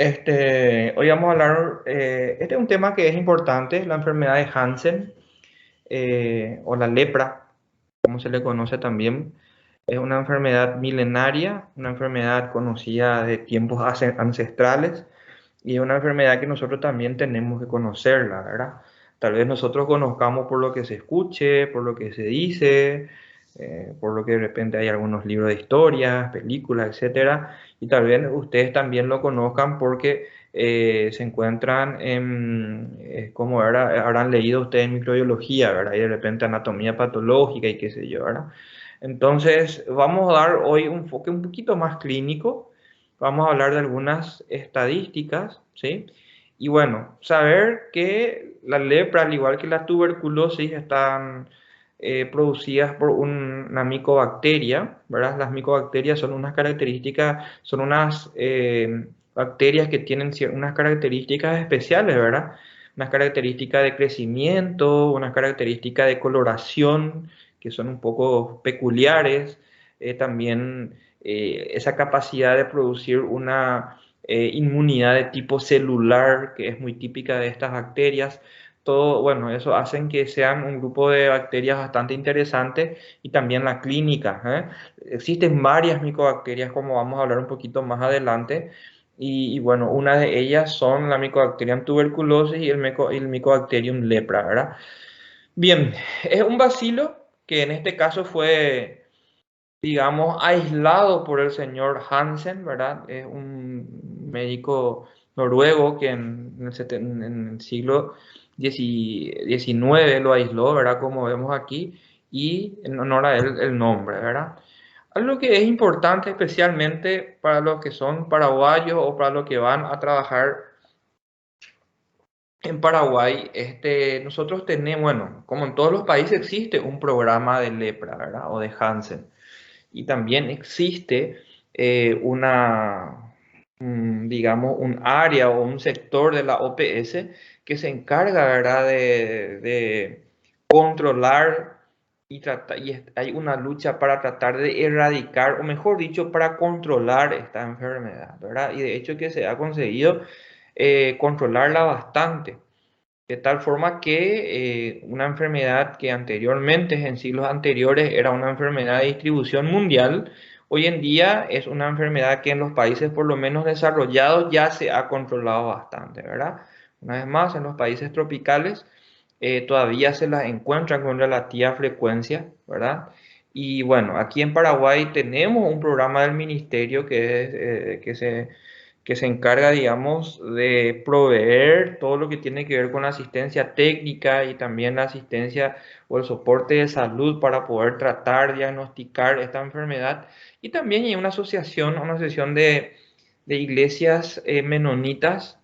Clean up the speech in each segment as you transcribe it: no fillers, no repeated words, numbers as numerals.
Hoy vamos a hablar, este es un tema que es importante, la enfermedad de Hansen o la lepra, como se le conoce también. Es una enfermedad milenaria, una enfermedad conocida de tiempos ancestrales y es una enfermedad que nosotros también tenemos que conocerla, ¿verdad? Tal vez nosotros conozcamos por lo que se escuche, por lo que se dice, por lo que de repente hay algunos libros de historias, películas, etcétera, y tal vez ustedes también lo conozcan porque se encuentran en, como habrán leído ustedes en microbiología, ¿verdad? Y de repente anatomía patológica y qué sé yo, ¿verdad? Entonces, vamos a dar hoy un enfoque un poquito más clínico. Vamos a hablar de algunas estadísticas, ¿sí? Y bueno, saber que la lepra, al igual que la tuberculosis, están producidas por una micobacteria, ¿verdad? Las micobacterias son unas características, son unas bacterias que tienen unas características especiales, ¿verdad? Unas características de crecimiento, unas características de coloración que son un poco peculiares, también esa capacidad de producir una inmunidad de tipo celular, que es muy típica de estas bacterias. Todo, bueno, eso hacen que sean un grupo de bacterias bastante interesantes y también la clínica, ¿eh? Existen varias micobacterias, como vamos a hablar un poquito más adelante, y bueno, una de ellas son la Mycobacterium tuberculosis y el Mycobacterium lepra, ¿verdad? Bien, es un bacilo que en este caso fue, digamos, aislado por el señor Hansen, ¿verdad? Es un médico noruego que en el siglo XIX lo aisló, ¿verdad? Como vemos aquí, y en honor a él el nombre, ¿verdad? Algo que es importante especialmente para los que son paraguayos o para los que van a trabajar en Paraguay, nosotros tenemos, bueno, como en todos los países existe un programa de lepra, ¿verdad? O de Hansen. Y también existe digamos, un área o un sector de la OPS que se encarga, ¿verdad? De controlar hay una lucha para tratar de erradicar, o mejor dicho, para controlar esta enfermedad, ¿verdad? Y de hecho que se ha conseguido controlarla bastante. De tal forma que una enfermedad que anteriormente, en siglos anteriores, era una enfermedad de distribución mundial, hoy en día es una enfermedad que en los países por lo menos desarrollados ya se ha controlado bastante, ¿verdad? Una vez más, en los países tropicales todavía se las encuentran con relativa frecuencia, ¿verdad? Y bueno, aquí en Paraguay tenemos un programa del ministerio que se encarga, digamos, de proveer todo lo que tiene que ver con la asistencia técnica y también la asistencia o el soporte de salud para poder tratar, diagnosticar esta enfermedad. Y también hay una asociación de iglesias menonitas,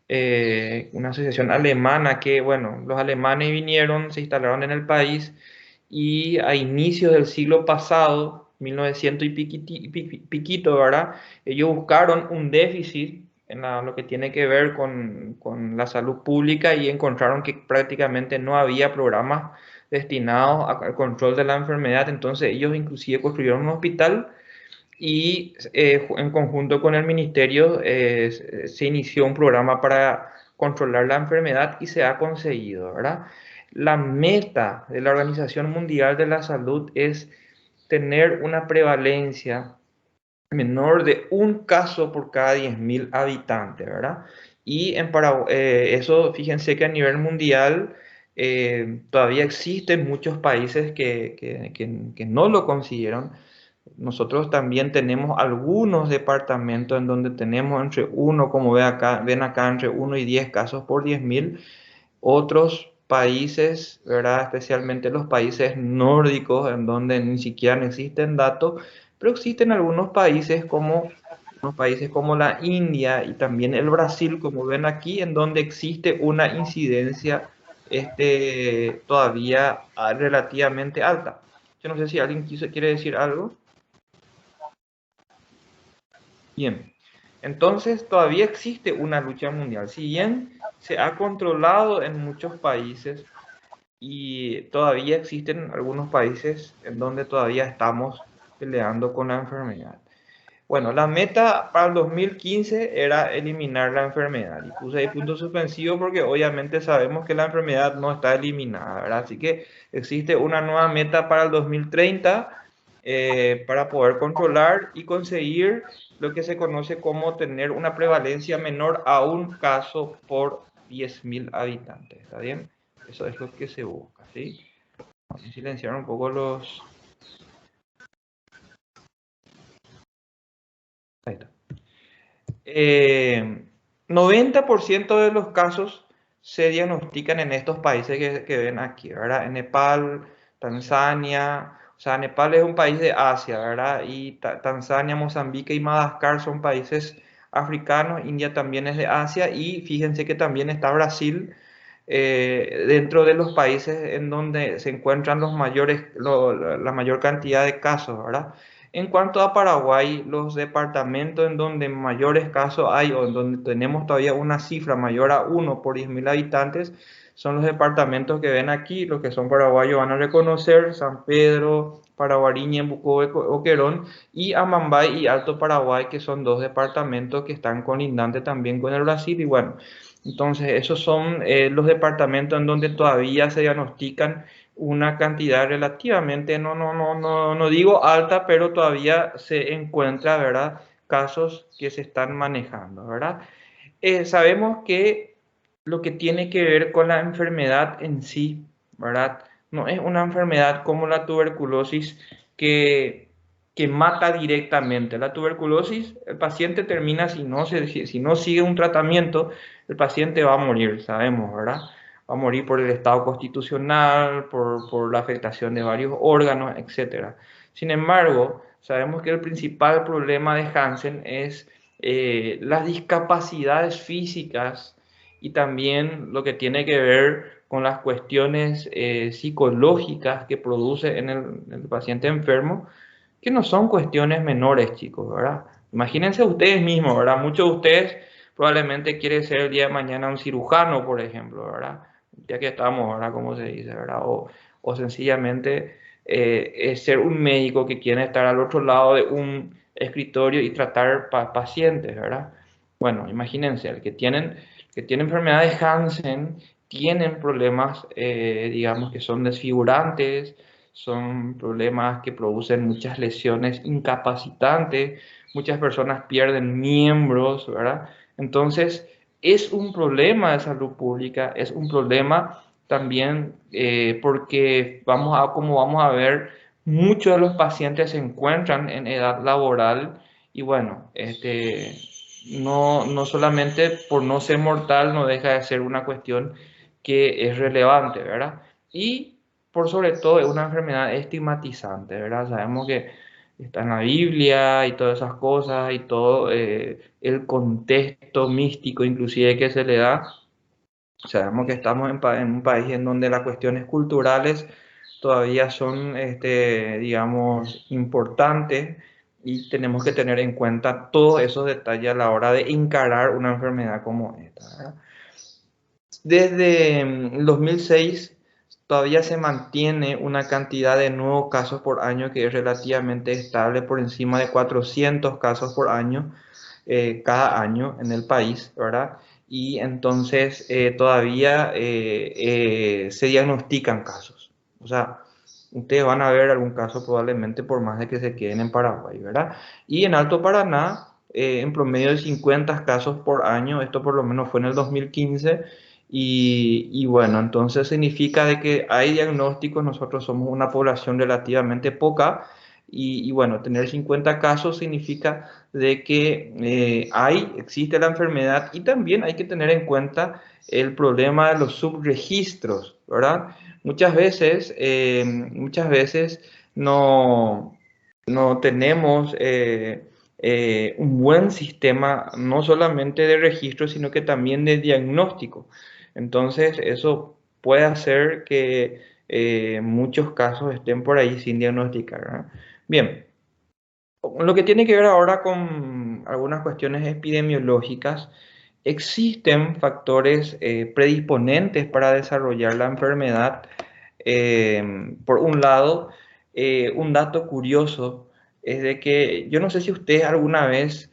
una asociación alemana que, bueno, los alemanes vinieron, se instalaron en el país y a inicios del siglo pasado, 1900 y piquito, ¿verdad? Ellos buscaron un déficit en lo que tiene que ver con la salud pública y encontraron que prácticamente no había programas destinados al control de la enfermedad. Entonces ellos inclusive construyeron un hospital y en conjunto con el ministerio se inició un programa para controlar la enfermedad y se ha conseguido, ¿verdad? La meta de la Organización Mundial de la Salud es tener una prevalencia menor de un caso por cada 10.000 habitantes, ¿verdad? Y en Paraguay, eso, fíjense que a nivel mundial todavía existen muchos países que no lo consiguieron. Nosotros también tenemos algunos departamentos en donde tenemos entre uno, como ven acá, entre 1 y 10 casos por 10.000. Otros países, ¿verdad? Especialmente los países nórdicos, en donde ni siquiera existen datos, pero existen algunos países como la India y también el Brasil, como ven aquí, en donde existe una incidencia todavía relativamente alta. Yo no sé si alguien quiere decir algo. Bien, entonces todavía existe una lucha mundial. Si bien se ha controlado en muchos países y todavía existen algunos países en donde todavía estamos peleando con la enfermedad. Bueno, la meta para el 2015 era eliminar la enfermedad. Y puse ahí punto suspensivo porque obviamente sabemos que la enfermedad no está eliminada, ¿verdad? Así que existe una nueva meta para el 2030 para poder controlar y conseguir lo que se conoce como tener una prevalencia menor a un caso por 10.000 habitantes, ¿está bien? Eso es lo que se busca, ¿sí? Vamos a silenciar un poco los... Ahí está. 90% de los casos se diagnostican en estos países que ven aquí, ¿verdad? En Nepal, Tanzania, o sea, Nepal es un país de Asia, ¿verdad? Y Tanzania, Mozambique y Madagascar son países africanos, India también es de Asia y fíjense que también está Brasil dentro de los países en donde se encuentran la mayor cantidad de casos, ¿verdad? En cuanto a Paraguay, los departamentos en donde mayores casos hay o en donde tenemos todavía una cifra mayor a 1 por 10.000 habitantes son los departamentos que ven aquí, los que son paraguayos van a reconocer: San Pedro, Paraguariña, Bucó, Oquerón, y Amambay y Alto Paraguay, que son dos departamentos que están colindantes también con el Brasil. Y bueno, entonces esos son los departamentos en donde todavía se diagnostican una cantidad relativamente, no digo alta, pero todavía se encuentra, ¿verdad?, casos que se están manejando, ¿verdad? Sabemos que lo que tiene que ver con la enfermedad en sí, ¿verdad? No es una enfermedad como la tuberculosis que, que mata directamente. La tuberculosis, el paciente termina, si no sigue un tratamiento, el paciente va a morir, sabemos, ¿verdad? Va a morir por el estado constitucional, por la afectación de varios órganos, etcétera. Sin embargo, sabemos que el principal problema de Hansen es las discapacidades físicas y también lo que tiene que ver con las cuestiones psicológicas que produce en el paciente enfermo, que no son cuestiones menores, chicos, ¿verdad? Imagínense ustedes mismos, ¿verdad? Muchos de ustedes probablemente quieren ser el día de mañana un cirujano, por ejemplo, ¿verdad? Ya que estamos, ¿verdad? Como se dice, ¿verdad? O sencillamente es ser un médico que quiere estar al otro lado de un escritorio y tratar pacientes, ¿verdad? Bueno, imagínense, que tiene enfermedad de Hansen, tienen problemas, digamos, que son desfigurantes, son problemas que producen muchas lesiones incapacitantes, muchas personas pierden miembros, ¿verdad? Entonces, es un problema de salud pública, es un problema también porque como vamos a ver, muchos de los pacientes se encuentran en edad laboral y bueno, no solamente por no ser mortal, no deja de ser una cuestión que es relevante, ¿verdad? Y por sobre todo es una enfermedad estigmatizante, ¿verdad? Sabemos que está en la Biblia y todas esas cosas y todo el contexto místico inclusive que se le da. Sabemos que estamos en un país en donde las cuestiones culturales todavía son, digamos, importantes y tenemos que tener en cuenta todos esos detalles a la hora de encarar una enfermedad como esta, ¿verdad? Desde el 2006 todavía se mantiene una cantidad de nuevos casos por año que es relativamente estable, por encima de 400 casos por año, cada año en el país, ¿verdad? Y entonces todavía se diagnostican casos. O sea, ustedes van a ver algún caso probablemente por más de que se queden en Paraguay, ¿verdad? Y en Alto Paraná, en promedio de 50 casos por año, esto por lo menos fue en el 2015. Y bueno, entonces significa de que hay diagnósticos, nosotros somos una población relativamente poca y bueno, tener 50 casos significa de que existe la enfermedad y también hay que tener en cuenta el problema de los subregistros, ¿verdad? Muchas veces no, no tenemos un buen sistema, no solamente de registro, sino que también de diagnóstico. Entonces, eso puede hacer que muchos casos estén por ahí sin diagnosticar, ¿verdad? Bien, lo que tiene que ver ahora con algunas cuestiones epidemiológicas, existen factores predisponentes para desarrollar la enfermedad. Por un lado, un dato curioso es de que yo no sé si ustedes alguna vez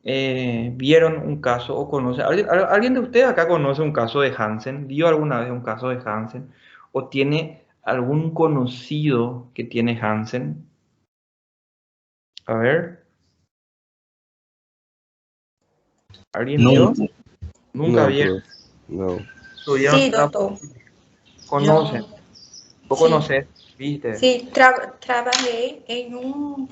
vieron un caso o conocen, ¿alguien de ustedes acá conoce un caso de Hansen? ¿Vio alguna vez un caso de Hansen? ¿O tiene algún conocido que tiene Hansen? A ver, ¿alguien No, vio? Nunca no, vieron, profe, no. tuvieron Sí, doutor. conocen, Eu, vos sim, conocés, viste. sim, trabalhei em um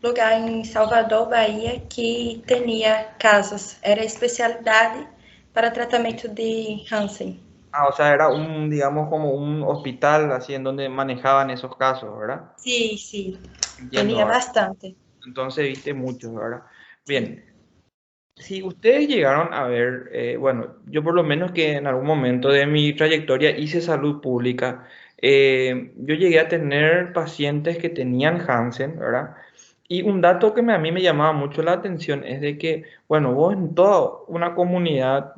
lugar em Salvador, Bahia, que tinha casos. Era especialidade para tratamento de Hansen. Ah, o sea, era un, digamos, como un hospital así en donde manejaban esos casos, ¿verdad? Sim, sim. Entiendo, Tinha ¿verdad? bastante. Entonces viste muchos, ¿verdad? Sim. Bien, si ustedes llegaron a ver, bueno, yo por lo menos que en algún momento de mi trayectoria hice salud pública, yo llegué a tener pacientes que tenían Hansen, ¿verdad? Y un dato que a mí me llamaba mucho la atención es de que, bueno, vos en toda una comunidad,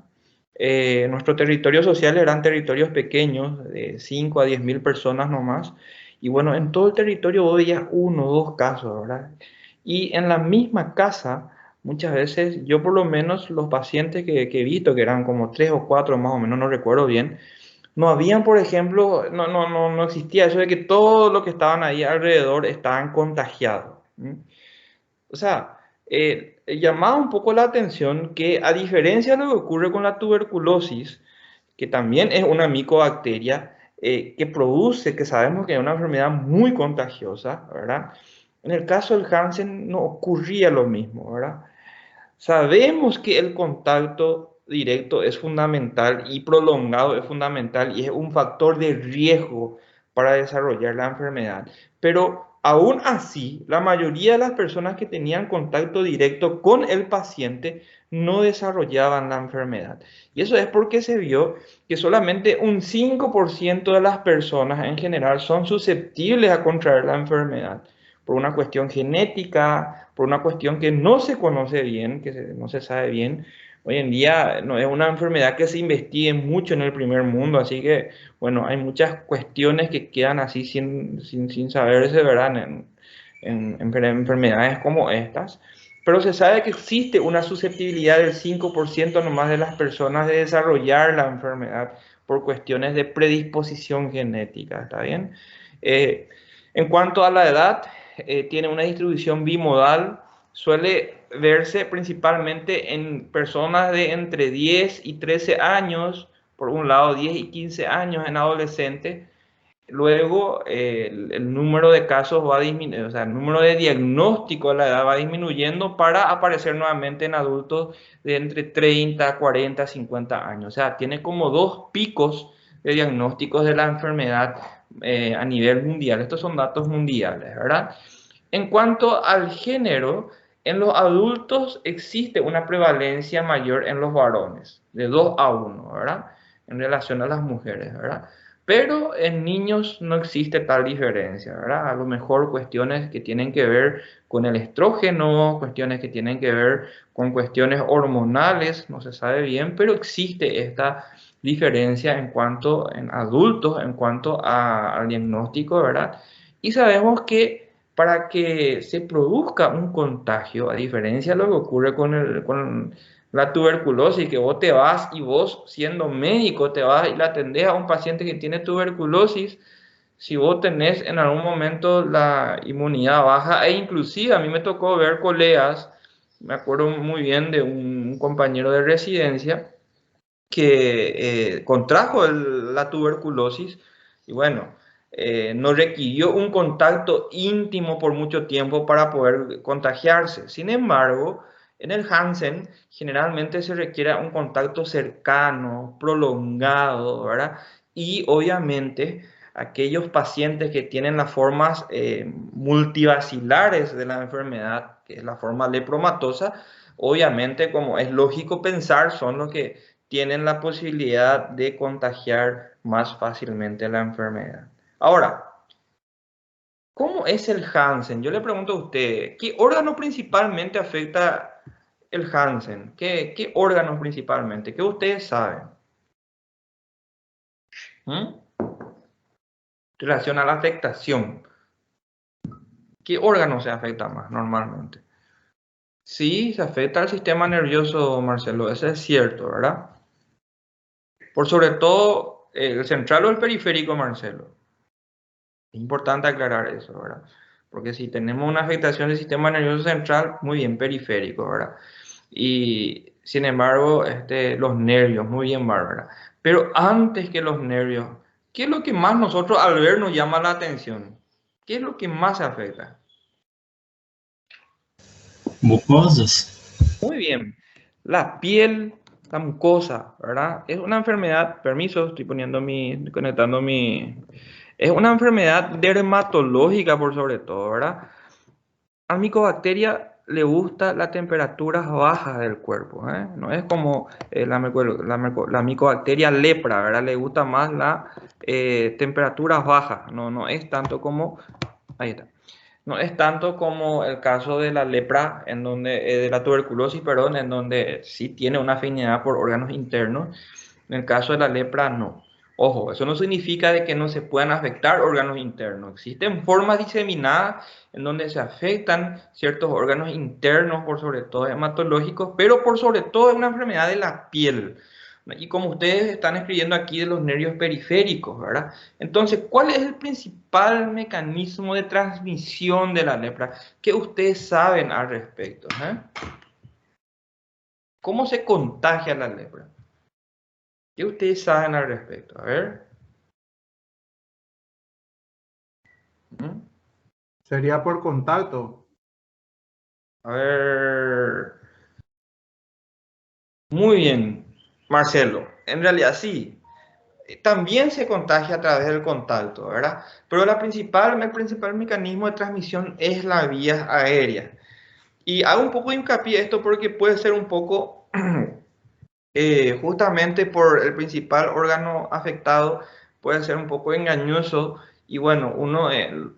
nuestro territorio social eran territorios pequeños, de 5 a 10 mil personas nomás, y bueno, en todo el territorio vos veías uno o dos casos, ¿verdad? Y en la misma casa muchas veces, yo por lo menos los pacientes que he visto, que eran como tres o cuatro más o menos, no recuerdo bien, no habían, por ejemplo, no existía eso de que todos los que estaban ahí alrededor estaban contagiados. ¿M? O sea, llamaba un poco la atención que a diferencia de lo que ocurre con la tuberculosis, que también es una micobacteria que produce, que sabemos que es una enfermedad muy contagiosa, ¿verdad? En el caso del Hansen no ocurría lo mismo, ¿verdad? Sabemos que el contacto directo es fundamental y prolongado es fundamental y es un factor de riesgo para desarrollar la enfermedad. Pero aún así, la mayoría de las personas que tenían contacto directo con el paciente no desarrollaban la enfermedad. Y eso es porque se vio que solamente un 5% de las personas en general son susceptibles a contraer la enfermedad por una cuestión genética, por una cuestión que no se conoce bien, no se sabe bien. Hoy en día no es una enfermedad que se investigue mucho en el primer mundo, así que, bueno, hay muchas cuestiones que quedan así sin saberse, ¿verdad? En enfermedades como estas. Pero se sabe que existe una susceptibilidad del 5% nomás de las personas de desarrollar la enfermedad por cuestiones de predisposición genética, ¿está bien? En cuanto a la edad, tiene una distribución bimodal, suele verse principalmente en personas de entre 10 y 13 años, por un lado 10 y 15 años en adolescentes. Luego el número de casos va disminuyendo, o sea, el número de diagnóstico de la edad va disminuyendo para aparecer nuevamente en adultos de entre 30, 40, 50 años. O sea, tiene como dos picos de diagnósticos de la enfermedad a nivel mundial. Estos son datos mundiales, ¿verdad? En cuanto al género, en los adultos existe una prevalencia mayor en los varones, de 2 a 1, ¿verdad? En relación a las mujeres, ¿verdad? Pero en niños no existe tal diferencia, ¿verdad? A lo mejor cuestiones que tienen que ver con el estrógeno, cuestiones que tienen que ver con cuestiones hormonales, no se sabe bien, pero existe esta diferencia en cuanto en adultos, en cuanto al diagnóstico, ¿verdad? Y sabemos que para que se produzca un contagio, a diferencia de lo que ocurre con la tuberculosis, que vos te vas y vos siendo médico te vas y le atendés a un paciente que tiene tuberculosis, si vos tenés en algún momento la inmunidad baja, e inclusive a mí me tocó ver colegas, me acuerdo muy bien de un compañero de residencia que contrajo la tuberculosis y bueno, no requirió un contacto íntimo por mucho tiempo para poder contagiarse. Sin embargo, en el Hansen generalmente se requiere un contacto cercano, prolongado, ¿verdad? Y obviamente aquellos pacientes que tienen las formas multivacilares de la enfermedad, que es la forma lepromatosa, obviamente, como es lógico pensar, son los que tienen la posibilidad de contagiar más fácilmente la enfermedad. Ahora, ¿cómo es el Hansen? Yo le pregunto a usted, ¿qué órgano principalmente afecta el Hansen? ¿Qué órganos principalmente? ¿Qué ustedes saben? ¿Mm? En relación a la afectación. ¿Qué órgano se afecta más normalmente? Sí, se afecta al sistema nervioso, Marcelo, eso es cierto, ¿verdad? Por sobre todo el central o el periférico, Marcelo. Es importante aclarar eso, ¿verdad? Porque si tenemos una afectación del sistema nervioso central, muy bien, periférico, ¿verdad? Y sin embargo, los nervios, muy bien, Bárbara. Pero antes que los nervios, ¿qué es lo que más nosotros al ver nos llama la atención? ¿Qué es lo que más se afecta? Mucosas. Muy bien. La piel, la mucosa, ¿verdad? Es una enfermedad, permiso, estoy conectando mi... Es una enfermedad dermatológica por sobre todo, ¿verdad? A la micobacteria le gusta las temperaturas bajas del cuerpo, ¿eh? No es como la micobacteria lepra, ¿verdad? Le gusta más las temperaturas bajas, no es tanto como... Ahí está. No es tanto como el caso de la lepra, de la tuberculosis, perdón, en donde sí tiene una afinidad por órganos internos. En el caso de la lepra, no. Ojo, eso no significa de que no se puedan afectar órganos internos. Existen formas diseminadas en donde se afectan ciertos órganos internos, por sobre todo hematológicos, pero por sobre todo es una enfermedad de la piel. Y como ustedes están escribiendo aquí de los nervios periféricos, ¿verdad? Entonces, ¿cuál es el principal mecanismo de transmisión de la lepra? ¿Qué ustedes saben al respecto? ¿Cómo se contagia la lepra? ¿Qué ustedes saben al respecto? A ver. Sería por contacto. A ver. Muy bien, Marcelo. En realidad sí. También se contagia a través del contacto, ¿verdad? Pero el principal mecanismo de transmisión es la vía aérea. Y hago un poco de hincapié en esto porque puede ser un poco, justamente por el principal órgano afectado, puede ser un poco engañoso. Y bueno, uno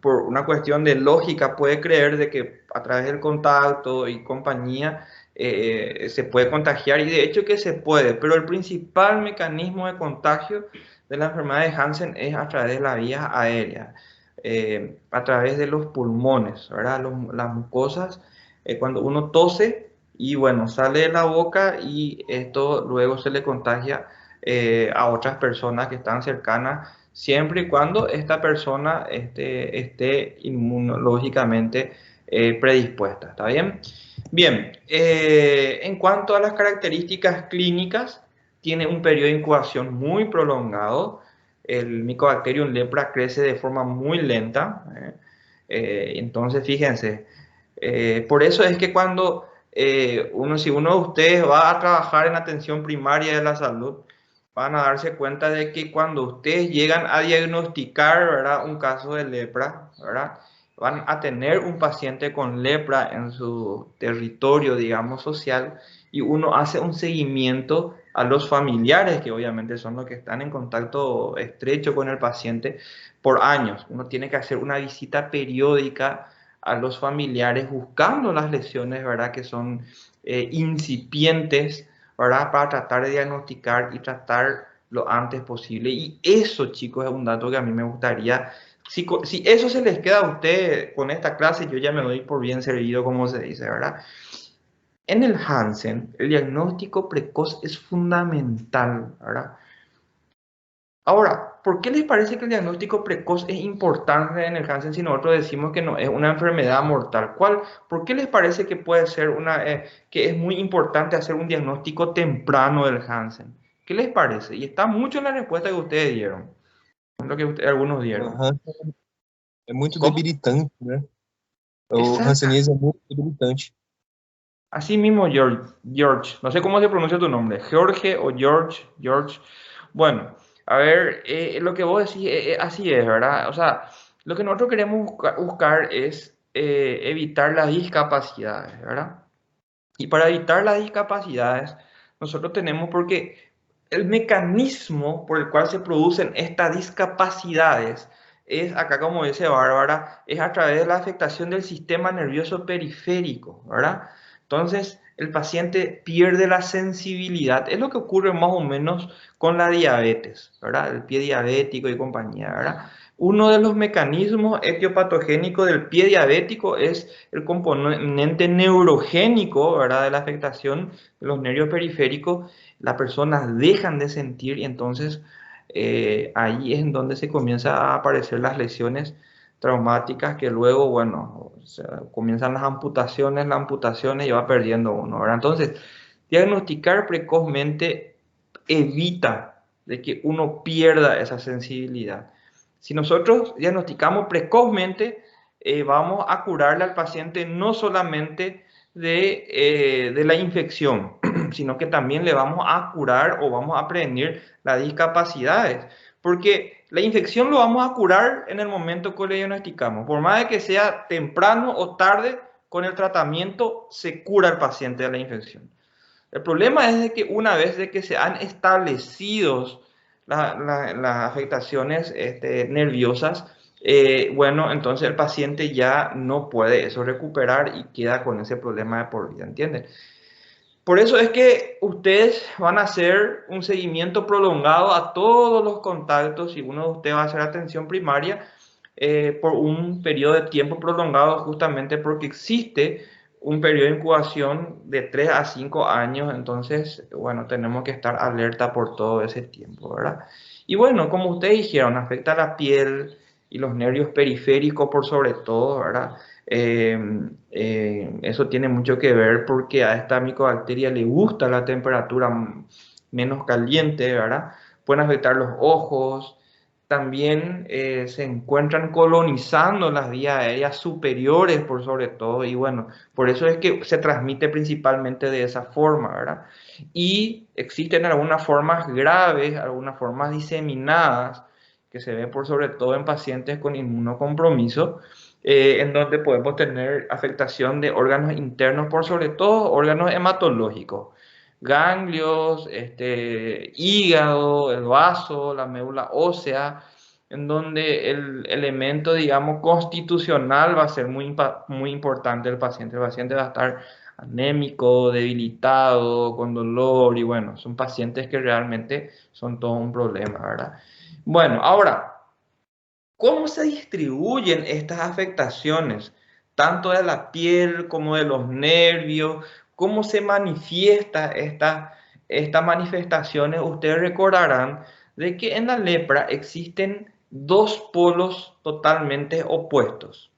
por una cuestión de lógica puede creer de que a través del contacto y compañía se puede contagiar. Y de hecho que se puede, pero el principal mecanismo de contagio de la enfermedad de Hansen es a través de la vía aérea, a través de los pulmones, ¿verdad? Las mucosas, cuando uno tose y bueno, sale de la boca y esto luego se le contagia a otras personas que están cercanas, siempre y cuando esta persona esté inmunológicamente predispuesta, ¿está bien? Bien, en cuanto a las características clínicas, tiene un periodo de incubación muy prolongado. El Mycobacterium lepra crece de forma muy lenta. Entonces, fíjense, por eso es que cuando si uno de ustedes va a trabajar en atención primaria de la salud, van a darse cuenta de que cuando ustedes llegan a diagnosticar, ¿verdad?, un caso de lepra, ¿verdad?, van a tener un paciente con lepra en su territorio, digamos, social, y uno hace un seguimiento a los familiares, que obviamente son los que están en contacto estrecho con el paciente por años. Uno tiene que hacer una visita periódica a los familiares buscando las lesiones, ¿verdad?, que son incipientes, ¿verdad?, para tratar de diagnosticar y tratar lo antes posible. Y eso, chicos, es un dato que a mí me gustaría. Si eso se les queda a ustedes con esta clase, yo ya me doy por bien servido, como se dice, ¿verdad? En el Hansen, el diagnóstico precoz es fundamental, ¿verdad? Ahora, ¿por qué les parece que el diagnóstico precoz es importante en el Hansen si nosotros decimos que no es una enfermedad mortal? ¿Por qué les parece que puede ser que es muy importante hacer un diagnóstico temprano del Hansen? ¿Qué les parece? Y está mucho en la respuesta que ustedes dieron, lo que algunos dieron. Hansen é muito ¿Cómo? debilitante, né? O Exacto. hanseníase é muito debilitante. Así mismo, George, no sé cómo se pronuncia tu nombre, Jorge o George. Bueno, a ver, lo que vos decís, así es, ¿verdad? O sea, lo que nosotros queremos buscar es evitar las discapacidades, ¿verdad? Y para evitar las discapacidades, nosotros tenemos, porque el mecanismo por el cual se producen estas discapacidades es, acá como dice Bárbara, es a través de la afectación del sistema nervioso periférico, ¿verdad? Entonces, el paciente pierde la sensibilidad. Es lo que ocurre más o menos con la diabetes, ¿verdad? El pie diabético y compañía, ¿verdad? Uno de los mecanismos etiopatogénicos del pie diabético es el componente neurogénico, ¿verdad? De la afectación de los nervios periféricos. Las personas dejan de sentir y entonces ahí es en donde se comienzan a aparecer las lesiones traumáticas que luego, bueno, o sea, comienzan las amputaciones y va perdiendo uno, ¿verdad? Entonces, diagnosticar precozmente evita de que uno pierda esa sensibilidad. Si nosotros diagnosticamos precozmente, vamos a curarle al paciente no solamente de la infección, sino que también le vamos a curar o vamos a prevenir las discapacidades. Porque la infección lo vamos a curar en el momento que le diagnosticamos. Por más de que sea temprano o tarde, con el tratamiento se cura el paciente de la infección. El problema es de que una vez de que se han establecido las afectaciones nerviosas, bueno, entonces el paciente ya no puede eso recuperar y queda con ese problema de por vida, ¿entienden? Por eso es que ustedes van a hacer un seguimiento prolongado a todos los contactos y uno de ustedes va a hacer atención primaria por un periodo de tiempo prolongado justamente porque existe un periodo de incubación de 3 a 5 años, entonces, bueno, tenemos que estar alerta por todo ese tiempo, ¿verdad? Y bueno, como ustedes dijeron, afecta la piel y los nervios periféricos por sobre todo, ¿verdad? Eso tiene mucho que ver porque a esta micobacteria le gusta la temperatura menos caliente, ¿verdad? Pueden afectar los ojos, también se encuentran colonizando las vías aéreas superiores por sobre todo y bueno, por eso es que se transmite principalmente de esa forma, ¿verdad? Y existen algunas formas graves, algunas formas diseminadas que se ven por sobre todo en pacientes con inmunocompromiso, en donde podemos tener afectación de órganos internos, por sobre todo órganos hematológicos, ganglios, hígado, el vaso, la médula ósea, en donde el elemento, digamos, constitucional va a ser muy importante el paciente. El paciente va a estar anémico, debilitado, con dolor y bueno, son pacientes que realmente son todo un problema, ¿verdad? Bueno, ahora, ¿cómo se distribuyen estas afectaciones, tanto de la piel como de los nervios? ¿Cómo se manifiesta estas manifestaciones? Ustedes recordarán de que en la lepra existen dos polos totalmente opuestos.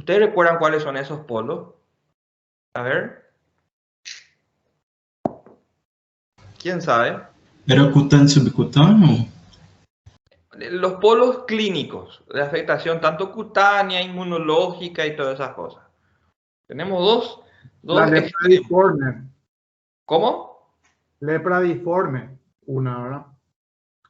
¿Ustedes recuerdan cuáles son esos polos? A ver. ¿Quién sabe? Era cutâneo e subcutâneo? Los polos clínicos de afectación, tanto cutánea, inmunológica y todas esas cosas. Tenemos La dos lepra extremos. diforme. ¿Cómo? Lepra diforme. Una, ¿verdad?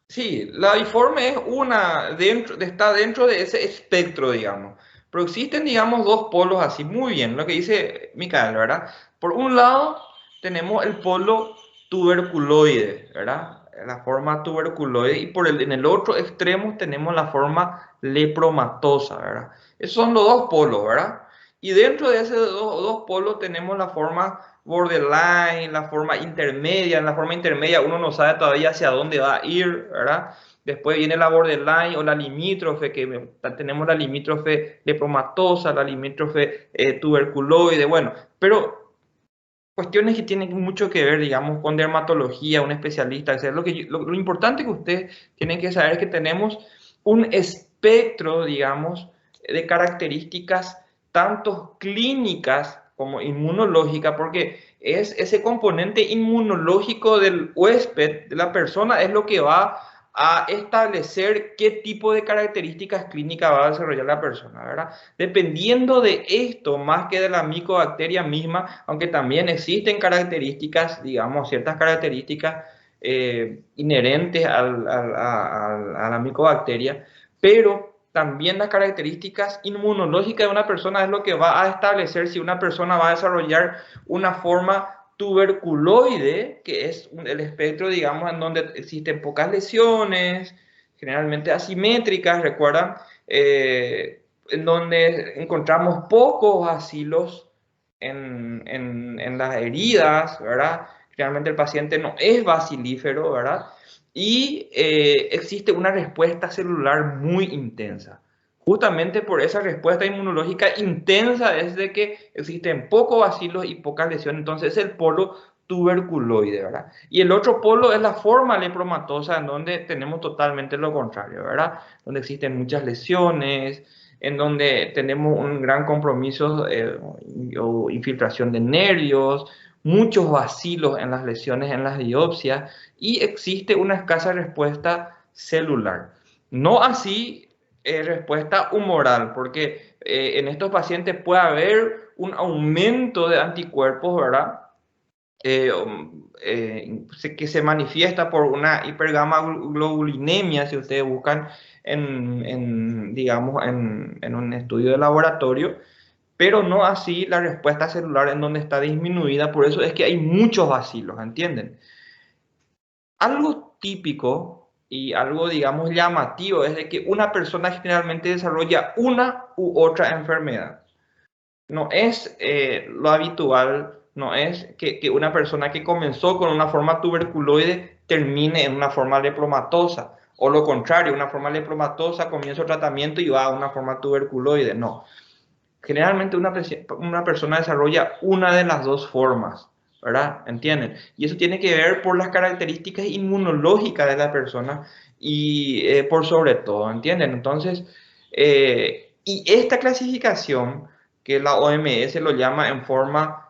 Sí, la diforme es una, está dentro de ese espectro, digamos. Pero existen, digamos, dos polos así. Muy bien, lo que dice Micael, ¿verdad? Por un lado, tenemos el polo tuberculoide, ¿verdad? La forma tuberculoide. Y en el otro extremo tenemos la forma lepromatosa, ¿verdad? Esos son los dos polos, ¿verdad? Y dentro de esos dos polos tenemos la forma borderline, la forma intermedia. En la forma intermedia uno no sabe todavía hacia dónde va a ir, ¿verdad? Después viene la borderline o la limítrofe, que tenemos la limítrofe lepromatosa, la limítrofe tuberculoide, bueno, pero cuestiones que tienen mucho que ver, digamos, con dermatología, un especialista, etc. Lo importante que ustedes tienen que saber es que tenemos un espectro, digamos, de características tanto clínicas como inmunológicas, porque es ese componente inmunológico del huésped, de la persona, es lo que va a establecer qué tipo de características clínicas va a desarrollar la persona, ¿verdad? Dependiendo de esto, más que de la micobacteria misma, aunque también existen características, digamos, ciertas características inherentes a la micobacteria, pero también las características inmunológicas de una persona es lo que va a establecer si una persona va a desarrollar una forma tuberculoide, que es el espectro, digamos, en donde existen pocas lesiones, generalmente asimétricas, recuerdan, en donde encontramos pocos bacilos en las heridas, ¿verdad? Generalmente el paciente no es bacilífero, ¿verdad? y existe una respuesta celular muy intensa. Justamente por esa respuesta inmunológica intensa es de que existen pocos bacilos y pocas lesiones, entonces es el polo tuberculoide, ¿verdad? Y el otro polo es la forma lepromatosa, en donde tenemos totalmente lo contrario, ¿verdad? Donde existen muchas lesiones, en donde tenemos un gran compromiso o infiltración de nervios, muchos bacilos en las lesiones, en las biopsias, y existe una escasa respuesta celular. No así respuesta humoral, porque en estos pacientes puede haber un aumento de anticuerpos, ¿verdad? Que se manifiesta por una hipergamaglobulinemia, si ustedes buscan digamos, en un estudio de laboratorio, pero no así la respuesta celular en donde está disminuida, por eso es que hay muchos bacilos, ¿entienden? Algo típico y algo, digamos, llamativo es de que una persona generalmente desarrolla una u otra enfermedad. No es lo habitual, no es que una persona que comenzó con una forma tuberculoide termine en una forma lepromatosa, o lo contrario, una forma lepromatosa comienza el tratamiento y va a una forma tuberculoide. No. Generalmente una persona desarrolla una de las dos formas, ¿verdad? ¿Entienden? Y eso tiene que ver por las características inmunológicas de la persona y por sobre todo, ¿entienden? Entonces, y esta clasificación que la OMS lo llama en forma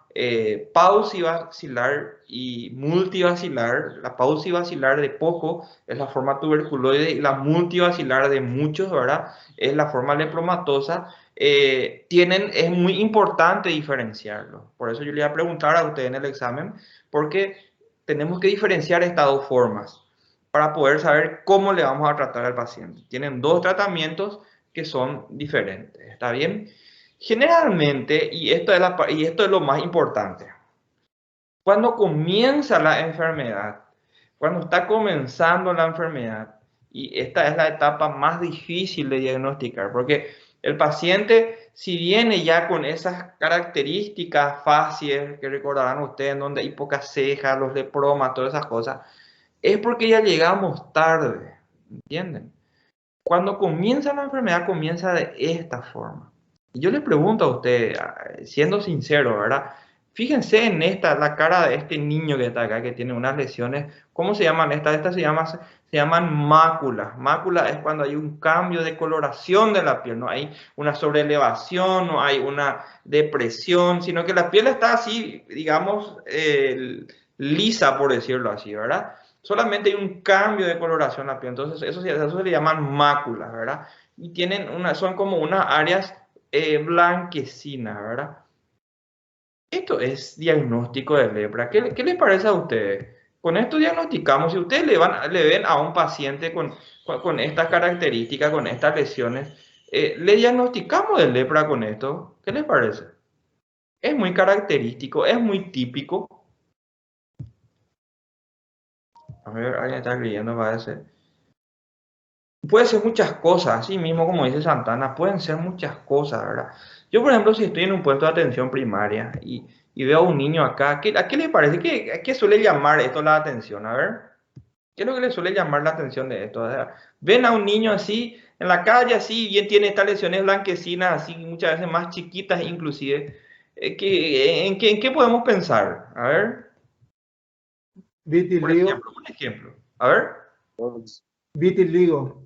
paucivacilar y multivacilar. La paucivacilar de poco es la forma tuberculoide y la multivacilar de muchos, ¿verdad? Es la forma lepromatosa. Es muy importante diferenciarlo. Por eso yo le iba a preguntar a usted en el examen, porque tenemos que diferenciar estas dos formas para poder saber cómo le vamos a tratar al paciente. Tienen dos tratamientos que son diferentes, ¿está bien? Generalmente, y esto es lo más importante, cuando comienza la enfermedad, cuando está comenzando la enfermedad, y esta es la etapa más difícil de diagnosticar, porque el paciente, si viene ya con esas características fáciles que recordarán ustedes, donde hay pocas cejas, los lepromas, todas esas cosas, es porque ya llegamos tarde, ¿entienden? Cuando comienza la enfermedad, comienza de esta forma. Y yo le pregunto a usted, siendo sincero, ¿verdad? Fíjense en la cara de este niño que está acá, que tiene unas lesiones. ¿Cómo se llaman estas? Estas se llaman máculas. Mácula es cuando hay un cambio de coloración de la piel. No hay una sobreelevación, no hay una depresión, sino que la piel está así, digamos, lisa, por decirlo así, ¿verdad? Solamente hay un cambio de coloración en la piel. Entonces, eso se le llaman máculas, ¿verdad? Y son como unas áreas blanquecinas, ¿verdad? Esto es diagnóstico de lepra. ¿Qué le parece a ustedes? Con esto diagnosticamos. Si ustedes le ven a un paciente con estas características, con estas lesiones, le diagnosticamos de lepra con esto. ¿Qué les parece? Es muy característico, es muy típico. A ver, alguien está escribiendo, parece. Puede ser muchas cosas, así mismo como dice Santana, pueden ser muchas cosas, ¿verdad? Yo, por ejemplo, si estoy en un puesto de atención primaria y veo a un niño acá, ¿a qué le parece? ¿A qué suele llamar esto la atención? A ver, ¿qué es lo que le suele llamar la atención de esto? O sea, ven a un niño así, en la calle, así, bien tiene estas lesiones blanquecinas, así, muchas veces más chiquitas inclusive. ¿En qué podemos pensar? A ver, por Vitiligo. ejemplo, un ejemplo. A ver. Vitiligo.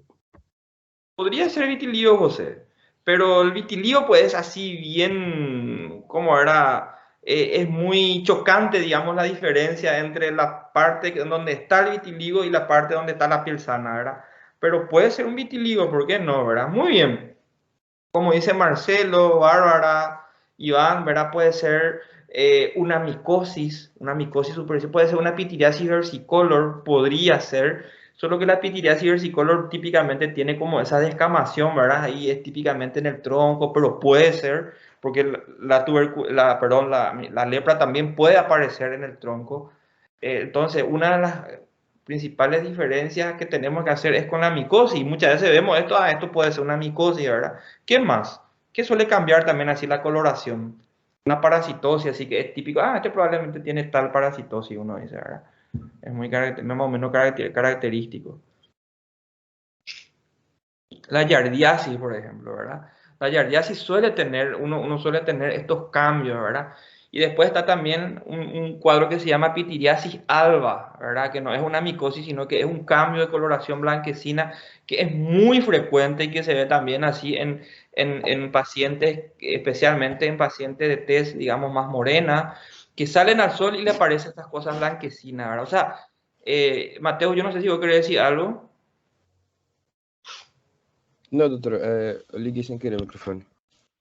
Podría ser vitiligo, José, pero el vitiligo pues así bien, como era, es muy chocante, digamos, la diferencia entre la parte donde está el vitiligo y la parte donde está la piel sana, ¿verdad? Pero puede ser un vitiligo, ¿por qué no, verdad? Muy bien. Como dice Marcelo, Bárbara, Iván, ¿verdad? Puede ser una micosis superficial, puede ser una pitiriasis versicolor, podría ser, solo que la pitiriasis versicolor típicamente tiene como esa descamación, ¿verdad? Ahí es típicamente en el tronco, pero puede ser, porque la lepra también puede aparecer en el tronco. Entonces, una de las principales diferencias que tenemos que hacer es con la micosis. Muchas veces vemos esto puede ser una micosis, ¿verdad? ¿Qué más? ¿Qué suele cambiar también así la coloración? Una parasitosis, así que es típico, este probablemente tiene tal parasitosis, uno dice, ¿verdad? Es muy más o menos característico. La yardiasis, por ejemplo, ¿verdad? La yardiasis suele tener, uno suele tener estos cambios, ¿verdad? Y después está también un cuadro que se llama pitiriasis alba, ¿verdad? Que no es una micosis, sino que es un cambio de coloración blanquecina que es muy frecuente y que se ve también así en pacientes, especialmente en pacientes de tez, digamos, más morena, que salen al sol y le aparecen estas cosas blanquecinas, ¿verdad? O sea, Mateo, yo no sé si vos querés decir algo. No, doctor, liguei sem querer o microfone.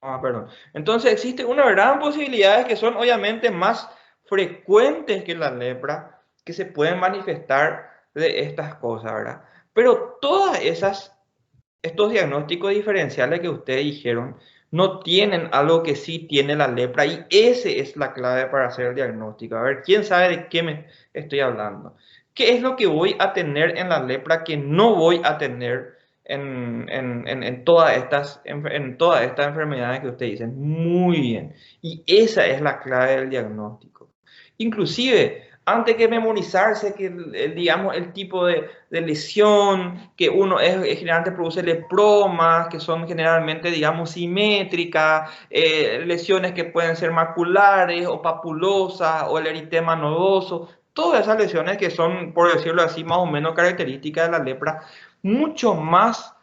Ah, perdón. Entonces existe una gran posibilidad que son obviamente más frecuentes que la lepra, que se pueden manifestar de estas cosas, ¿verdad? Pero todas estos diagnósticos diferenciales que ustedes dijeron no tienen algo que sí tiene la lepra y ese es la clave para hacer el diagnóstico. A ver, ¿quién sabe de qué me estoy hablando? ¿Qué es lo que voy a tener en la lepra que no voy a tener en todas estas enfermedades que ustedes dicen? Muy bien. Y esa es la clave del diagnóstico. Inclusive, antes que memorizarse, que digamos el tipo de lesión, que uno generalmente produce lepromas, que son generalmente, digamos, simétricas, lesiones que pueden ser maculares o papulosas o el eritema nodoso, todas esas lesiones que son, por decirlo así, más o menos características de la lepra, mucho más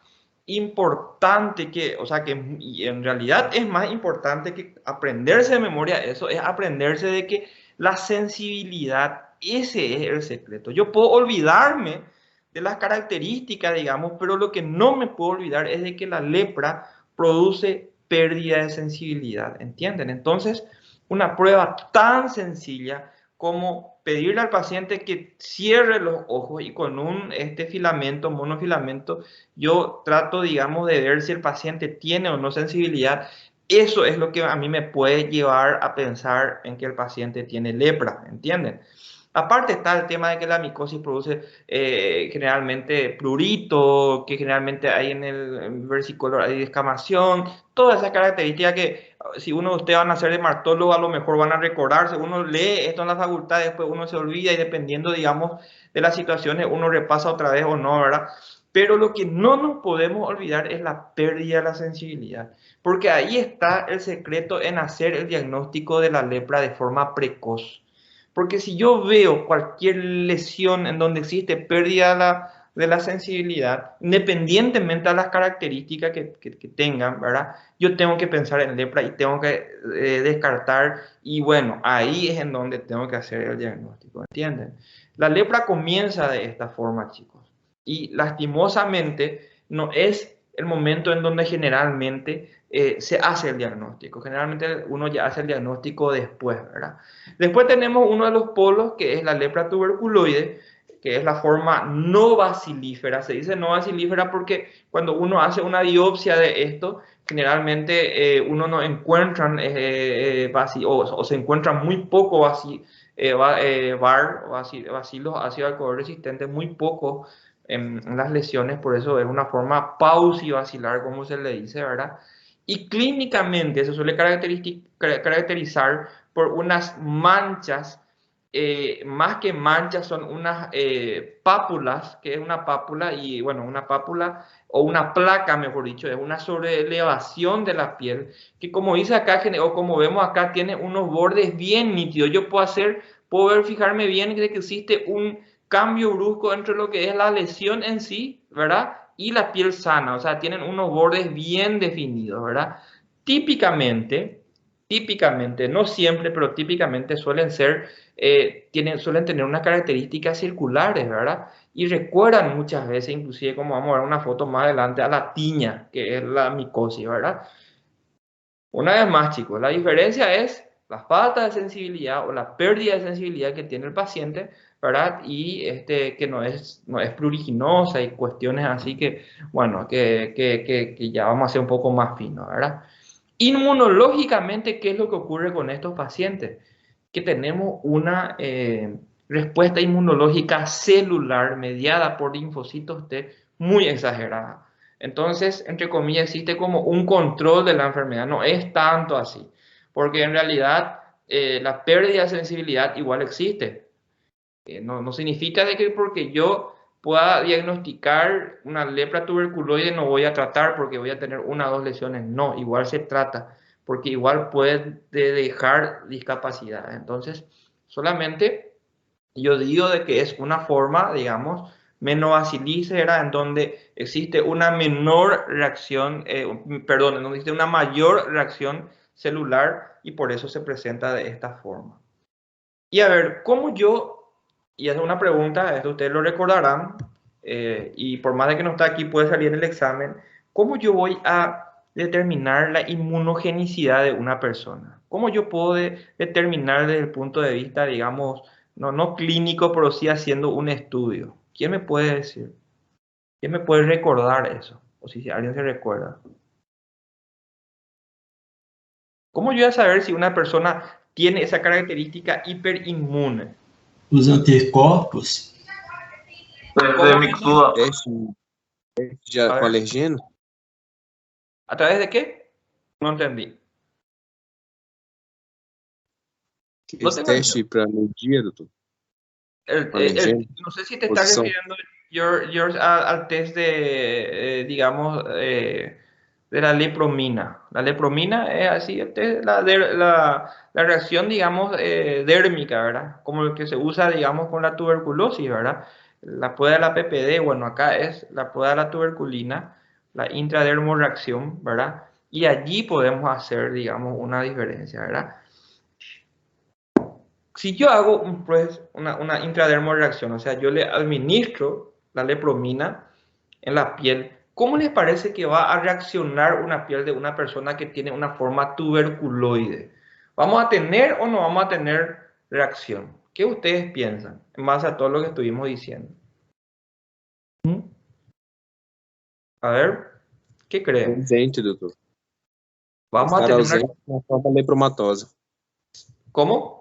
importante que, o sea, que y en realidad es más importante que aprenderse de memoria eso, es aprenderse de que la sensibilidad, ese es el secreto. Yo puedo olvidarme de las características, digamos, pero lo que no me puedo olvidar es de que la lepra produce pérdida de sensibilidad, ¿entienden? Entonces, una prueba tan sencilla como pedirle al paciente que cierre los ojos y con un filamento, monofilamento, yo trato, digamos, de ver si el paciente tiene o no sensibilidad. Eso es lo que a mí me puede llevar a pensar en que el paciente tiene lepra, ¿entienden? Aparte está el tema de que la micosis produce generalmente prurito, que generalmente hay en el versicolor, hay descamación, todas esas características que si uno de ustedes van a ser dermatólogo, a lo mejor van a recordarse, uno lee esto en la facultad, después uno se olvida y dependiendo, digamos, de las situaciones, uno repasa otra vez o no, ¿verdad? Pero lo que no nos podemos olvidar es la pérdida de la sensibilidad, porque ahí está el secreto en hacer el diagnóstico de la lepra de forma precoz. Porque si yo veo cualquier lesión en donde existe pérdida de la sensibilidad, independientemente de las características que tengan, ¿verdad? Yo tengo que pensar en lepra y tengo que descartar, y bueno, ahí es en donde tengo que hacer el diagnóstico, ¿entienden? La lepra comienza de esta forma, chicos, y lastimosamente no es el momento en donde generalmente se hace el diagnóstico. Generalmente uno ya hace el diagnóstico después, ¿verdad? Después tenemos uno de los polos, que es la lepra tuberculoide, que es la forma no bacilífera. Se dice no bacilífera porque cuando uno hace una biopsia de esto, generalmente uno no encuentra o se encuentra muy poco bacilos ácido alcohol resistentes, muy poco en las lesiones, por eso es una forma paucibacilar, como se le dice, ¿verdad? Y clínicamente se suele caracterizar por unas manchas, más que manchas son unas pápulas, que es una pápula, y bueno, una pápula o una placa, mejor dicho, es una sobreelevación de la piel, que como dice acá, o como vemos acá, tiene unos bordes bien nítidos. Yo puedo fijarme bien de que existe un cambio brusco entre lo que es la lesión en sí, ¿verdad? Y la piel sana, o sea, tienen unos bordes bien definidos, ¿verdad? Típicamente, no siempre, pero típicamente suelen tener unas características circulares, ¿verdad? Y recuerdan muchas veces, inclusive como vamos a ver una foto más adelante, a la tiña, que es la micosis, ¿verdad? Una vez más, chicos, la diferencia es la falta de sensibilidad o la pérdida de sensibilidad que tiene el paciente, ¿verdad? Y que no es pruriginosa y cuestiones así que, bueno, que ya vamos a ser un poco más finos, ¿verdad? Inmunológicamente, ¿qué es lo que ocurre con estos pacientes? Que tenemos una respuesta inmunológica celular mediada por linfocitos T muy exagerada. Entonces, entre comillas, existe como un control de la enfermedad. No es tanto así, porque en realidad la pérdida de sensibilidad igual existe. No significa de que porque yo pueda diagnosticar una lepra tuberculoide no voy a tratar porque voy a tener una o dos lesiones. No, igual se trata, porque igual puede dejar discapacidad. Entonces, solamente yo digo de que es una forma, digamos, menobacilícera en donde existe una menor reacción, perdón, en donde existe una mayor reacción celular y por eso se presenta de esta forma. Y a ver, ¿cómo yo, y es una pregunta, esto ustedes lo recordarán, y por más de que no está aquí puede salir en el examen, ¿cómo yo voy a determinar la inmunogenicidad de una persona? ¿Cómo yo puedo determinar desde el punto de vista, digamos, no clínico, pero sí haciendo un estudio? ¿Quién me puede decir? ¿Quién me puede recordar eso? O si alguien se recuerda. ¿Cómo yo voy a saber si una persona tiene esa característica hiperinmune? Os anticorpos, Teste A com ver, alergeno? ¿a través de qué? No entendí. No Esse tengo teste para alergia, doutor? Alergeno? no sé si te estás Posição? refiriendo al test de, digamos, de la lepromina. La lepromina es así, el test, la reacción, digamos, dérmica, ¿verdad? Como el que se usa, digamos, con la tuberculosis, ¿verdad? La prueba de la PPD, bueno, acá es la prueba de la tuberculina, la intradermoreacción, ¿verdad? Y allí podemos hacer, digamos, una diferencia, ¿verdad? Si yo hago una intradermoreacción, o sea, yo le administro la lepromina en la piel, ¿cómo les parece que va a reaccionar una piel de una persona que tiene una forma tuberculoide? ¿Vamos a tener o no vamos a tener reacción? ¿Qué ustedes piensan en base a todo lo que estuvimos diciendo? ¿Mm? A ver, ¿qué creen? Ausente, doutor. Vamos a Estar tener una... ausente na forma lepromatosa. ¿Cómo?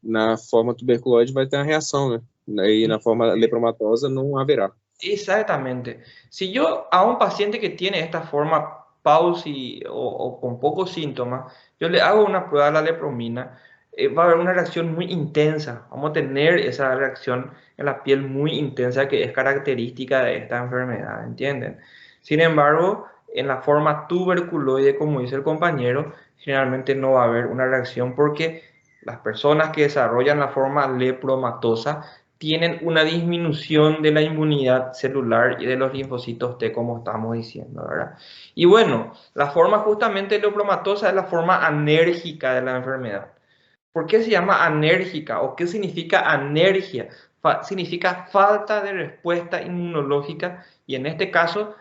Na forma tuberculose vai ter uma reação, né? E na forma lepromatosa não haverá. Exactamente. Si yo a un paciente que tiene esta forma pausi o con pocos síntomas, yo le hago una prueba de la lepromina, va a haber una reacción muy intensa. Vamos a tener esa reacción en la piel muy intensa que es característica de esta enfermedad, ¿entienden? Sin embargo, en la forma tuberculoide, como dice el compañero, generalmente no va a haber una reacción porque las personas que desarrollan la forma lepromatosa tienen una disminución de la inmunidad celular y de los linfocitos T, como estamos diciendo, ¿verdad? Y bueno, la forma justamente lepromatosa es la forma anérgica de la enfermedad. ¿Por qué se llama anérgica o qué significa anergia? Significa falta de respuesta inmunológica y en este caso,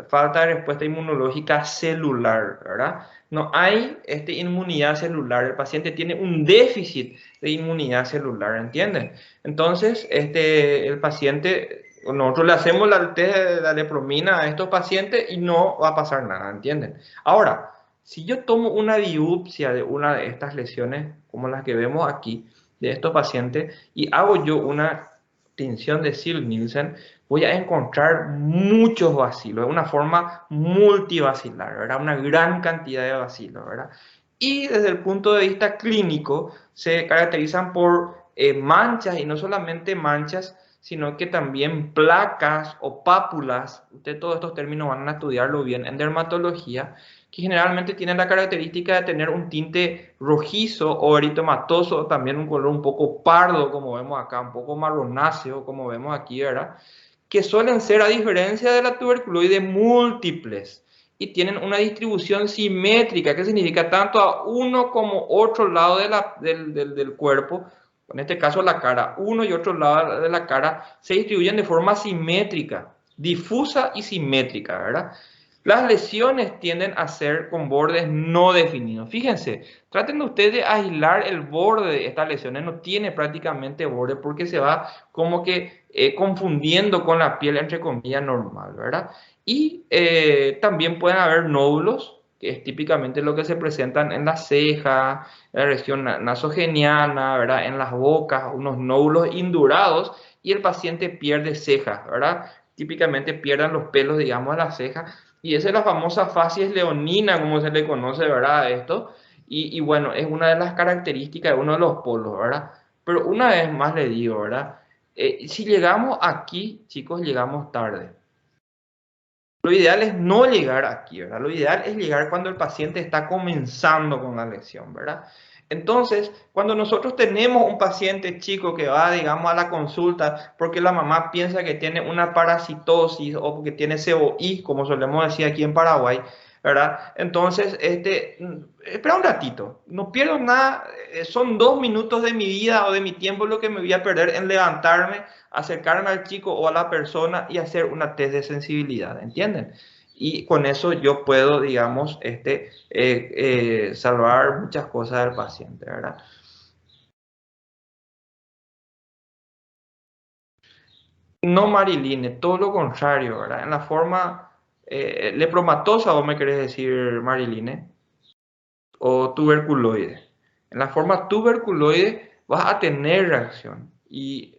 falta de respuesta inmunológica celular, ¿verdad? No hay inmunidad celular, el paciente tiene un déficit de inmunidad celular, ¿entienden? Entonces, el paciente, nosotros le hacemos el test de la lepromina a estos pacientes y no va a pasar nada, ¿entienden? Ahora, si yo tomo una biopsia de una de estas lesiones, como las que vemos aquí, de estos pacientes, y hago yo una tinción de Ziel-Nielsen, voy a encontrar muchos bacilos, de una forma multibacilar, ¿verdad? Una gran cantidad de bacilos, ¿verdad? Y desde el punto de vista clínico, se caracterizan por manchas, y no solamente manchas, sino que también placas o pápulas. Ustedes todos estos términos van a estudiarlo bien en dermatología, que generalmente tienen la característica de tener un tinte rojizo o eritematoso, también un color un poco pardo, como vemos acá, un poco marronáceo, como vemos aquí, ¿verdad? Que suelen ser, a diferencia de la tuberculoide, múltiples y tienen una distribución simétrica, que significa tanto a uno como otro lado del cuerpo, en este caso la cara, uno y otro lado de la cara se distribuyen de forma simétrica, difusa y simétrica, ¿verdad? Las lesiones tienden a ser con bordes no definidos. Fíjense, traten ustedes de aislar el borde de estas lesiones. No tiene prácticamente borde porque se va como que confundiendo con la piel, entre comillas, normal, ¿verdad? Y también pueden haber nódulos, que es típicamente lo que se presentan en la ceja, en la región nasogeniana, ¿verdad? En las bocas, unos nódulos indurados y el paciente pierde cejas, ¿verdad? Típicamente pierden los pelos, digamos, de la ceja. Y esa es la famosa facies leonina, como se le conoce, ¿verdad? Esto. Y bueno, es una de las características de uno de los polos, ¿verdad? Pero una vez más le digo, ¿verdad? Si llegamos aquí, chicos, llegamos tarde. Lo ideal es no llegar aquí, ¿verdad? Lo ideal es llegar cuando el paciente está comenzando con la lesión, ¿verdad? Entonces, cuando nosotros tenemos un paciente chico que va, digamos, a la consulta porque la mamá piensa que tiene una parasitosis o porque tiene COI, como solemos decir aquí en Paraguay, ¿verdad? Entonces, espera un ratito, no pierdo nada, son 2 minutos de mi vida o de mi tiempo lo que me voy a perder en levantarme, acercarme al chico o a la persona y hacer una test de sensibilidad, ¿entienden? Y con eso yo puedo, digamos, salvar muchas cosas del paciente, ¿verdad? No, Mariline, todo lo contrario, ¿verdad? En la forma lepromatosa, ¿vos me querés decir, Mariline? O tuberculoide. En la forma tuberculoide vas a tener reacción y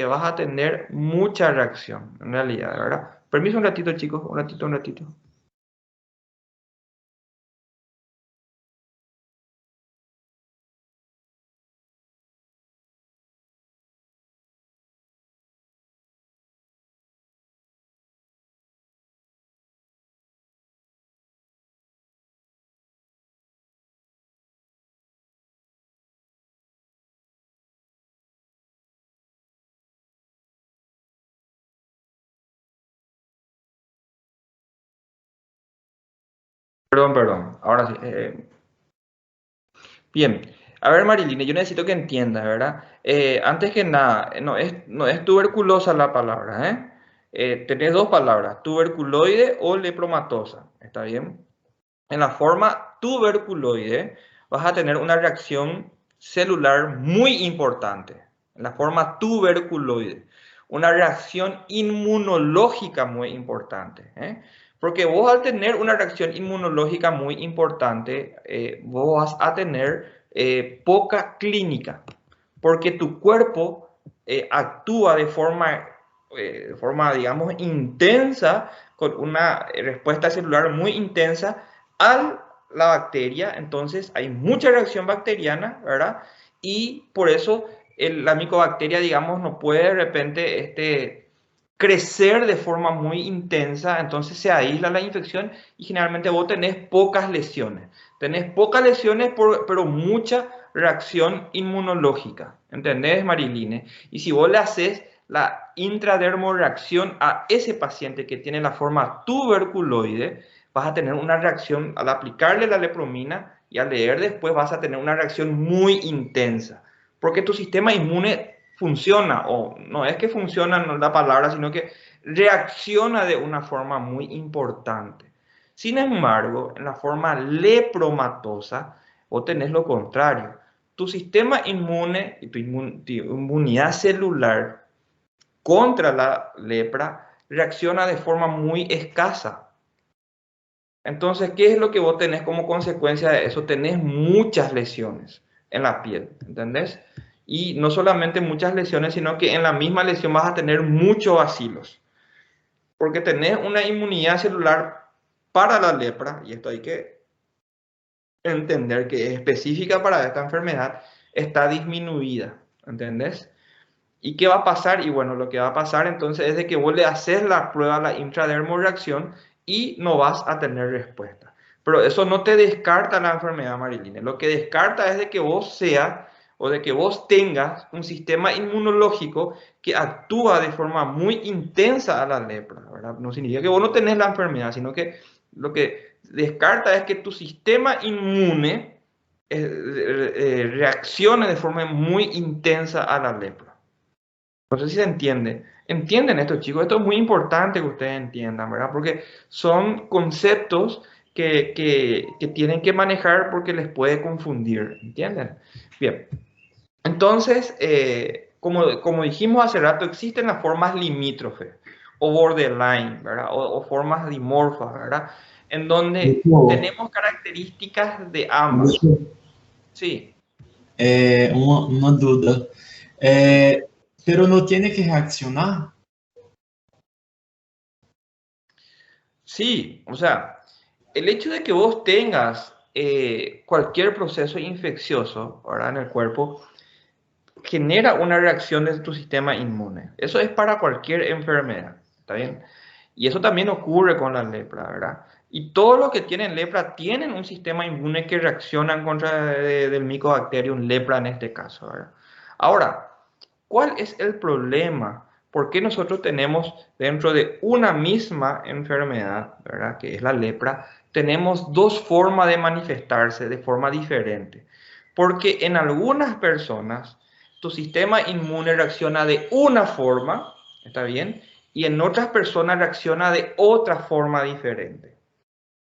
vas a tener mucha reacción, en realidad, ¿verdad? Permiso un ratito, chicos, un ratito, un ratito. Perdón, perdón. Ahora sí. Bien. A ver, Mariline, yo necesito que entiendas, ¿verdad? Antes que nada, no es tuberculosa la palabra, ¿eh? Tenés dos palabras, tuberculoide o lepromatosa, ¿está bien? En la forma tuberculoide vas a tener una reacción celular muy importante. En la forma tuberculoide, una reacción inmunológica muy importante, ¿eh? Porque vos al tener una reacción inmunológica muy importante, vos vas a tener poca clínica, porque tu cuerpo actúa de forma, digamos, intensa, con una respuesta celular muy intensa a la bacteria. Entonces hay mucha reacción bacteriana, ¿verdad? Y por eso la micobacteria, digamos, no puede de repente crecer de forma muy intensa, entonces se aísla la infección y generalmente vos tenés pocas lesiones. Tenés pocas lesiones, pero mucha reacción inmunológica. ¿Entendés, Mariline? Y si vos le haces la intradermoreacción a ese paciente que tiene la forma tuberculoide, vas a tener una reacción al aplicarle la lepromina y al leer después vas a tener una reacción muy intensa. Porque tu sistema inmune funciona, o no es que funciona, no es la palabra, sino que reacciona de una forma muy importante. Sin embargo, en la forma lepromatosa, vos tenés lo contrario. Tu sistema inmune y tu inmunidad celular contra la lepra reacciona de forma muy escasa. Entonces, ¿qué es lo que vos tenés como consecuencia de eso? Tenés muchas lesiones en la piel, ¿entendés? Y no solamente muchas lesiones, sino que en la misma lesión vas a tener muchos bacilos. Porque tenés una inmunidad celular para la lepra, y esto hay que entender que es específica para esta enfermedad, está disminuida, ¿entendés? ¿Y qué va a pasar? Y bueno, lo que va a pasar entonces es de que vos le haces la prueba, la intradermoreacción, y no vas a tener respuesta. Pero eso no te descarta la enfermedad, Mariline. Lo que descarta es de que vos seas o de que vos tengas un sistema inmunológico que actúa de forma muy intensa a la lepra, ¿verdad? No significa que vos no tenés la enfermedad, sino que lo que descarta es que tu sistema inmune reaccione de forma muy intensa a la lepra. No sé si se entiende. ¿Entienden esto, chicos? Esto es muy importante que ustedes entiendan, ¿verdad? Porque son conceptos que tienen que manejar porque les puede confundir, ¿entienden? Bien. Entonces, como dijimos hace rato, existen las formas limítrofes o borderline, ¿verdad? O formas dimorfas, ¿verdad? En donde tenemos características de ambas. Sí. Uma dúvida. Pero no tiene que reaccionar? Sí, o sea, el hecho de que vos tengas cualquier proceso infeccioso, ¿verdad?, en el cuerpo genera una reacción de tu sistema inmune. Eso es para cualquier enfermedad, ¿está bien? Y eso también ocurre con la lepra, ¿verdad? Y todos los que tienen lepra tienen un sistema inmune que reacciona en contra del Mycobacterium lepra en este caso, ¿verdad? Ahora, ¿cuál es el problema? ¿Por qué nosotros tenemos dentro de una misma enfermedad, ¿verdad?, que es la lepra, tenemos dos formas de manifestarse de forma diferente? Porque en algunas personas tu sistema inmune reacciona de una forma, ¿está bien?, y en otras personas reacciona de otra forma diferente.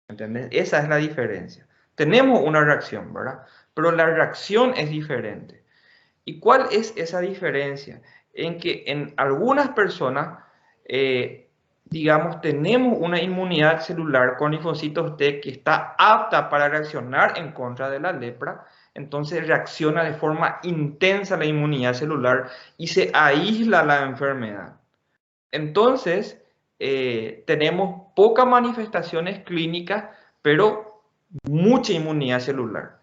¿Entendés? Esa es la diferencia. Tenemos una reacción, ¿verdad? Pero la reacción es diferente. ¿Y cuál es esa diferencia? En que en algunas personas, digamos, tenemos una inmunidad celular con linfocitos T que está apta para reaccionar en contra de la lepra. Entonces reacciona de forma intensa la inmunidad celular y se aísla la enfermedad. Entonces, tenemos pocas manifestaciones clínicas, pero mucha inmunidad celular.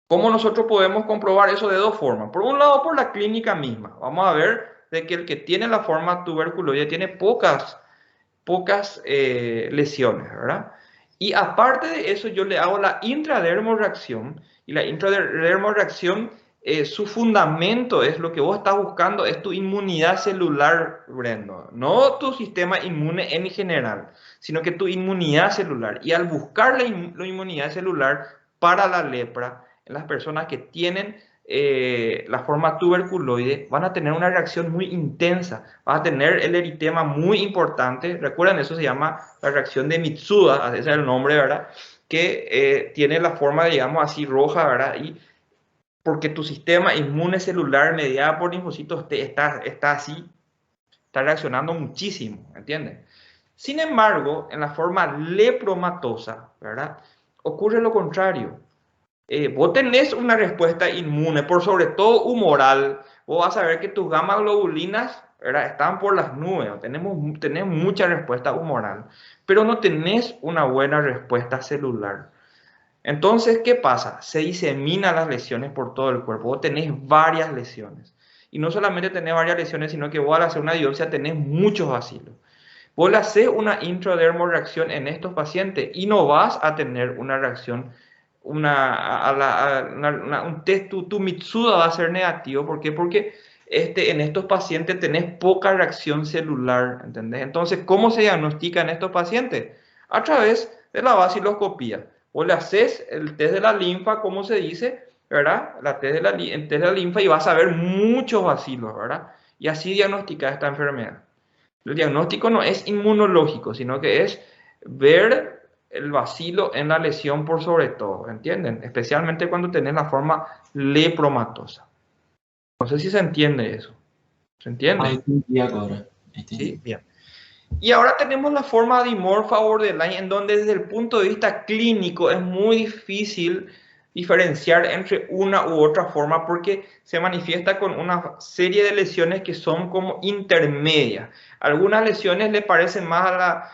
¿Cómo nosotros podemos comprobar eso? De dos formas. Por un lado, por la clínica misma. Vamos a ver de que el que tiene la forma tuberculoide tiene pocas lesiones, ¿verdad? Y aparte de eso, yo le hago la intradermoreacción. Y la intradermoreacción, su fundamento es lo que vos estás buscando, es tu inmunidad celular, Brendo. No tu sistema inmune en general, sino que tu inmunidad celular. Y al buscar la inmunidad celular para la lepra, en las personas que tienen la forma tuberculoide, van a tener una reacción muy intensa, van a tener el eritema muy importante. Recuerden, eso se llama la reacción de Mitsuda, ese es el nombre, ¿verdad? Que tiene la forma, digamos, así roja, ¿verdad? Y porque tu sistema inmune celular mediado por linfocitos T está así, está reaccionando muchísimo, ¿entiendes? Sin embargo, en la forma lepromatosa, ¿verdad?, ocurre lo contrario. Vos tenés una respuesta inmune, por sobre todo humoral. Vos vas a ver que tus gamma globulinas, ¿verdad?, están por las nubes. Tenés mucha respuesta humoral, pero no tenés una buena respuesta celular. Entonces, ¿qué pasa? Se diseminan las lesiones por todo el cuerpo. Vos tenés varias lesiones. Y no solamente tenés varias lesiones, sino que vos al hacer una biopsia tenés muchos bacilos. Vos le haces una intradermoreacción en estos pacientes y no vas a tener una reacción, un test, tu Mitsuda va a ser negativo. ¿Por qué? Porque en estos pacientes tenés poca reacción celular, ¿entendés? Entonces, ¿cómo se diagnostica en estos pacientes? A través de la vaciloscopía. Vos le haces el test de la linfa, como se dice, ¿verdad? El test de la linfa, y vas a ver muchos bacilos, ¿verdad? Y así diagnosticas esta enfermedad. El diagnóstico no es inmunológico, sino que es ver el bacilo en la lesión por sobre todo, ¿entienden? Especialmente cuando tenés la forma lepromatosa. No sé si se entiende eso. ¿Se entiende? Entendí ahora. Entendí. Sí, bien. Y ahora tenemos la forma dimorfa borderline, en donde desde el punto de vista clínico es muy difícil diferenciar entre una u otra forma porque se manifiesta con una serie de lesiones que son como intermedias. Algunas lesiones le parecen más a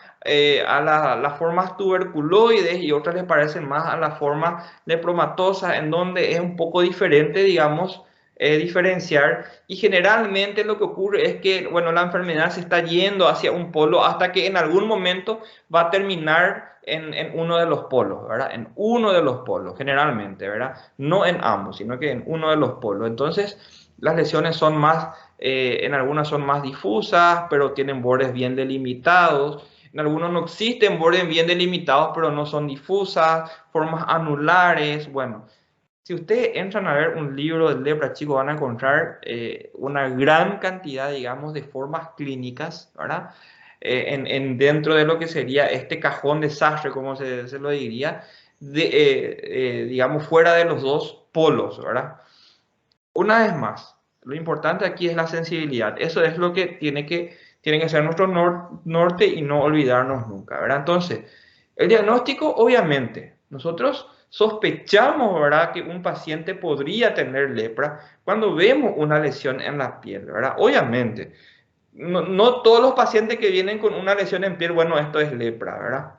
las formas tuberculoides y otras le parecen más a las formas lepromatosas, en donde es un poco diferente, digamos, diferenciar, y generalmente lo que ocurre es que, bueno, la enfermedad se está yendo hacia un polo hasta que en algún momento va a terminar en uno de los polos, ¿verdad? En uno de los polos, generalmente, ¿verdad? No en ambos, sino que en uno de los polos. Entonces, las lesiones son más, en algunas son más difusas, pero tienen bordes bien delimitados. En algunos no existen bordes bien delimitados, pero no son difusas, formas anulares, bueno. Si ustedes entran a ver un libro de lepra, chicos, van a encontrar una gran cantidad, digamos, de formas clínicas, ¿verdad? Dentro de lo que sería este cajón desastre, como se lo diría, digamos, fuera de los dos polos, ¿verdad? Una vez más, lo importante aquí es la sensibilidad. Eso es lo que tiene que ser nuestro norte y no olvidarnos nunca, ¿verdad? Entonces, el diagnóstico, obviamente, nosotros sospechamos, ¿verdad?, que un paciente podría tener lepra cuando vemos una lesión en la piel, ¿verdad? Obviamente, no todos los pacientes que vienen con una lesión en piel, bueno, esto es lepra, ¿verdad?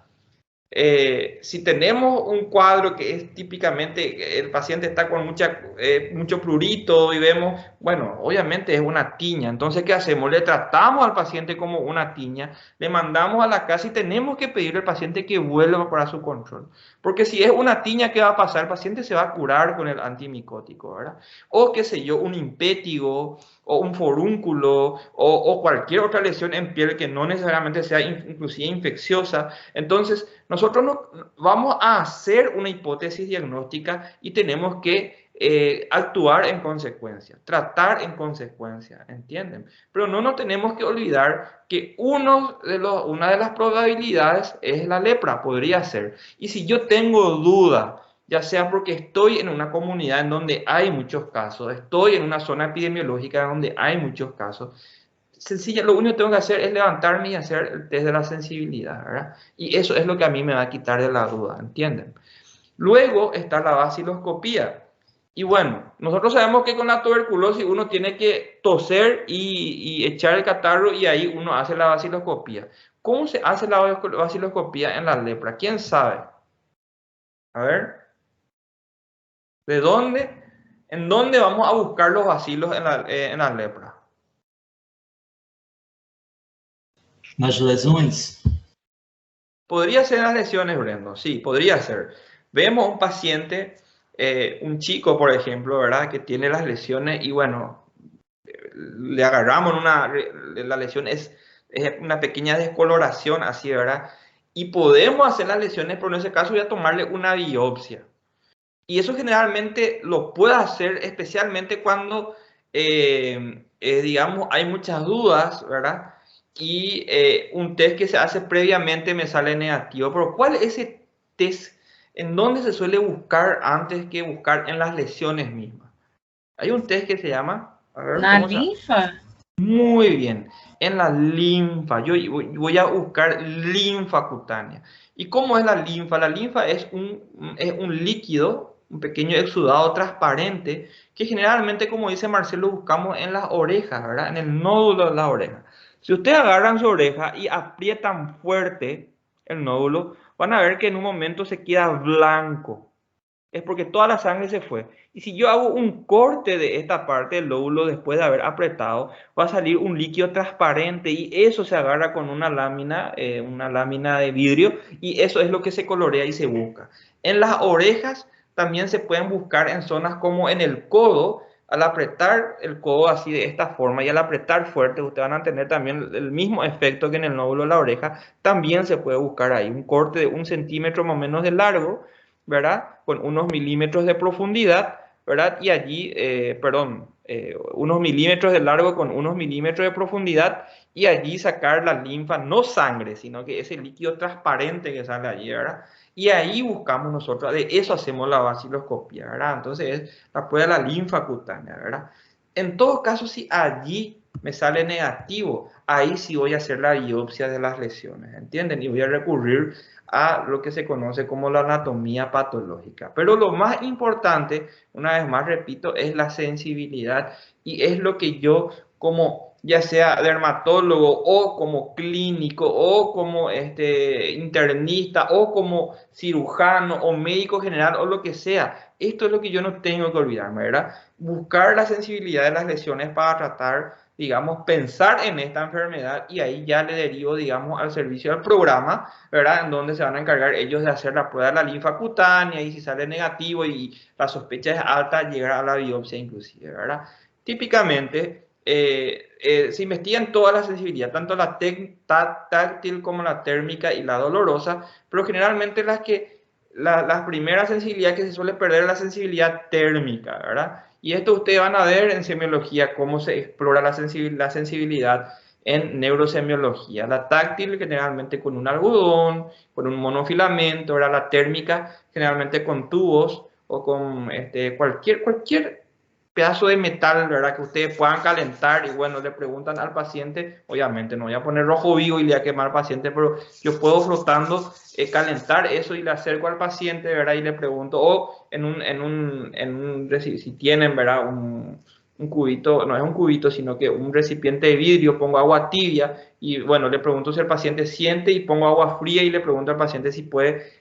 Si tenemos un cuadro que es típicamente, el paciente está con mucho prurito y vemos, bueno, obviamente es una tiña. Entonces, ¿qué hacemos? Le tratamos al paciente como una tiña, le mandamos a la casa y tenemos que pedirle al paciente que vuelva para su control. Porque si es una tiña, ¿qué va a pasar? El paciente se va a curar con el antimicótico, ¿verdad? O qué sé yo, un impétigo o un forúnculo o cualquier otra lesión en piel que no necesariamente sea inclusive infecciosa. Entonces, nosotros vamos a hacer una hipótesis diagnóstica y tenemos que actuar en consecuencia, tratar en consecuencia, ¿entienden? Pero no nos tenemos que olvidar que una de las probabilidades es la lepra, podría ser. Y si yo tengo duda, ya sea porque estoy en una comunidad en donde hay muchos casos, estoy en una zona epidemiológica donde hay muchos casos, sencilla, lo único que tengo que hacer es levantarme y hacer el test de la sensibilidad, ¿verdad? Y eso es lo que a mí me va a quitar de la duda, ¿entienden? Luego está la baciloscopía. Y bueno, nosotros sabemos que con la tuberculosis uno tiene que toser y echar el catarro y ahí uno hace la baciloscopía. ¿Cómo se hace la baciloscopía en la lepra? ¿Quién sabe? A ver, ¿de dónde? ¿En dónde vamos a buscar los bacilos en la lepra? Nas lesões? Podría ser en las lesiones, Brendo, sí, podría ser. Vemos un paciente, un chico, por ejemplo, ¿verdad? Que tiene las lesiones y bueno, le agarramos la lesión es una pequeña descoloración así, ¿verdad? Y podemos hacer las lesiones, pero en ese caso voy a tomarle una biopsia. Y eso generalmente lo puedo hacer especialmente cuando, digamos, hay muchas dudas, ¿verdad? Y un test que se hace previamente me sale negativo. Pero ¿cuál es ese test en dónde se suele buscar antes que buscar en las lesiones mismas? Hay un test que se llama... A ver, Na ¿cómo se llama? linfa? Muy bien, en la linfa. Yo voy a buscar linfa cutánea. ¿Y cómo es la linfa? La linfa es un líquido, un pequeño exudado transparente, que generalmente, como dice Marcelo, buscamos en las orejas, ¿verdad? En el nódulo de la oreja. Si ustedes agarran su oreja y aprietan fuerte el nódulo, van a ver que en un momento se queda blanco. Es porque toda la sangre se fue. Y si yo hago un corte de esta parte del lóbulo después de haber apretado, va a salir un líquido transparente y eso se agarra con una lámina de vidrio y eso es lo que se colorea y se busca. En las orejas también se pueden buscar en zonas como en el codo. Al apretar el codo así de esta forma y al apretar fuerte, ustedes van a tener también el mismo efecto que en el nódulo de la oreja. También se puede buscar ahí un corte de 1 centímetro más o menos de largo, ¿verdad? Con unos milímetros de profundidad, ¿verdad? Y allí, unos milímetros de largo con unos milímetros de profundidad y allí sacar la linfa, no sangre, sino que ese líquido transparente que sale allí, ¿verdad? Y ahí buscamos nosotros, de eso hacemos la baciloscopía, ¿verdad? Entonces es la prueba de la linfa cutánea, ¿verdad? En todo caso, si allí me sale negativo, ahí sí voy a hacer la biopsia de las lesiones, ¿entienden? Y voy a recurrir a lo que se conoce como la anatomía patológica. Pero lo más importante, una vez más repito, es la sensibilidad y es lo que yo como ya sea dermatólogo o como clínico o como internista o como cirujano o médico general o lo que sea. Esto es lo que yo no tengo que olvidarme, ¿verdad? Buscar la sensibilidad de las lesiones para tratar, digamos, pensar en esta enfermedad y ahí ya le derivo, digamos, al servicio del programa, ¿verdad? En donde se van a encargar ellos de hacer la prueba de la linfa cutánea y si sale negativo y la sospecha es alta, llegar a la biopsia inclusive, ¿verdad? Típicamente se investigan toda la sensibilidad, tanto la táctil como la térmica y la dolorosa, pero generalmente las primeras sensibilidades que se suele perder es la sensibilidad térmica, ¿verdad? Y esto ustedes van a ver en semiología cómo se explora la sensibilidad en neurosemiología. La táctil generalmente con un algodón, con un monofilamento, ¿verdad? La térmica generalmente con tubos o con cualquier pedazo de metal, ¿verdad? Que ustedes puedan calentar y bueno, le preguntan al paciente, obviamente no voy a poner rojo vivo y le voy a quemar al paciente, pero yo puedo flotando calentar eso y le acerco al paciente, ¿verdad? Y le pregunto, o si tienen, ¿verdad? un cubito, no es un cubito, sino que un recipiente de vidrio, pongo agua tibia y bueno, le pregunto si el paciente siente y pongo agua fría y le pregunto al paciente si puede,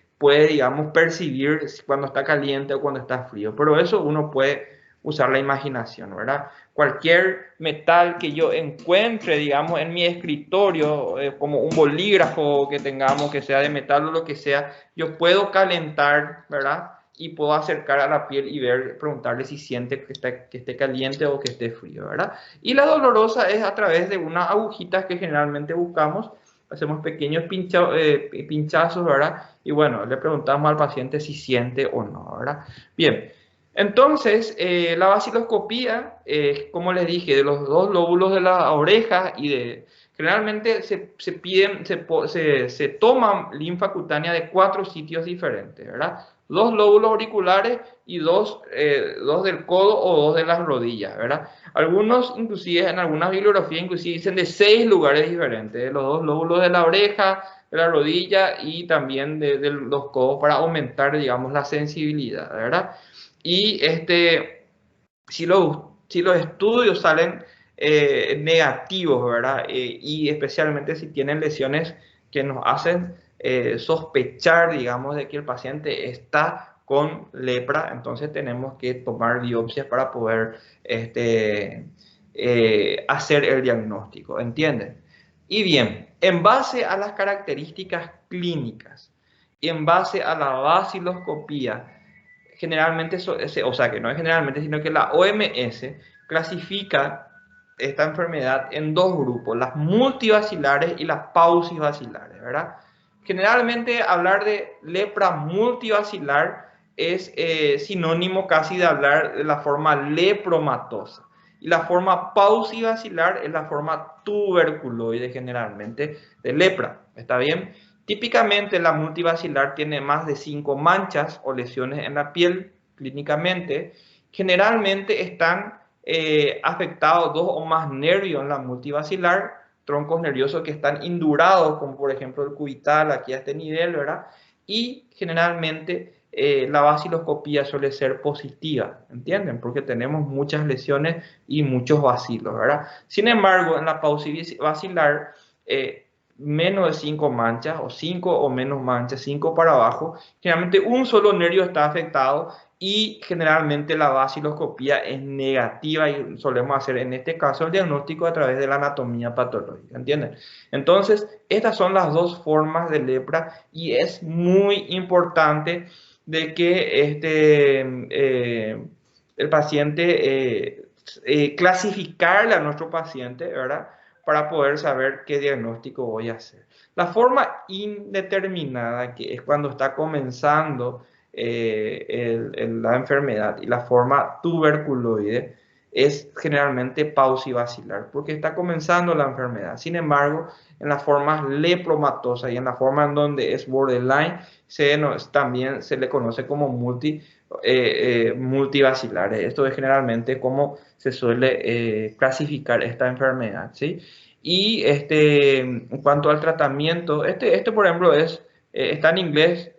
digamos, percibir cuando está caliente o cuando está frío. Pero eso uno puede usar la imaginación, ¿verdad? Cualquier metal que yo encuentre, digamos, en mi escritorio, como un bolígrafo que tengamos, que sea de metal o lo que sea, yo puedo calentar, ¿verdad? Y puedo acercar a la piel y preguntarle si siente que esté caliente o que esté frío, ¿verdad? Y la dolorosa es a través de unas agujitas que generalmente buscamos, hacemos pequeños pinchazos, ¿verdad? Y bueno, le preguntamos al paciente si siente o no, ¿verdad? Bien, entonces la vaciloscopía, como les dije, de los dos lóbulos de la oreja generalmente se toma linfa cutánea de 4 sitios diferentes, ¿verdad? 2 lóbulos auriculares y 2 del codo o 2 de las rodillas, ¿verdad? Algunos, inclusive, en algunas bibliografías, inclusive dicen de 6 lugares diferentes, de los 2 lóbulos de la oreja, de la rodilla y también de los codos para aumentar, digamos, la sensibilidad, ¿verdad? Y si los estudios salen negativos, ¿verdad? Y especialmente si tienen lesiones que nos hacen sospechar, digamos, de que el paciente está con lepra, entonces tenemos que tomar biopsias para poder hacer el diagnóstico, ¿entienden? Y bien, en base a las características clínicas y en base a la vaciloscopía, generalmente, o sea, que no es generalmente, sino que la OMS clasifica esta enfermedad en 2 grupos, las multivacilares y las paucivacilares, ¿verdad? Generalmente hablar de lepra multivacilar es sinónimo casi de hablar de la forma lepromatosa. Y la forma paucivacilar es la forma tuberculoide generalmente de lepra, ¿está bien? Típicamente la multivacilar tiene más de 5 manchas o lesiones en la piel clínicamente. Generalmente están afectados 2 o más nervios en la multivacilar, troncos nerviosos que están indurados, como por ejemplo el cubital aquí a este nivel, ¿verdad? Y generalmente la vaciloscopía suele ser positiva, ¿entienden? Porque tenemos muchas lesiones y muchos vacilos, ¿verdad? Sin embargo, en la paucivacilar, menos de 5 manchas o 5 o menos manchas, 5 para abajo, generalmente un solo nervio está afectado y generalmente la vaciloscopía es negativa y solemos hacer en este caso el diagnóstico a través de la anatomía patológica, ¿entienden? Entonces, estas son las 2 formas de lepra y es muy importante de que el paciente clasificarle a nuestro paciente, ¿verdad? Para poder saber qué diagnóstico voy a hacer. La forma indeterminada, que es cuando está comenzando la enfermedad, y la forma tuberculoide es generalmente paucivacilar, porque está comenzando la enfermedad. Sin embargo, en las formas lepromatosas y en la forma en donde es borderline, también se le conoce como multivacilares. Esto es generalmente como se suele clasificar esta enfermedad, ¿sí? Y en cuanto al tratamiento, por ejemplo está en inglés,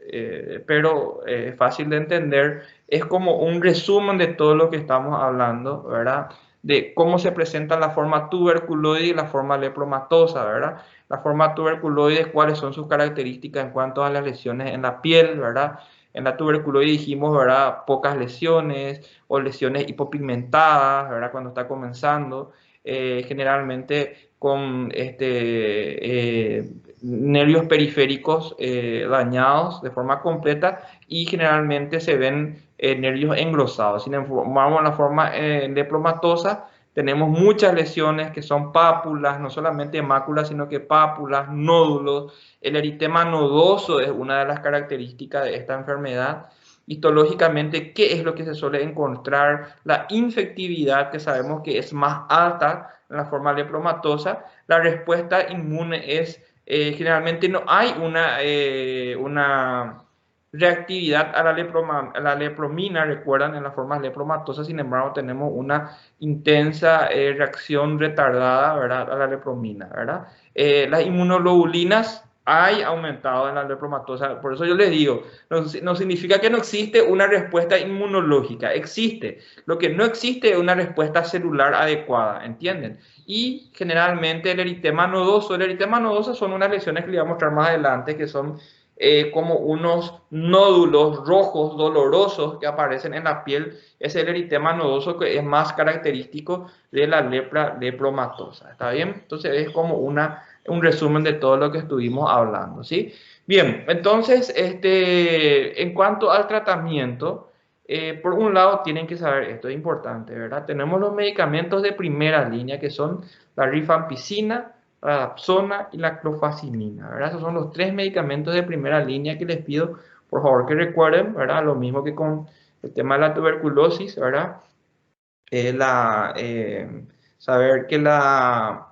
pero es fácil de entender. Es como un resumen de todo lo que estamos hablando, ¿verdad? De cómo se presenta la forma tuberculoide y la forma lepromatosa, ¿verdad? La forma tuberculoide, cuáles son sus características en cuanto a las lesiones en la piel, ¿verdad? En la tuberculoide dijimos, ¿verdad? Pocas lesiones o lesiones hipopigmentadas, ¿verdad? Cuando está comenzando, generalmente con nervios periféricos dañados de forma completa y generalmente se ven nervios engrosados. Sin embargo, en la forma lepromatosa tenemos muchas lesiones que son pápulas, no solamente máculas, sino que pápulas, nódulos. El eritema nodoso es una de las características de esta enfermedad. Histológicamente, ¿qué es lo que se suele encontrar? La infectividad, que sabemos que es más alta en la forma lepromatosa. La respuesta inmune es, generalmente no hay una reactividad a la lepromina, recuerdan, en las formas lepromatosas. Sin embargo, tenemos una intensa reacción retardada, ¿verdad?, a la lepromina, ¿verdad? Las inmunoglobulinas hay aumentado en la lepromatosa. Por eso yo les digo, no significa que no existe una respuesta inmunológica, existe. Lo que no existe es una respuesta celular adecuada, ¿entienden? Y generalmente el eritema nodoso son unas lesiones que les voy a mostrar más adelante, que son como unos nódulos rojos dolorosos que aparecen en la piel. Es el eritema nodoso, que es más característico de la lepra lepromatosa, ¿está bien? Entonces es como un resumen de todo lo que estuvimos hablando, ¿sí? Bien, entonces, en cuanto al tratamiento, por un lado tienen que saber, esto es importante, ¿verdad? Tenemos los medicamentos de primera línea, que son la rifampicina, la dapsona y la clofazimina, ¿verdad? Esos son los 3 medicamentos de primera línea que les pido, por favor, que recuerden, ¿verdad? Lo mismo que con el tema de la tuberculosis, ¿verdad? Saber que la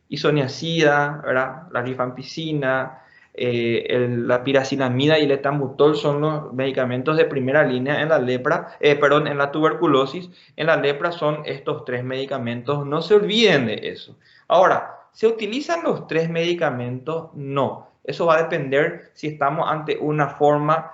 isoniazida, ¿verdad? La rifampicina, la piracinamida y el etambutol son los medicamentos de primera línea en la lepra, perdón, en la tuberculosis. En la lepra son estos 3 medicamentos, no se olviden de eso. Ahora, ¿se utilizan los 3 medicamentos? No, eso va a depender si estamos ante una forma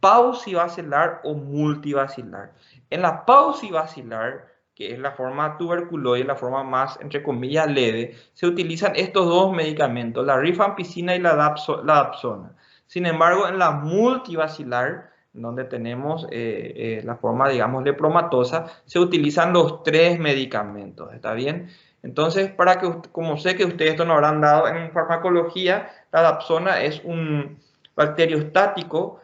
paucibacilar o multibacilar. En la paucibacilar, que es la forma tuberculoide, la forma más, entre comillas, leve, se utilizan estos 2 medicamentos, la rifampicina y la dapsona. Sin embargo, en la multibacilar, donde tenemos la forma, digamos, lepromatosa, se utilizan los 3 medicamentos, ¿está bien? Entonces, como sé que ustedes esto no habrán dado en farmacología, la dapsona es un bacteriostático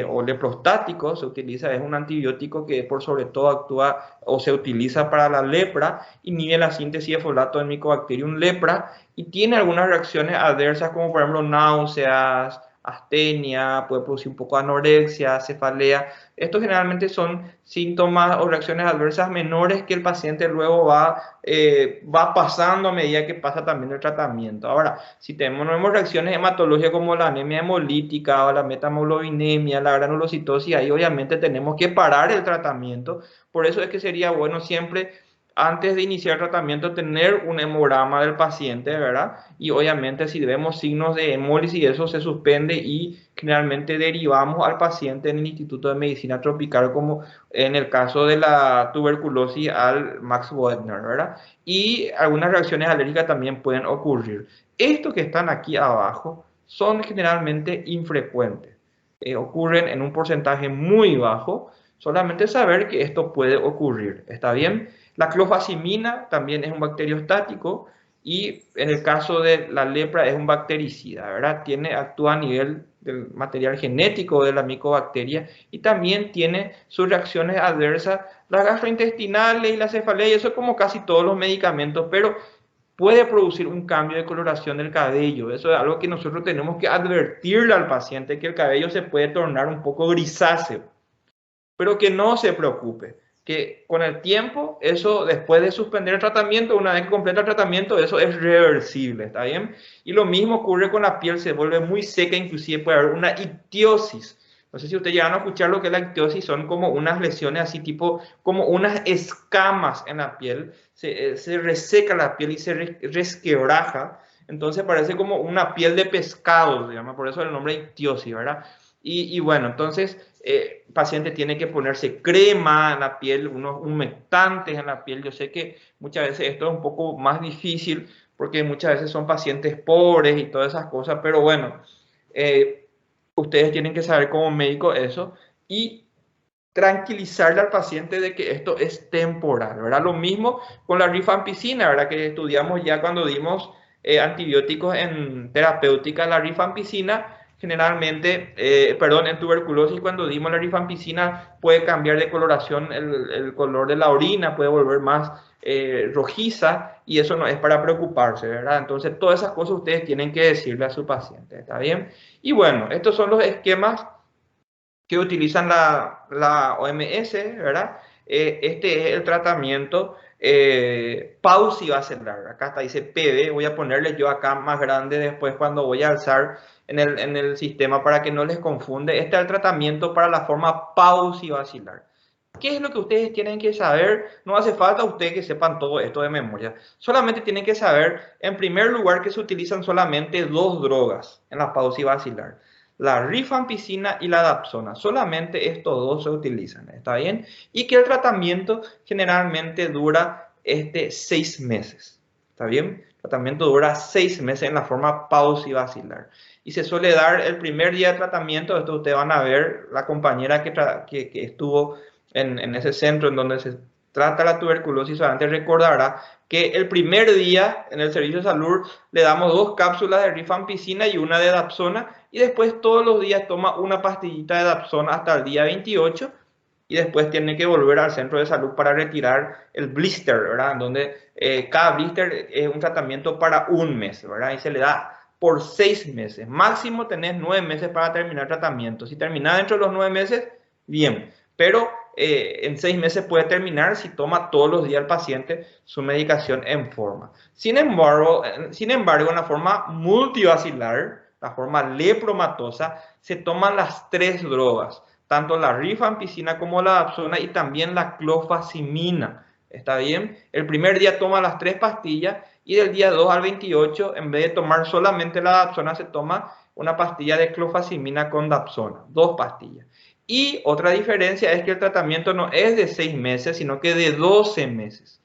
o leprostático, se utiliza, es un antibiótico que por sobre todo actúa o se utiliza para la lepra, inhibe la síntesis de folato del Mycobacterium lepra y tiene algunas reacciones adversas como por ejemplo náuseas, astenia, puede producir un poco de anorexia, cefalea. Estos generalmente son síntomas o reacciones adversas menores que el paciente luego va pasando a medida que pasa también el tratamiento. Ahora, si tenemos reacciones hematológicas como la anemia hemolítica o la metamoglobinemia, la granulocitosis, ahí obviamente tenemos que parar el tratamiento. Por eso es que sería bueno siempre, antes de iniciar el tratamiento, tener un hemograma del paciente, ¿verdad? Y obviamente si vemos signos de hemólisis, eso se suspende y generalmente derivamos al paciente en el Instituto de Medicina Tropical, como en el caso de la tuberculosis al Max Boedner, ¿verdad? Y algunas reacciones alérgicas también pueden ocurrir. Estos que están aquí abajo son generalmente infrecuentes. Ocurren en un porcentaje muy bajo. Solamente saber que esto puede ocurrir, ¿está bien? La clofazimina también es un bacteriostático y en el caso de la lepra es un bactericida, ¿verdad? Actúa a nivel del material genético de la micobacteria y también tiene sus reacciones adversas, las gastrointestinales y la cefalea, y eso como casi todos los medicamentos, pero puede producir un cambio de coloración del cabello. Eso es algo que nosotros tenemos que advertirle al paciente, que el cabello se puede tornar un poco grisáceo. Pero que no se preocupe, que con el tiempo, eso después de suspender el tratamiento, una vez que completa el tratamiento, eso es reversible, ¿está bien? Y lo mismo ocurre con la piel, se vuelve muy seca, inclusive puede haber una ictiosis. No sé si ustedes llegan a escuchar lo que es la ictiosis, son como unas lesiones así tipo, como unas escamas en la piel, se reseca la piel y se resquebraja, entonces parece como una piel de pescado, se llama, por eso el nombre ictiosis, ¿verdad? Y bueno, entonces el paciente tiene que ponerse crema en la piel, unos humectantes en la piel. Yo sé que muchas veces esto es un poco más difícil porque muchas veces son pacientes pobres y todas esas cosas, pero bueno, ustedes tienen que saber como médico eso y tranquilizarle al paciente de que esto es temporal, ¿verdad? Lo mismo con la rifampicina, ¿verdad? Que estudiamos ya cuando dimos antibióticos en terapéutica, la rifampicina generalmente, en tuberculosis, cuando dimos la rifampicina puede cambiar de coloración el color de la orina, puede volver más rojiza y eso no es para preocuparse, ¿verdad? Entonces todas esas cosas ustedes tienen que decirle a su paciente, ¿está bien? Y bueno, estos son los esquemas que utilizan la OMS, ¿verdad? Este es el tratamiento paucibacilar. Acá está, dice PB, voy a ponerle yo acá más grande después cuando voy a alzar en el sistema para que no les confunde. Este es el tratamiento para la forma paucibacilar. ¿Qué es lo que ustedes tienen que saber? No hace falta a ustedes que sepan todo esto de memoria. Solamente tienen que saber, en primer lugar, que se utilizan solamente dos drogas en la pausa basilar. La rifampicina y la dapsona. Solamente estos dos se utilizan, ¿está bien? Y que el tratamiento generalmente dura 6 meses, ¿está bien? El tratamiento dura 6 meses en la forma pausibasilar. Y se suele dar el primer día de tratamiento. Esto ustedes van a ver, la compañera que estuvo en ese centro en donde se trata la tuberculosis, solamente recordará que el primer día en el servicio de salud le damos 2 cápsulas de rifampicina y una de dapsona, y después todos los días toma una pastillita de dapsona hasta el día 28, y después tiene que volver al centro de salud para retirar el blister, ¿verdad? Donde cada blister es un tratamiento para 1 mes, ¿verdad? Y se le da por 6 meses. Máximo tenés 9 meses para terminar el tratamiento. Si terminás dentro de los 9 meses, bien. Pero en 6 meses puede terminar si toma todos los días el paciente su medicación en forma. Sin embargo, en la forma multivacilar, la forma lepromatosa, se toman las 3 drogas, tanto la rifampicina como la dapsona y también la clofazimina. ¿Está bien? El primer día toma las 3 pastillas y del día 2 al 28, en vez de tomar solamente la dapsona, se toma una pastilla de clofazimina con dapsona, 2 pastillas. Y otra diferencia es que el tratamiento no es de 6 meses, sino que de 12 meses.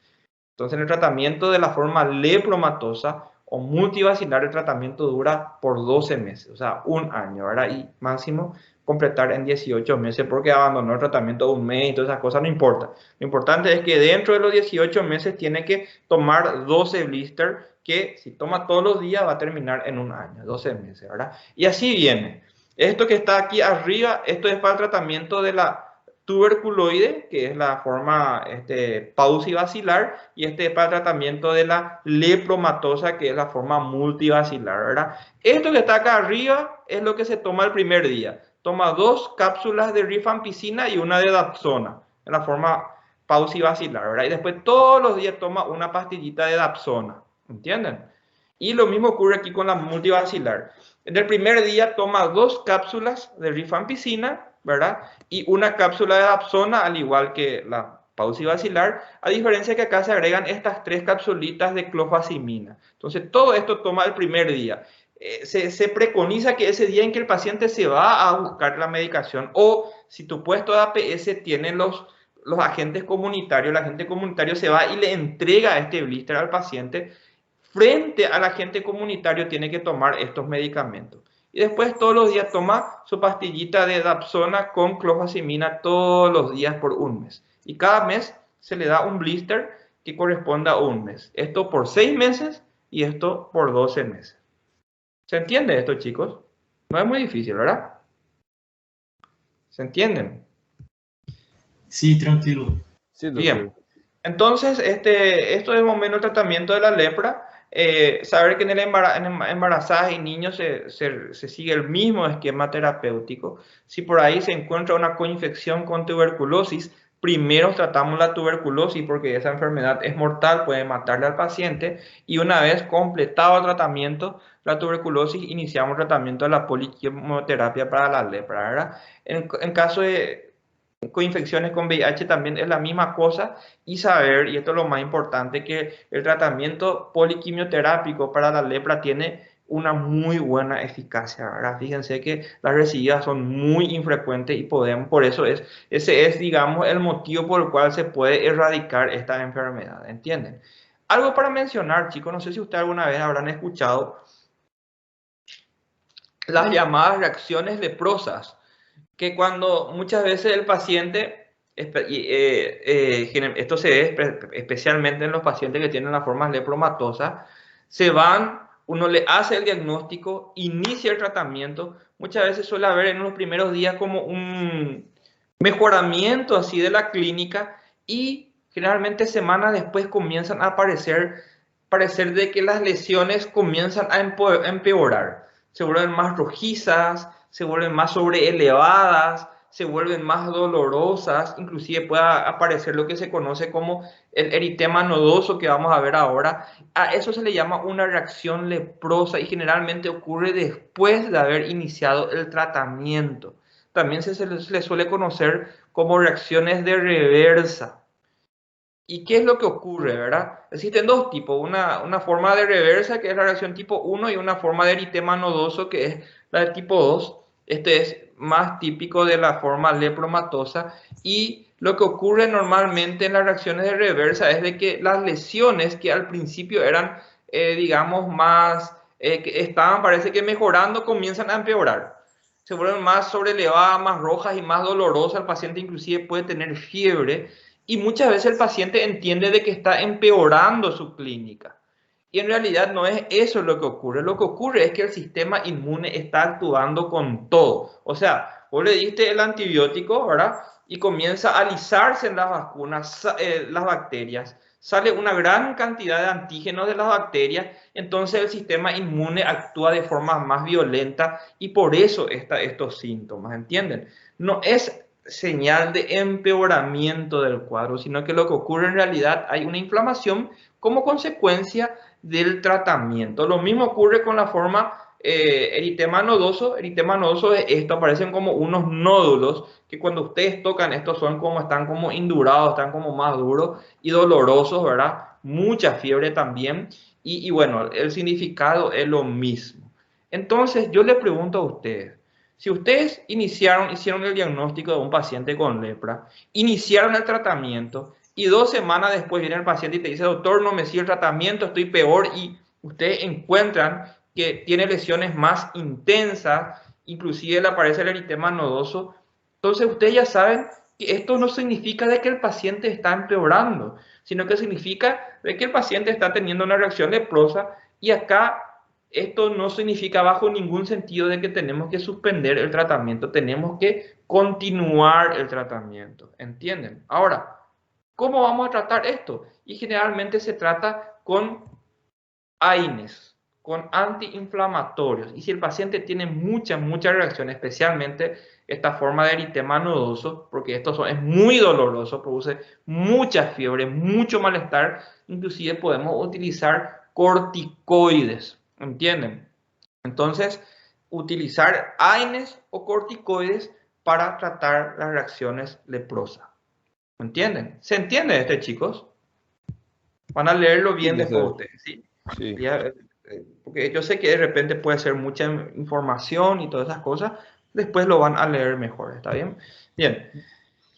Entonces, en el tratamiento de la forma lepromatosa o multivacilar, el tratamiento dura por 12 meses, o sea, 1 año, ¿verdad? Y máximo completar en 18 meses, porque abandonó el tratamiento de 1 mes y todas esas cosas no importa. Lo importante es que dentro de los 18 meses tiene que tomar 12 blister, que si toma todos los días va a terminar en 1 año, 12 meses, ¿verdad? Y así viene. Esto que está aquí arriba, esto es para el tratamiento de la tuberculoide, que es la forma pausivacilar, y este es para el tratamiento de la lepromatosa, que es la forma multivacilar, ¿verdad? Esto que está acá arriba es lo que se toma el primer día. Toma 2 cápsulas de rifampicina y una de dapsona, en la forma pausivacilar, ¿verdad? Y después todos los días toma una pastillita de dapsona, ¿entienden? Y lo mismo ocurre aquí con la multivacilar. En el primer día toma 2 cápsulas de rifampicina, ¿verdad? Y una cápsula de dapsona, al igual que la pausivacilar, a diferencia que acá se agregan estas 3 capsulitas de clofazimina. Entonces, todo esto toma el primer día. Se preconiza que ese día en que el paciente se va a buscar la medicación, o si tu puesto de APS tiene los agentes comunitarios, el agente comunitario se va y le entrega este blister al paciente. Frente al agente comunitario tiene que tomar estos medicamentos. Y después todos los días toma su pastillita de dapsona con clofazimina todos los días por 1 mes. Y cada mes se le da un blister que corresponda a 1 mes. Esto por 6 meses y esto por 12 meses. ¿Se entiende esto, chicos? No es muy difícil, ¿verdad? ¿Se entienden? Sí, tranquilo. Sí, doctor. Bien. Entonces, esto es más o menos el tratamiento de la lepra. Saber que en embarazadas y niños se sigue el mismo esquema terapéutico. Si por ahí se encuentra una coinfección con tuberculosis, primero tratamos la tuberculosis porque esa enfermedad es mortal, puede matarle al paciente, y una vez completado el tratamiento, la tuberculosis, iniciamos el tratamiento de la poliquimioterapia para la lepra, ¿verdad? En caso de coinfecciones con VIH también es la misma cosa, y saber, y esto es lo más importante, que el tratamiento poliquimioterápico para la lepra tiene una muy buena eficacia, ¿verdad? Fíjense que las recidivas son muy infrecuentes y por eso ese es, digamos, el motivo por el cual se puede erradicar esta enfermedad, ¿entienden? Algo para mencionar, chicos, no sé si ustedes alguna vez habrán escuchado las llamadas reacciones leprosas, que cuando muchas veces el paciente, esto se ve especialmente en los pacientes que tienen las formas lepromatosas, se van, uno le hace el diagnóstico, inicia el tratamiento, muchas veces suele haber en los primeros días como un mejoramiento así de la clínica, y generalmente semanas después comienzan a parecer de que las lesiones comienzan a empeorar, se vuelven más rojizas, se vuelven más sobreelevadas, se vuelven más dolorosas, inclusive puede aparecer lo que se conoce como el eritema nodoso que vamos a ver ahora. A eso se le llama una reacción leprosa y generalmente ocurre después de haber iniciado el tratamiento. también se le suele conocer como reacciones de reversa. ¿Y qué es lo que ocurre, verdad? Existen dos tipos, una forma de reversa, que es la reacción tipo 1, y una forma de eritema nodoso, que es la de tipo 2. Este es más típico de la forma lepromatosa, y lo que ocurre normalmente en las reacciones de reversa es de que las lesiones que al principio eran, digamos, más, que estaban, parece que mejorando, comienzan a empeorar. Se vuelven más sobrelevadas, más rojas y más dolorosas. El paciente inclusive puede tener fiebre. Y muchas veces el paciente entiende de que está empeorando su clínica. Y en realidad no es eso lo que ocurre. Lo que ocurre es que el sistema inmune está actuando con todo. O sea, vos le diste el antibiótico, ¿verdad? Y comienza a alisarse en las vacunas, las bacterias. Sale una gran cantidad de antígenos de las bacterias. Entonces el sistema inmune actúa de forma más violenta y por eso estos síntomas, ¿entienden? No es señal de empeoramiento del cuadro, sino que lo que ocurre en realidad hay una inflamación como consecuencia del tratamiento. Lo mismo ocurre con la forma eritema nodoso. Eritema nodoso es esto, aparecen como unos nódulos que cuando ustedes tocan estos están como indurados, están como más duros y dolorosos, ¿verdad? Mucha fiebre también y bueno, el significado es lo mismo. Entonces yo le pregunto a ustedes, si ustedes hicieron el diagnóstico de un paciente con lepra, iniciaron el tratamiento y 2 semanas después viene el paciente y te dice, doctor, no me sigue el tratamiento, estoy peor, y ustedes encuentran que tiene lesiones más intensas, inclusive le aparece el eritema nodoso, entonces ustedes ya saben que esto no significa de que el paciente está empeorando, sino que significa de que el paciente está teniendo una reacción leprosa, y acá esto no significa bajo ningún sentido de que tenemos que suspender el tratamiento, tenemos que continuar el tratamiento, ¿entienden? Ahora, ¿cómo vamos a tratar esto? Y generalmente se trata con AINES, con antiinflamatorios. Y si el paciente tiene mucha reacción, especialmente esta forma de eritema nodoso, porque es muy doloroso, produce mucha fiebre, mucho malestar, inclusive podemos utilizar corticoides, ¿entienden? Entonces, utilizar AINES o corticoides para tratar las reacciones leprosas. ¿Entienden? ¿Se entiende chicos? Van a leerlo bien después ustedes, ¿sí? Sí. Ya, porque yo sé que de repente puede ser mucha información y todas esas cosas, después lo van a leer mejor, ¿está bien? Bien,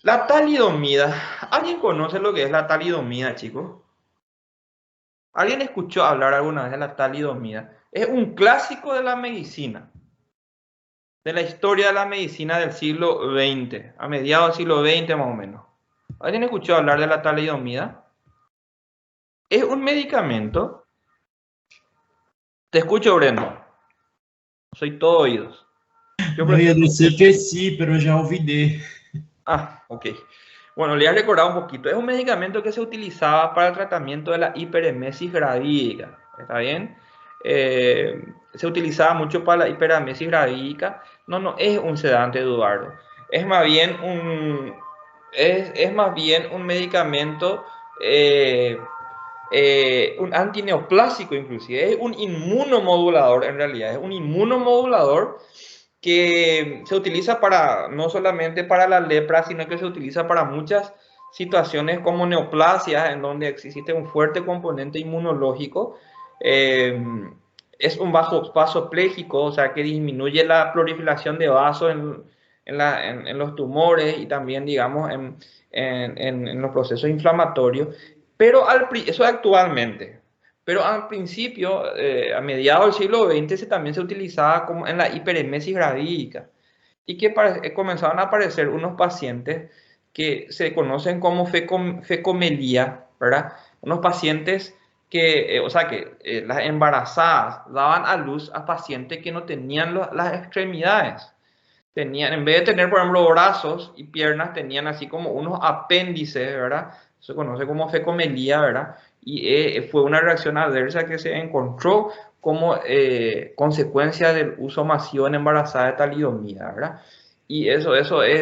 la talidomida. ¿Alguien conoce lo que es la talidomida, chicos? ¿Alguien escuchó hablar alguna vez de la talidomida? Es un clásico de la medicina, de la historia de la medicina del siglo XX, a mediados del siglo XX más o menos. ¿Alguien escuchó hablar de la talidomida? Es un medicamento. Te escucho, Brenda. Soy todo oídos. Eu ia dizer que sí, pero já olvidei. Ah, ok. Bueno, le he recordado un poquito. Es un medicamento que se utilizaba para el tratamiento de la hiperemesis gravídica. ¿Está bien? Se utilizaba mucho para la hiperemesis gravídica. No es un sedante, Eduardo. Es más bien un medicamento, un antineoplásico inclusive. Es un inmunomodulador en realidad. Es un inmunomodulador que se utiliza no solamente para la lepra, sino que se utiliza para muchas situaciones como neoplasias, en donde existe un fuerte componente inmunológico. Es un vasopléjico, o sea, que disminuye la proliferación de vasos en los tumores y también, digamos, en los procesos inflamatorios. Pero eso actualmente. Pero al principio, a mediados del siglo XX, también se utilizaba como en la hiperemesis gravídica. Y que comenzaron a aparecer unos pacientes que se conocen como fecomelía, ¿verdad? Unos pacientes que, las embarazadas daban a luz a pacientes que no tenían las extremidades. En vez de tener, por ejemplo, brazos y piernas, tenían así como unos apéndices, ¿verdad? Se conoce como fecomelía, ¿verdad? Y fue una reacción adversa que se encontró como consecuencia del uso masivo en embarazadas de talidomida, ¿verdad? Y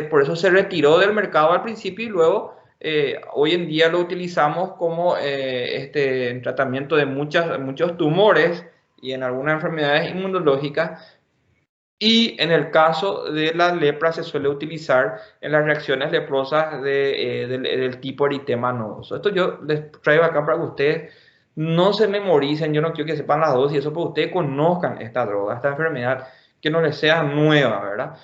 por eso se retiró del mercado al principio y luego hoy en día lo utilizamos como en tratamiento de muchos tumores y en algunas enfermedades inmunológicas. Y en el caso de la lepra se suele utilizar en las reacciones leprosas del tipo eritema nodoso. Esto yo les traigo acá para que ustedes no se memoricen, yo no quiero que sepan las dosis, eso para que ustedes conozcan esta droga, esta enfermedad, que no les sea nueva, ¿verdad?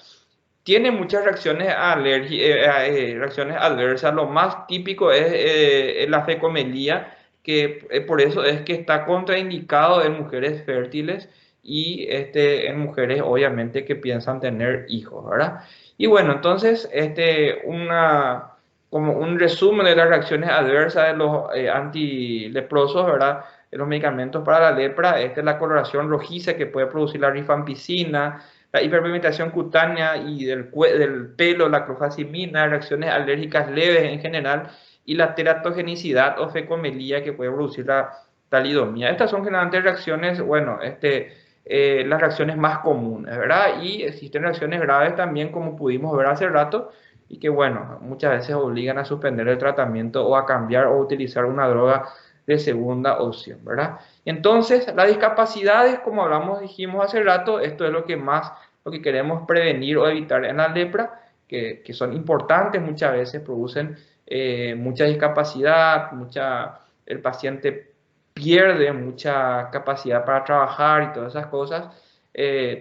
Tiene muchas reacciones adversas. Lo más típico es la fecomelía, que por eso es que está contraindicado en mujeres fértiles y en mujeres obviamente que piensan tener hijos, ¿verdad? Y bueno, entonces como un resumen de las reacciones adversas de los antileprosos, ¿verdad? De los medicamentos para la lepra, esta es la coloración rojiza que puede producir la rifampicina, la hiperpigmentación cutánea y del pelo, la clofazimina, reacciones alérgicas leves en general, y la teratogenicidad o fecomelía que puede producir la talidomía. Estas son generalmente reacciones, bueno, las reacciones más comunes, ¿verdad? Y existen reacciones graves también, como pudimos ver hace rato, y que, bueno, muchas veces obligan a suspender el tratamiento o a cambiar o utilizar una droga de segunda opción, ¿verdad? Entonces, las discapacidades, como dijimos hace rato, esto es lo que queremos prevenir o evitar en la lepra, que son importantes, muchas veces producen mucha discapacidad, el paciente pierde mucha capacidad para trabajar y todas esas cosas.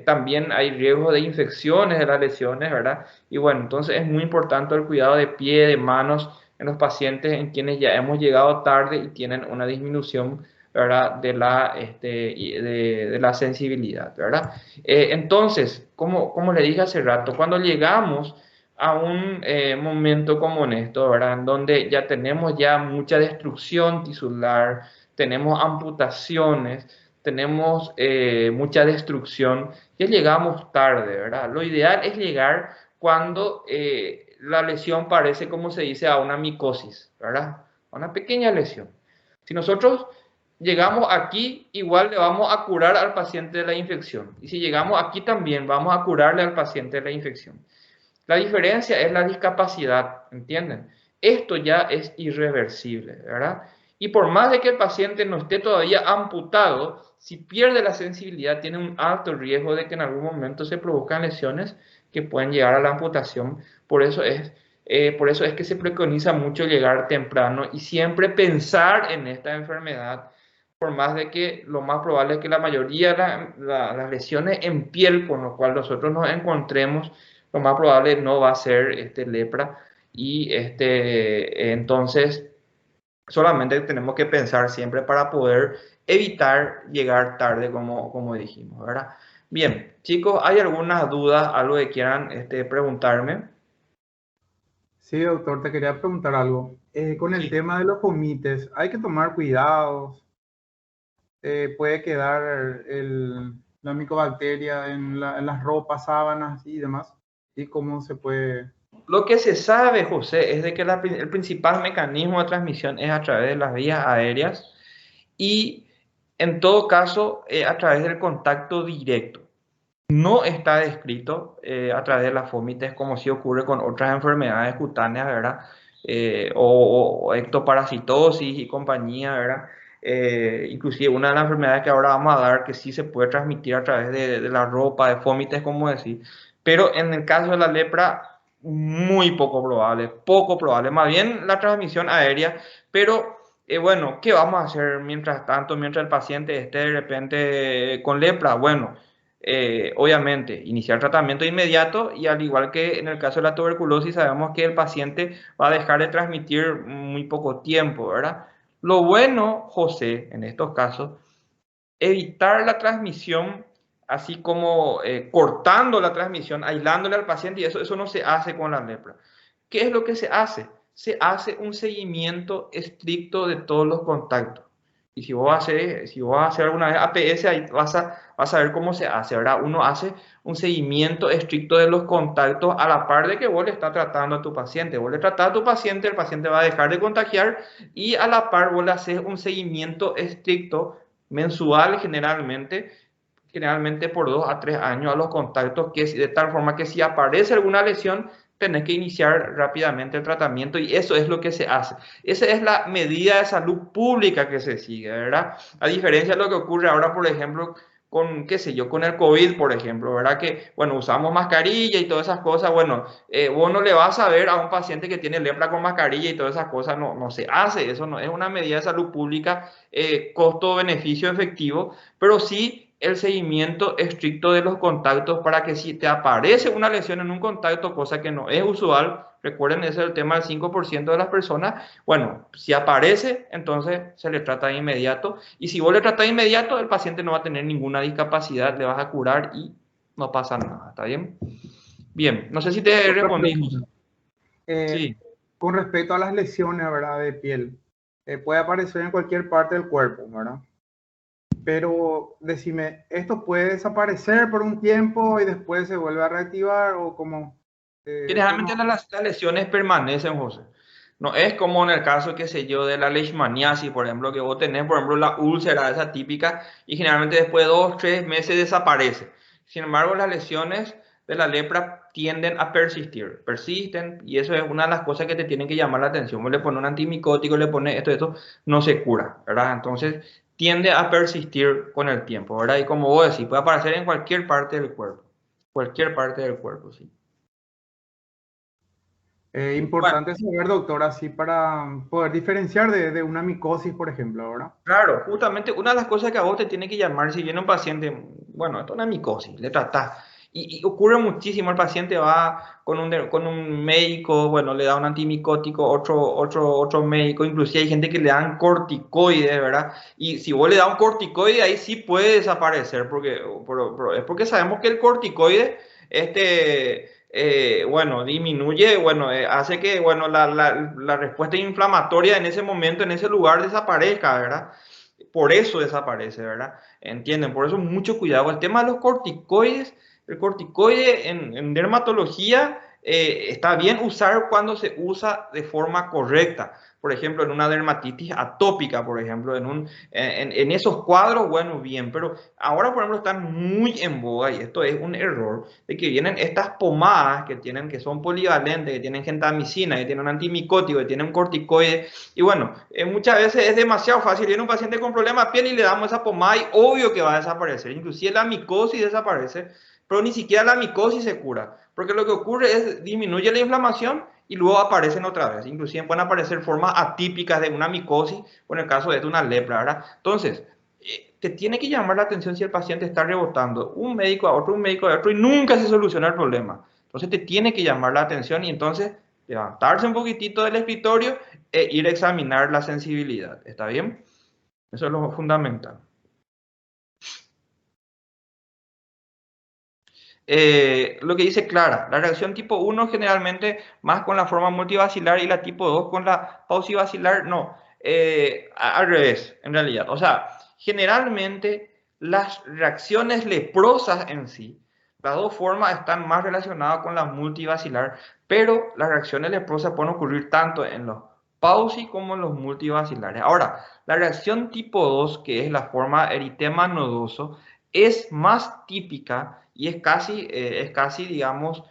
También hay riesgo de infecciones de las lesiones, ¿verdad? Y bueno, entonces es muy importante el cuidado de pie, de manos en los pacientes en quienes ya hemos llegado tarde y tienen una disminución, ¿verdad? De la sensibilidad, ¿verdad? Entonces, como le dije hace rato, cuando llegamos a un momento como en esto, ¿verdad? En donde ya tenemos mucha destrucción tisular, tenemos amputaciones, tenemos mucha destrucción, ya llegamos tarde, ¿verdad? Lo ideal es llegar cuando la lesión parece, como se dice, a una micosis, ¿verdad? A una pequeña lesión. Si nosotros llegamos aquí, igual le vamos a curar al paciente de la infección. Y si llegamos aquí también, vamos a curarle al paciente de la infección. La diferencia es la discapacidad, ¿entienden? Esto ya es irreversible, ¿verdad? Y por más de que el paciente no esté todavía amputado, si pierde la sensibilidad, tiene un alto riesgo de que en algún momento se produzcan lesiones que pueden llegar a la amputación. Por eso es que se preconiza mucho llegar temprano y siempre pensar en esta enfermedad, por más de que lo más probable es que la mayoría de las lesiones en piel con lo cual nosotros nos encontremos, lo más probable no va a ser lepra. Y entonces solamente tenemos que pensar siempre para poder evitar llegar tarde, como dijimos, ¿verdad? Bien, chicos, ¿hay algunas dudas, algo que quieran preguntarme? Sí, doctor, te quería preguntar algo. Con el Sí. tema de los vomites, ¿hay que tomar cuidados? ¿Puede quedar la micobacteria en las ropas, sábanas y demás? ¿Y cómo se puede? Lo que se sabe, José, es de que el principal mecanismo de transmisión es a través de las vías aéreas y, en todo caso, a través del contacto directo. No está descrito a través de las vómites como sí ocurre con otras enfermedades cutáneas, ¿verdad? O ectoparasitosis y compañía, ¿verdad? Inclusive una de las enfermedades que ahora vamos a dar que sí se puede transmitir a través de la ropa, de vómites, como decir. Pero en el caso de la lepra, muy poco probable. Más bien la transmisión aérea, pero bueno, ¿qué vamos a hacer mientras tanto, mientras el paciente esté de repente con lepra? Bueno, obviamente, iniciar tratamiento inmediato y al igual que en el caso de la tuberculosis, sabemos que el paciente va a dejar de transmitir muy poco tiempo, ¿verdad? Lo bueno, José, en estos casos, evitar la transmisión, así como cortando la transmisión, aislándole al paciente, y eso no se hace con la lepra. ¿Qué es lo que se hace? Se hace un seguimiento estricto de todos los contactos. Y si vos vas a hacer alguna vez APS, ahí vas a ver cómo se hace, ¿verdad? Uno hace un seguimiento estricto de los contactos a la par de que vos le estás tratando a tu paciente. Vos le tratás a tu paciente, el paciente va a dejar de contagiar y a la par vos le haces un seguimiento estricto mensual generalmente por 2 a 3 años a los contactos, de tal forma que si aparece alguna lesión, tenés que iniciar rápidamente el tratamiento y eso es lo que se hace. Esa es la medida de salud pública que se sigue, ¿verdad? A diferencia de lo que ocurre ahora, por ejemplo, qué sé yo, con el COVID, por ejemplo, ¿verdad? Que, bueno, usamos mascarilla y todas esas cosas, bueno, vos no le vas a ver a un paciente que tiene lepra con mascarilla y todas esas cosas, no se hace, eso no es una medida de salud pública, costo-beneficio efectivo, pero sí el seguimiento estricto de los contactos para que si te aparece una lesión en un contacto, cosa que no es usual, recuerden, ese es el tema del 5% de las personas, bueno, si aparece, entonces se le trata de inmediato, y si vos le tratás de inmediato, el paciente no va a tener ninguna discapacidad, le vas a curar y no pasa nada, ¿está bien? Bien, no sé si te respondí. Sí. Con respecto a las lesiones, ¿verdad? De piel, puede aparecer en cualquier parte del cuerpo, ¿verdad? Pero decime, ¿esto puede desaparecer por un tiempo y después se vuelve a reactivar o como? Generalmente las lesiones permanecen, José. No es como en el caso, qué sé yo, de la leishmaniasis, por ejemplo, que vos tenés, por ejemplo, la úlcera esa típica y generalmente después de 2 o 3 meses desaparece. Sin embargo, las lesiones de la lepra tienden a persistir, persisten y eso es una de las cosas que te tienen que llamar la atención. Vos le pones un antimicótico, le pones esto, no se cura, ¿verdad? Entonces tiende a persistir con el tiempo, ¿verdad? Y como vos decís, puede aparecer en cualquier parte del cuerpo, sí. Importante saber, doctor, así para poder diferenciar de una micosis, por ejemplo, ¿verdad? Claro, justamente una de las cosas que a vos te tiene que llamar si viene un paciente, bueno, esto es una micosis, le tratás. Y ocurre muchísimo, el paciente va con un médico, bueno, le da un antimicótico, otro médico, inclusive hay gente que le dan corticoides, ¿verdad? Y si vos le das un corticoide, ahí sí puede desaparecer, es porque sabemos que el corticoide, bueno, disminuye, bueno, hace que, bueno, la respuesta inflamatoria en ese momento, en ese lugar desaparezca, ¿verdad? Por eso desaparece, ¿verdad? ¿Entienden? Por eso mucho cuidado. El tema de los corticoides, el corticoide en dermatología está bien usar cuando se usa de forma correcta. Por ejemplo, en una dermatitis atópica, por ejemplo, en esos cuadros, bueno, bien, pero ahora, por ejemplo, están muy en boga y esto es un error, de que vienen estas pomadas que son polivalentes, que tienen gentamicina, que tienen un antimicótico, que tienen un corticoide, y bueno, muchas veces es demasiado fácil, viene un paciente con problemas de piel y le damos esa pomada y obvio que va a desaparecer, inclusive la micosis desaparece, pero ni siquiera la micosis se cura, porque lo que ocurre es disminuye la inflamación y luego aparecen otra vez. Inclusive pueden aparecer formas atípicas de una micosis o en el caso de una lepra, ¿verdad? Entonces, te tiene que llamar la atención si el paciente está rebotando un médico a otro y nunca se soluciona el problema. Entonces te tiene que llamar la atención y entonces levantarse un poquitito del escritorio e ir a examinar la sensibilidad. ¿Está bien? Eso es lo fundamental. Lo que dice Clara, la reacción tipo 1 generalmente más con la forma multivacilar y la tipo 2 con la pausivacilar, no, al revés, en realidad. O sea, generalmente las reacciones leprosas en sí, las dos formas están más relacionadas con la multivacilar, pero las reacciones leprosas pueden ocurrir tanto en los pausi como en los multivacilares. Ahora, la reacción tipo 2, que es la forma eritema nodoso, es más típica y es casi digamos,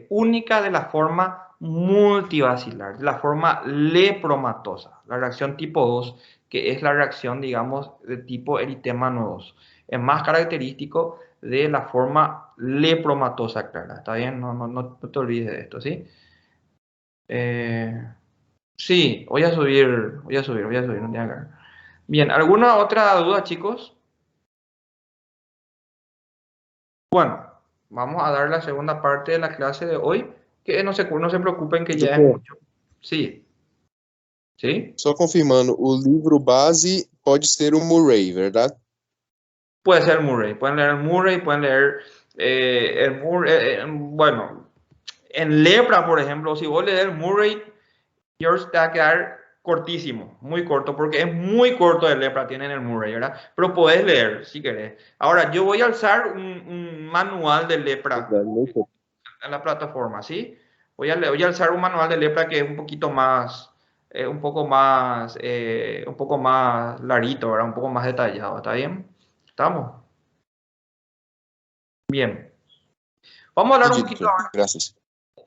única de la forma multivacilar, de la forma lepromatosa, la reacción tipo 2, que es la reacción, digamos, de tipo eritema nodoso. Es más característico de la forma lepromatosa, Clara. ¿Está bien? No te olvides de esto, ¿sí? Sí, voy a subir, no tiene que ver. Bien, ¿alguna otra duda, chicos? Bueno, vamos a dar la segunda parte de la clase de hoy, que no se preocupen que ya es mucho. Sí. ¿Sí? Só confirmando, o livro base pode ser o Murray, ¿verdad? Puede ser Murray, pueden leer Murray, pueden leer el Murray, bueno, en lepra, por ejemplo, si vos lees Murray, George te va a quedar cortísimo, muy corto, porque es muy corto de lepra, tienen el Murray, ¿verdad? Pero podés leer, si querés. Ahora, yo voy a alzar un manual de lepra en la plataforma, ¿sí? Voy a alzar un manual de lepra que es un poquito más, un poco más larito, ¿verdad? Un poco más detallado, ¿está bien? ¿Estamos? Bien. Vamos a hablar un poquito ahora. Gracias.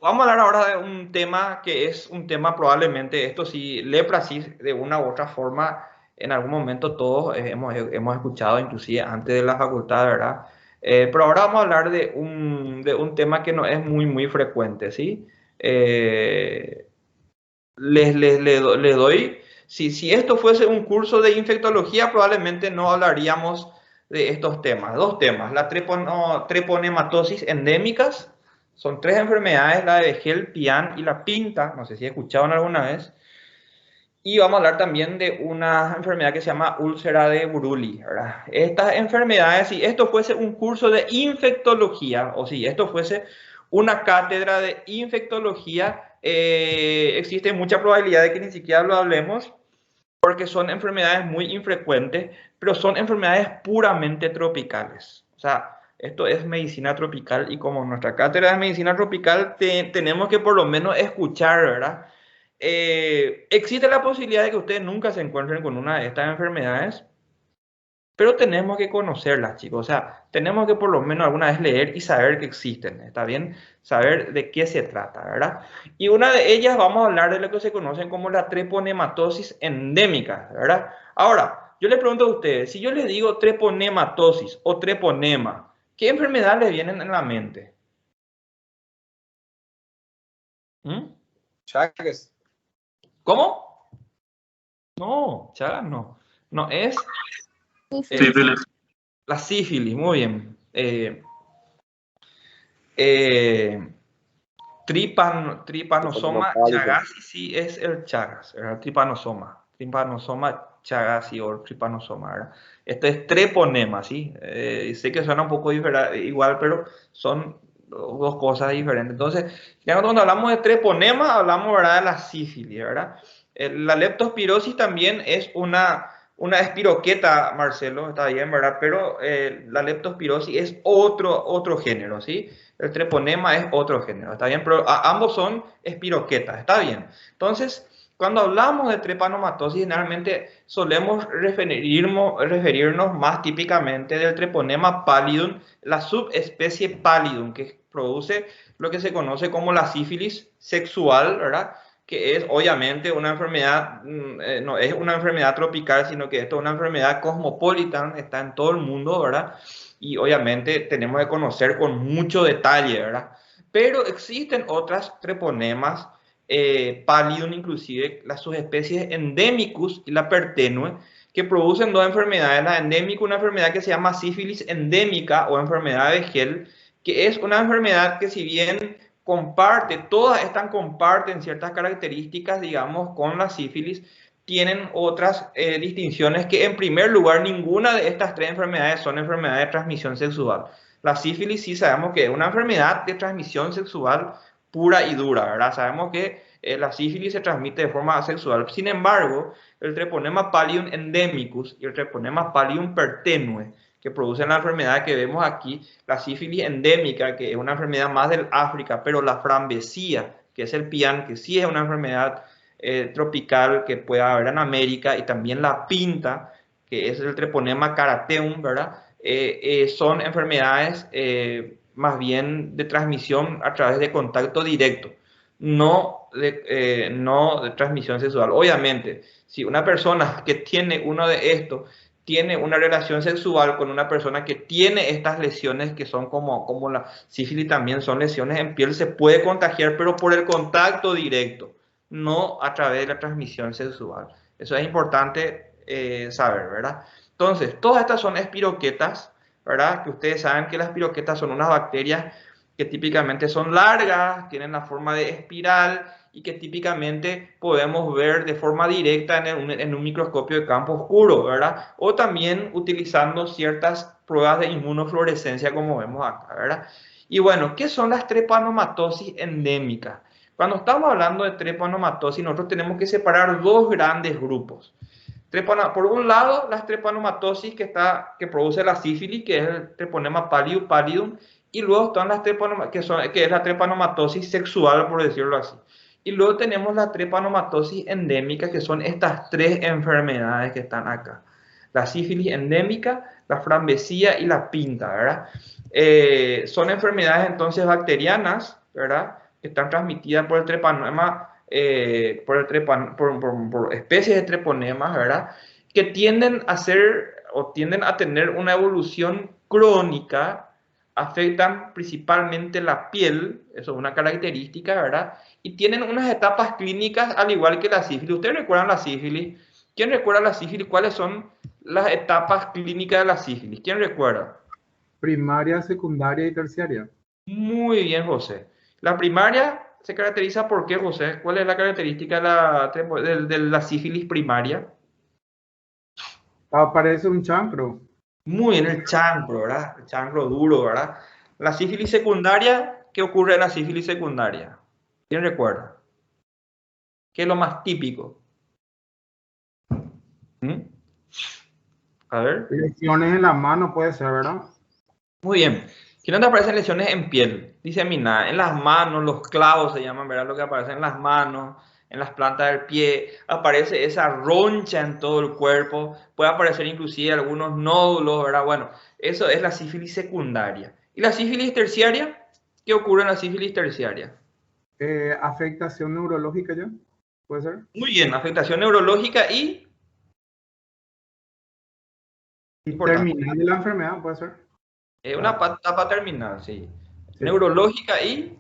Vamos a hablar ahora de un tema que es un tema probablemente, esto sí, lepra sí, de una u otra forma, en algún momento todos hemos escuchado, inclusive antes de la facultad, ¿verdad? Pero ahora vamos a hablar de un tema que no es muy frecuente, ¿sí? Les doy, si esto fuese un curso de infectología, probablemente no hablaríamos de estos temas. Dos temas, la treponematosis endémicas, son 3 enfermedades, la de Begel, Pian y la Pinta, no sé si escucharon alguna vez. Y vamos a hablar también de una enfermedad que se llama úlcera de Buruli, ¿verdad? Estas enfermedades, si esto fuese un curso de infectología, o si esto fuese una cátedra de infectología, existe mucha probabilidad de que ni siquiera lo hablemos, porque son enfermedades muy infrecuentes, pero son enfermedades puramente tropicales. O sea, esto es medicina tropical y como nuestra cátedra de medicina tropical tenemos que por lo menos escuchar, ¿verdad? Existe la posibilidad de que ustedes nunca se encuentren con una de estas enfermedades, pero tenemos que conocerlas, chicos. O sea, tenemos que por lo menos alguna vez leer y saber que existen, ¿está bien? Saber de qué se trata, ¿verdad? Y una de ellas vamos a hablar de lo que se conocen como la treponematosis endémica, ¿verdad? Ahora, yo les pregunto a ustedes, si yo les digo treponematosis o treponema, ¿qué enfermedad les vienen en la mente? Chagas. ¿Cómo? No, Chagas no. No, es Sífilis. la sífilis, muy bien. Tripanosoma chagasi sí es el Chagas, ¿verdad? Tripanosoma chagasi o tripanosoma, ¿verdad? Esto es treponema, ¿sí? Sé que suena un poco igual, pero son dos cosas diferentes. Entonces, ya cuando hablamos de treponema, hablamos, ¿verdad?, de la sífilis, ¿verdad? La leptospirosis también es una espiroqueta, Marcelo, está bien, ¿verdad? Pero la leptospirosis es otro género, ¿sí? El treponema es otro género, ¿está bien? Pero ambos son espiroquetas, ¿está bien? Entonces, cuando hablamos de trepanomatosis, generalmente solemos referirnos más típicamente del treponema pallidum, la subespecie pallidum, que produce lo que se conoce como la sífilis sexual, ¿verdad? Que es obviamente una enfermedad, no es una enfermedad tropical, sino que esto es una enfermedad cosmopolitan, está en todo el mundo, ¿verdad? Y obviamente tenemos que conocer con mucho detalle, ¿verdad? Pero existen otras treponemas, pallidum inclusive, las subespecies endemicus y la pertenue, que producen dos enfermedades. La endémica, una enfermedad que se llama sífilis endémica o enfermedad de Begel, que es una enfermedad que si bien todas estas comparten ciertas características, digamos, con la sífilis, tienen otras distinciones que en primer lugar ninguna de estas 3 enfermedades son enfermedades de transmisión sexual. La sífilis sí sabemos que es una enfermedad de transmisión sexual pura y dura, ¿verdad? Sabemos que la sífilis se transmite de forma sexual. Sin embargo, el treponema pallidum endemicus y el treponema pallidum pertenue, que producen la enfermedad que vemos aquí, la sífilis endémica, que es una enfermedad más del África, pero la frambesía, que es el pian, que sí es una enfermedad tropical que puede haber en América, y también la pinta, que es el treponema carateum, ¿verdad? Son enfermedades más bien de transmisión a través de contacto directo, no de transmisión sexual. Obviamente, si una persona que tiene uno de estos tiene una relación sexual con una persona que tiene estas lesiones que son como la sífilis, también son lesiones en piel, se puede contagiar, pero por el contacto directo, no a través de la transmisión sexual. Eso es importante saber, ¿verdad? Entonces, todas estas son espiroquetas, ¿verdad? Que ustedes saben que las espiroquetas son unas bacterias que típicamente son largas, tienen la forma de espiral y que típicamente podemos ver de forma directa en un microscopio de campo oscuro, ¿verdad? O también utilizando ciertas pruebas de inmunofluorescencia como vemos acá, ¿verdad? Y bueno, ¿qué son las trepanomatosis endémicas? Cuando estamos hablando de trepanomatosis, nosotros tenemos que separar dos grandes grupos. Por un lado, las trepanomatosis que produce la sífilis, que es el treponema pallidum, y luego están las que es la trepanomatosis sexual, por decirlo así. Y luego tenemos la trepanomatosis endémica, que son estas 3 enfermedades que están acá. La sífilis endémica, la frambesía y la pinta, ¿verdad? Son enfermedades entonces bacterianas, ¿verdad?, que están transmitidas por el treponema, por especies de treponemas, ¿verdad? que tienden a ser o tienden a tener una evolución crónica, afectan principalmente la piel, eso es una característica, ¿verdad? Y tienen unas etapas clínicas al igual que la sífilis. ¿Ustedes recuerdan la sífilis? ¿Quién recuerda la sífilis? ¿Cuáles son las etapas clínicas de la sífilis? ¿Quién recuerda? Primaria, secundaria y terciaria. Muy bien, José. La primaria se caracteriza por qué, José? ¿Cuál es la característica de la sífilis primaria? Aparece un chancro. Muy bien, el chancro, ¿verdad? El chancro duro, ¿verdad? La sífilis secundaria, ¿qué ocurre en la sífilis secundaria? ¿Quién recuerda? ¿Qué es lo más típico? ¿Mm? A ver. Lesiones en la mano puede ser, ¿verdad? Muy bien. Generalmente aparecen lesiones en piel, diseminadas, en las manos, los clavos se llaman, ¿verdad? Lo que aparece en las manos, en las plantas del pie, aparece esa roncha en todo el cuerpo, puede aparecer inclusive algunos nódulos, ¿verdad? Bueno, eso es la sífilis secundaria. ¿Y la sífilis terciaria? ¿Qué ocurre en la sífilis terciaria? Afectación neurológica ya, puede ser. Muy bien, afectación neurológica y... Terminal de la enfermedad, puede ser. Una etapa terminal, sí. Sí. Neurológica y...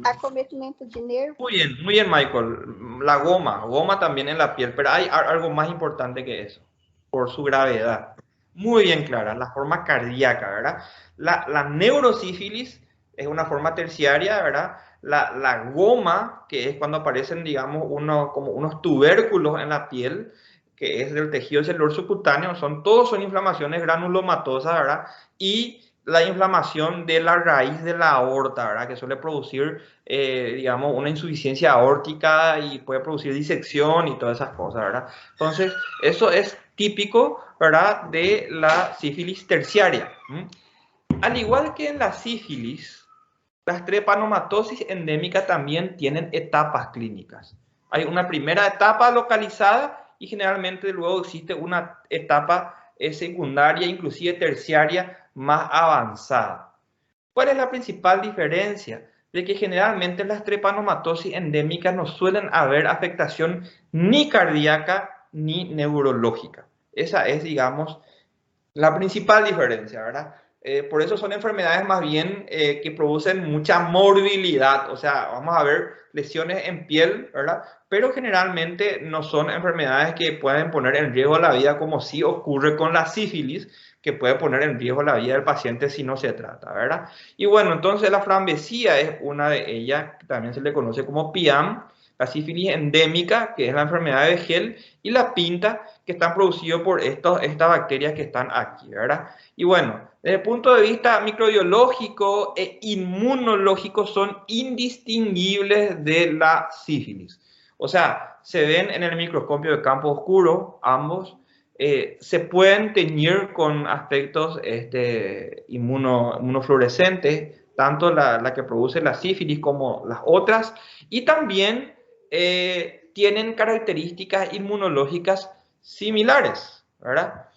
Acometimento de nervos. Muy bien, Michael. La goma también en la piel, pero hay algo más importante que eso, por su gravedad. Muy bien clara, la forma cardíaca, ¿verdad? La neurosífilis es una forma terciaria, ¿verdad? La goma, que es cuando aparecen, digamos, como unos tubérculos en la piel, que es del tejido celular subcutáneo, todos son inflamaciones granulomatosas, ¿verdad? Y la inflamación de la raíz de la aorta, ¿verdad? Que suele producir, digamos, una insuficiencia aórtica y puede producir disección y todas esas cosas, ¿verdad? Entonces, eso es típico, ¿verdad? De la sífilis terciaria. Al igual que en la sífilis, las trepanomatosis endémicas también tienen etapas clínicas. Hay una primera etapa localizada y generalmente luego existe una etapa secundaria, inclusive terciaria, más avanzada. ¿Cuál es la principal diferencia? De que generalmente en las trepanomatosis endémicas no suelen haber afectación ni cardíaca ni neurológica. Esa es, digamos, la principal diferencia, ¿verdad? Por eso son enfermedades más bien que producen mucha morbilidad, o sea, vamos a ver lesiones en piel, ¿verdad? Pero generalmente no son enfermedades que pueden poner en riesgo la vida como sí ocurre con la sífilis, que puede poner en riesgo la vida del paciente si no se trata, ¿verdad? Y bueno, entonces la frambesía es una de ellas, que también se le conoce como PIAM, la sífilis endémica, que es la enfermedad de Gel, y la pinta, que están producidos por estas bacterias que están aquí, ¿verdad? Y bueno, desde el punto de vista microbiológico e inmunológico son indistinguibles de la sífilis. O sea, se ven en el microscopio de campo oscuro, ambos, se pueden teñir con aspectos inmunofluorescentes, tanto la que produce la sífilis como las otras, y también tienen características inmunológicas similares, ¿verdad?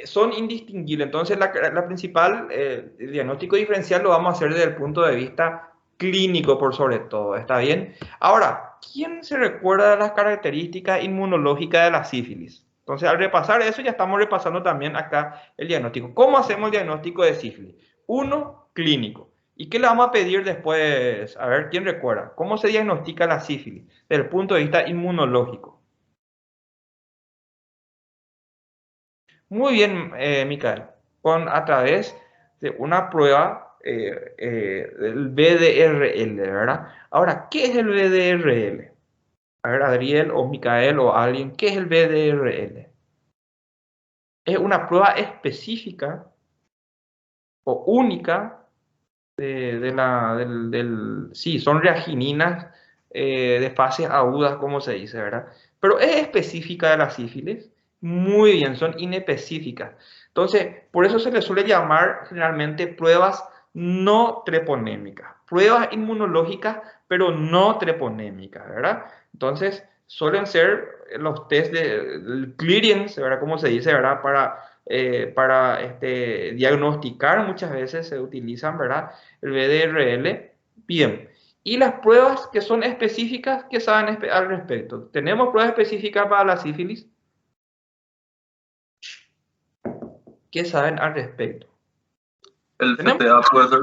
Son indistinguibles. Entonces, la principal, el diagnóstico diferencial lo vamos a hacer desde el punto de vista clínico por sobre todo, ¿está bien? Ahora, ¿quién se recuerda de las características inmunológicas de la sífilis? Entonces, al repasar eso, ya estamos repasando también acá el diagnóstico. ¿Cómo hacemos el diagnóstico de sífilis? Uno, clínico. ¿Y qué le vamos a pedir después? A ver, ¿quién recuerda? ¿Cómo se diagnostica la sífilis desde el punto de vista inmunológico? Muy bien, Micael, a través de una prueba del BDRL, ¿verdad? Ahora, ¿qué es el BDRL? A ver, Adriel o Micael o alguien, ¿qué es el BDRL? Es una prueba específica o única sí, son reagininas de fases agudas, como se dice, ¿verdad? Pero es específica de la sífilis. Muy bien, son inespecíficas. Entonces, por eso se le suele llamar generalmente pruebas no treponémicas. Pruebas inmunológicas, pero no treponémicas, ¿verdad? Entonces, suelen ser los test de clearance, ¿verdad? Como se dice, ¿verdad? Para diagnosticar muchas veces se utilizan, ¿verdad? El BDRL. Bien. Y las pruebas que son específicas, ¿qué saben al respecto? ¿Tenemos pruebas específicas para la sífilis? ¿Qué saben al respecto? El FTA puede ser.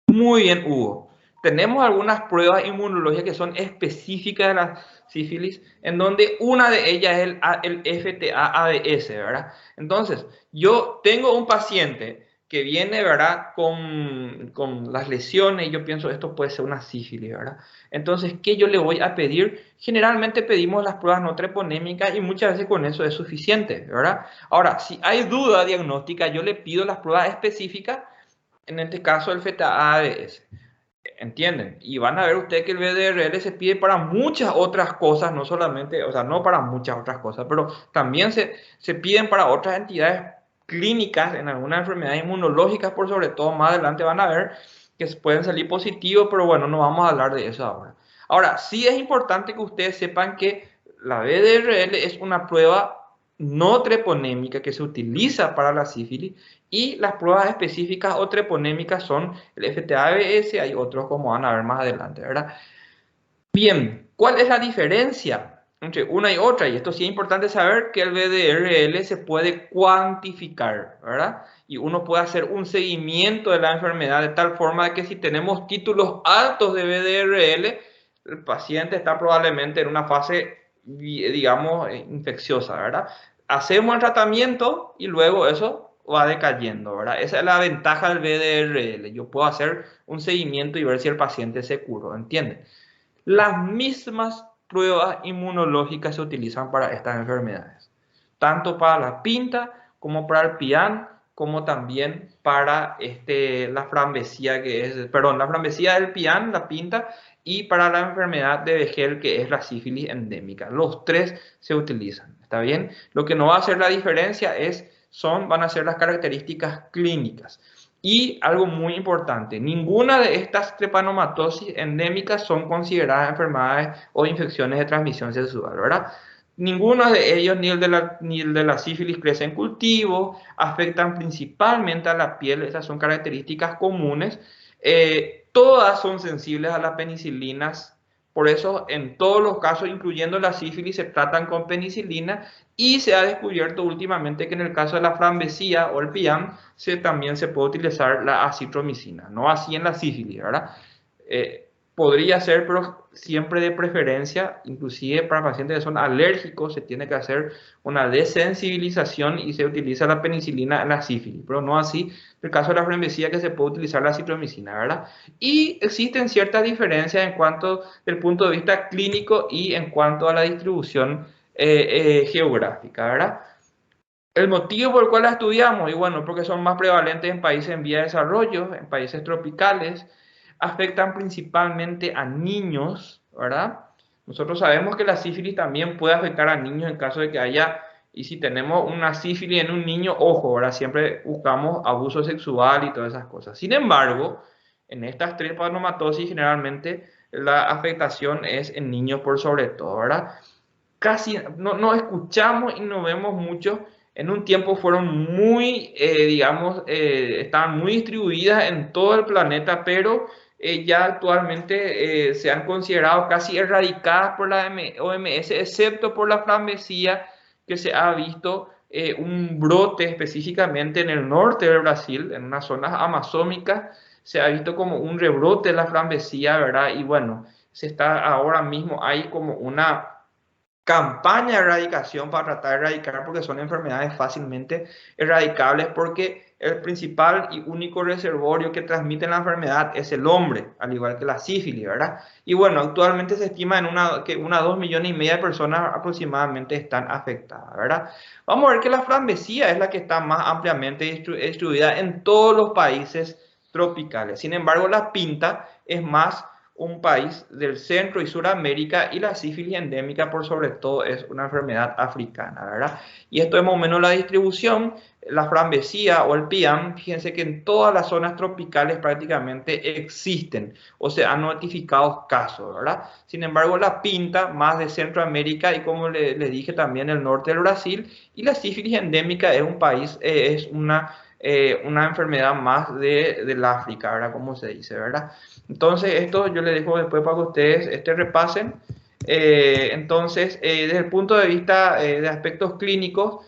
Muy bien, Hugo. Tenemos algunas pruebas inmunológicas que son específicas de la sífilis, en donde una de ellas es el FTA-ABS, ¿verdad? Entonces, yo tengo un paciente que viene, ¿verdad? Con las lesiones, y yo pienso esto puede ser una sífilis, ¿verdad? Entonces, ¿qué yo le voy a pedir? Generalmente pedimos las pruebas no treponémicas y muchas veces con eso es suficiente, ¿verdad? Ahora, si hay duda diagnóstica, yo le pido las pruebas específicas, en este caso el FTA-ABS. ¿Entienden? Y van a ver ustedes que el VDRL se pide para muchas otras cosas, no solamente, o sea, no para muchas otras cosas, pero también se piden para otras entidades clínicas en algunas enfermedades inmunológicas, por sobre todo más adelante van a ver que pueden salir positivos, pero bueno, no vamos a hablar de eso ahora. Ahora, sí es importante que ustedes sepan que la VDRL es una prueba no treponémica que se utiliza para la sífilis, y las pruebas específicas o treponémicas son el FTA-ABS, hay otros como van a ver más adelante, ¿verdad? Bien, ¿cuál es la diferencia entre una y otra? Y esto sí es importante saber que el VDRL se puede cuantificar, ¿verdad? Y uno puede hacer un seguimiento de la enfermedad de tal forma que si tenemos títulos altos de VDRL, el paciente está probablemente en una fase, digamos, infecciosa, ¿verdad? Hacemos el tratamiento y luego eso va decayendo, ¿verdad? Esa es la ventaja del VDRL. Yo puedo hacer un seguimiento y ver si el paciente se curó, ¿entienden? Las mismas pruebas inmunológicas se utilizan para estas enfermedades, tanto para la pinta como para el pian, como también para la frambesía, la frambesía del pian, la pinta, y para la enfermedad de Beckel, que es la sífilis endémica. Los tres se utilizan, ¿está bien? Lo que no va a hacer la diferencia van a ser las características clínicas. Y algo muy importante, ninguna de estas trepanomatosis endémicas son consideradas enfermedades o infecciones de transmisión sexual, ¿verdad? Ninguno de ellos, ni el de la sífilis, crece en cultivo, afectan principalmente a la piel, esas son características comunes. Todas son sensibles a las penicilinas, por eso en todos los casos, incluyendo la sífilis, se tratan con penicilina, y se ha descubierto últimamente que en el caso de la frambesía o el pian también se puede utilizar la acitromicina, no así en la sífilis, ¿verdad? Podría ser, pero siempre de preferencia, inclusive para pacientes que son alérgicos, se tiene que hacer una desensibilización y se utiliza la penicilina en la sífilis, pero no así en el caso de la frambesía, que se puede utilizar la acitromicina, ¿verdad? Y existen ciertas diferencias en cuanto del punto de vista clínico y en cuanto a la distribución geográfica, ¿verdad? El motivo por el cual la estudiamos, y bueno, porque son más prevalentes en países en vía de desarrollo, en países tropicales, afectan principalmente a niños, ¿verdad? Nosotros sabemos que la sífilis también puede afectar a niños en caso de que haya, y si tenemos una sífilis en un niño, ojo, ¿verdad? Siempre buscamos abuso sexual y todas esas cosas. Sin embargo, en estas trepanomatosis generalmente la afectación es en niños por sobre todo, ¿verdad? Casi no escuchamos y no vemos mucho. En un tiempo fueron muy, estaban muy distribuidas en todo el planeta, pero ya actualmente se han considerado casi erradicadas por la OMS, excepto por la frambesía, que se ha visto un brote específicamente en el norte del Brasil, en unas zonas amazónicas, se ha visto como un rebrote de la frambesía, ¿verdad? Y bueno, ahora mismo hay como una campaña de erradicación para tratar de erradicar, porque son enfermedades fácilmente erradicables, porque el principal y único reservorio que transmite la enfermedad es el hombre, al igual que la sífilis, ¿verdad? Y bueno, actualmente se estima que 2,5 millones de personas aproximadamente están afectadas, ¿verdad? Vamos a ver que la frambesía es la que está más ampliamente distribuida en todos los países tropicales. Sin embargo, la pinta es más un país del Centro y Suramérica, y la sífilis endémica por sobre todo es una enfermedad africana, ¿verdad? Y esto es más o menos la distribución. La frambesía o el pian, fíjense que en todas las zonas tropicales prácticamente existen o se han notificado casos, ¿verdad? Sin embargo, la pinta más de Centroamérica y, como le dije, también el norte del Brasil, y la sífilis endémica es una una enfermedad más del África, ¿verdad? Como se dice, ¿verdad? Entonces, esto yo les dejo después para que ustedes repasen. Entonces, desde el punto de vista de aspectos clínicos,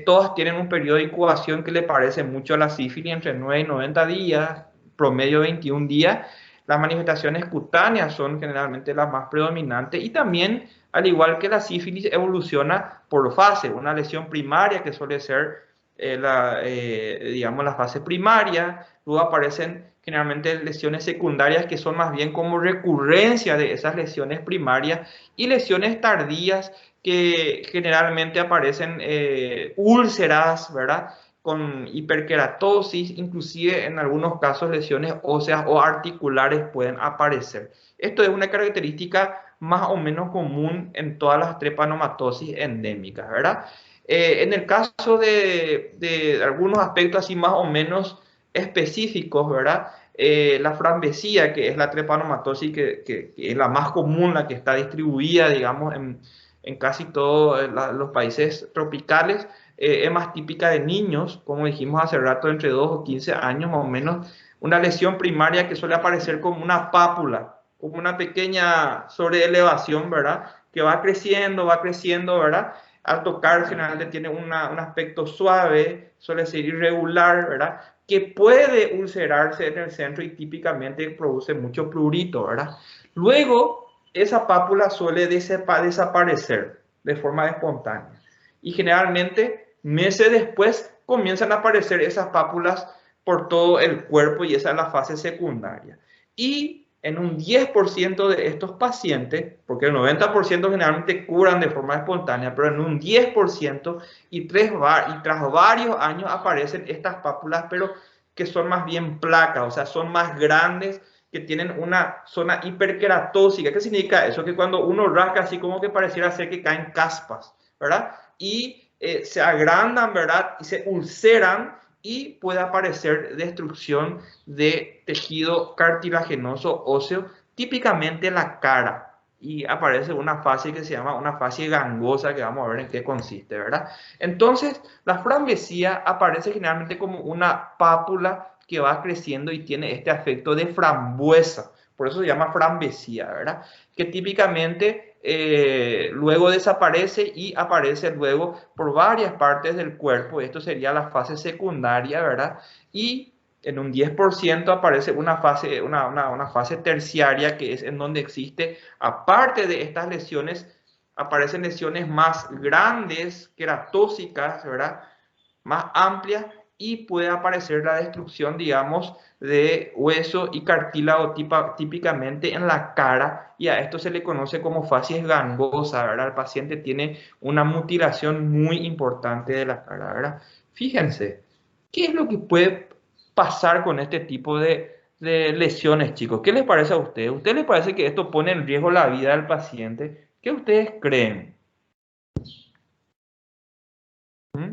todas tienen un periodo de incubación que le parece mucho a la sífilis, entre 9 y 90 días, promedio 21 días. Las manifestaciones cutáneas son generalmente las más predominantes y también, al igual que la sífilis, evoluciona por fase. Una lesión primaria que suele ser digamos, la fase primaria, luego aparecen generalmente lesiones secundarias que son más bien como recurrencia de esas lesiones primarias y lesiones tardías que generalmente aparecen úlceras, ¿verdad? Con hiperkeratosis, inclusive en algunos casos lesiones óseas o articulares pueden aparecer. Esto es una característica más o menos común en todas las trepanomatosis endémicas, ¿verdad? En el caso de algunos aspectos así más o menos específicos, ¿verdad? La frambesía, que es la trepanomatosis que es la más común, la que está distribuida, digamos, en casi todos los países tropicales, es más típica de niños, como dijimos hace rato, entre 2 o 15 años más o menos, una lesión primaria que suele aparecer como una pápula, como una pequeña sobreelevación, ¿verdad? Que va creciendo, ¿verdad? Al tocar generalmente tiene un aspecto suave, suele ser irregular, ¿verdad? Que puede ulcerarse en el centro y típicamente produce mucho prurito, ¿verdad? Luego, esa pápula suele desaparecer de forma espontánea. Y generalmente, meses después, comienzan a aparecer esas pápulas por todo el cuerpo y esa es la fase secundaria. Y en un 10% de estos pacientes, porque el 90% generalmente curan de forma espontánea, pero en un 10% y tras varios años aparecen estas pápulas, pero que son más bien placas, o sea, son más grandes, que tienen una zona hiperkeratósica. ¿Qué significa eso? Que cuando uno rasca así como que pareciera ser que caen caspas, ¿verdad? Y se agrandan, ¿verdad? Y se ulceran y puede aparecer destrucción de tejido cartilaginoso óseo, típicamente la cara. Y aparece una fase que se llama una fase gangosa, que vamos a ver en qué consiste, ¿verdad? Entonces, la frambesía aparece generalmente como una pápula que va creciendo y tiene este efecto de frambuesa. Por eso se llama frambesía, ¿verdad? Que típicamente luego desaparece y aparece luego por varias partes del cuerpo. Esto sería la fase secundaria, ¿verdad? Y en un 10% aparece una fase terciaria, que es en donde existe, aparte de estas lesiones, aparecen lesiones más grandes, queratóxicas, ¿verdad? Más amplias, y puede aparecer la destrucción, digamos, de hueso y cartílago típicamente en la cara, y a esto se le conoce como facies gangosa, ¿verdad? El paciente tiene una mutilación muy importante de la cara, ¿verdad? Fíjense, ¿qué es lo que puede pasar con este tipo de lesiones, chicos? ¿Qué les parece a ustedes? ¿A ustedes les parece que esto pone en riesgo la vida del paciente? ¿Qué ustedes creen? ¿Mm?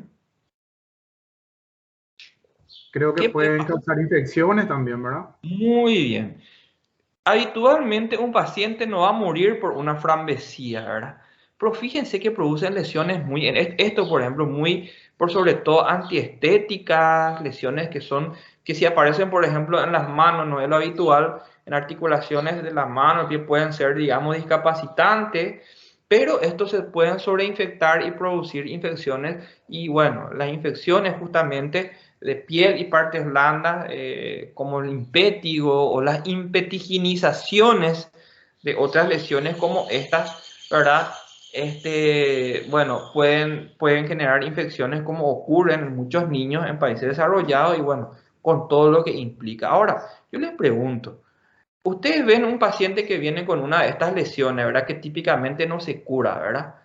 Creo que ¿Qué puede pueden pasar? causar infecciones también, ¿verdad? Muy bien. Habitualmente un paciente no va a morir por una frambesía, ¿verdad? Pero fíjense que producen lesiones muy, esto por ejemplo, muy, por sobre todo antiestéticas, lesiones que si aparecen por ejemplo en las manos, no es lo habitual, en articulaciones de las manos, que pueden ser, digamos, discapacitantes, pero estos se pueden sobreinfectar y producir infecciones, y bueno, las infecciones justamente de piel y partes blandas, como el impétigo o las impetiginizaciones de otras lesiones como estas, ¿verdad? Bueno, pueden generar infecciones como ocurre en muchos niños en países desarrollados y bueno, con todo lo que implica. Ahora, yo les pregunto, ustedes ven un paciente que viene con una de estas lesiones, ¿verdad? Que típicamente no se cura, ¿verdad?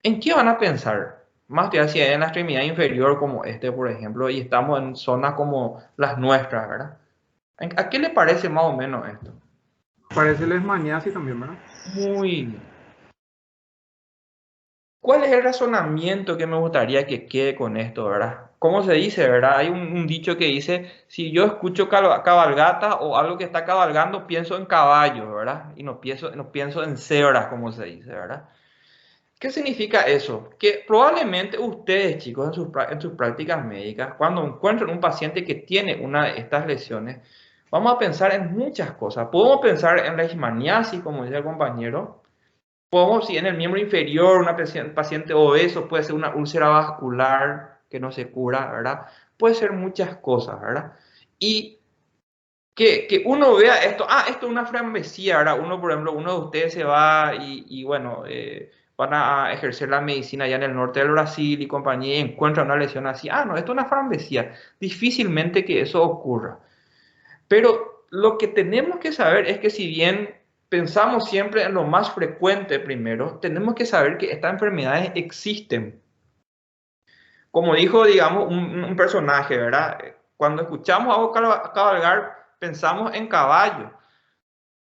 ¿En qué van a pensar? Más te hacia en la extremidad inferior como por ejemplo, y estamos en zonas como las nuestras, ¿verdad? ¿A qué le parece más o menos esto? Parece leishmaniasis también, ¿verdad? Muy bien. ¿Cuál es el razonamiento que me gustaría que quede con esto, verdad? ¿Cómo se dice, verdad? Hay un dicho que dice, si yo escucho cabalgata o algo que está cabalgando, pienso en caballos, ¿verdad? Y no pienso en cebras, como se dice, ¿verdad? ¿Qué significa eso? Que probablemente ustedes, chicos, en sus prácticas médicas, cuando encuentren un paciente que tiene una de estas lesiones, vamos a pensar en muchas cosas. Podemos pensar en la leishmaniasis, como dice el compañero. Podemos, si en el miembro inferior, una paciente obeso, puede ser una úlcera vascular que no se cura, ¿verdad? Puede ser muchas cosas, ¿verdad? Y que uno vea esto, esto es una frambesía, ¿verdad? Uno, por ejemplo, uno de ustedes se va y bueno, van a ejercer la medicina allá en el norte del Brasil y compañía y encuentran una lesión así. No, esto es una frambesía. Difícilmente que eso ocurra. Pero lo que tenemos que saber es que si bien pensamos siempre en lo más frecuente primero, tenemos que saber que estas enfermedades existen. Como dijo, digamos, un personaje, ¿verdad? Cuando escuchamos algo cabalgar, pensamos en caballo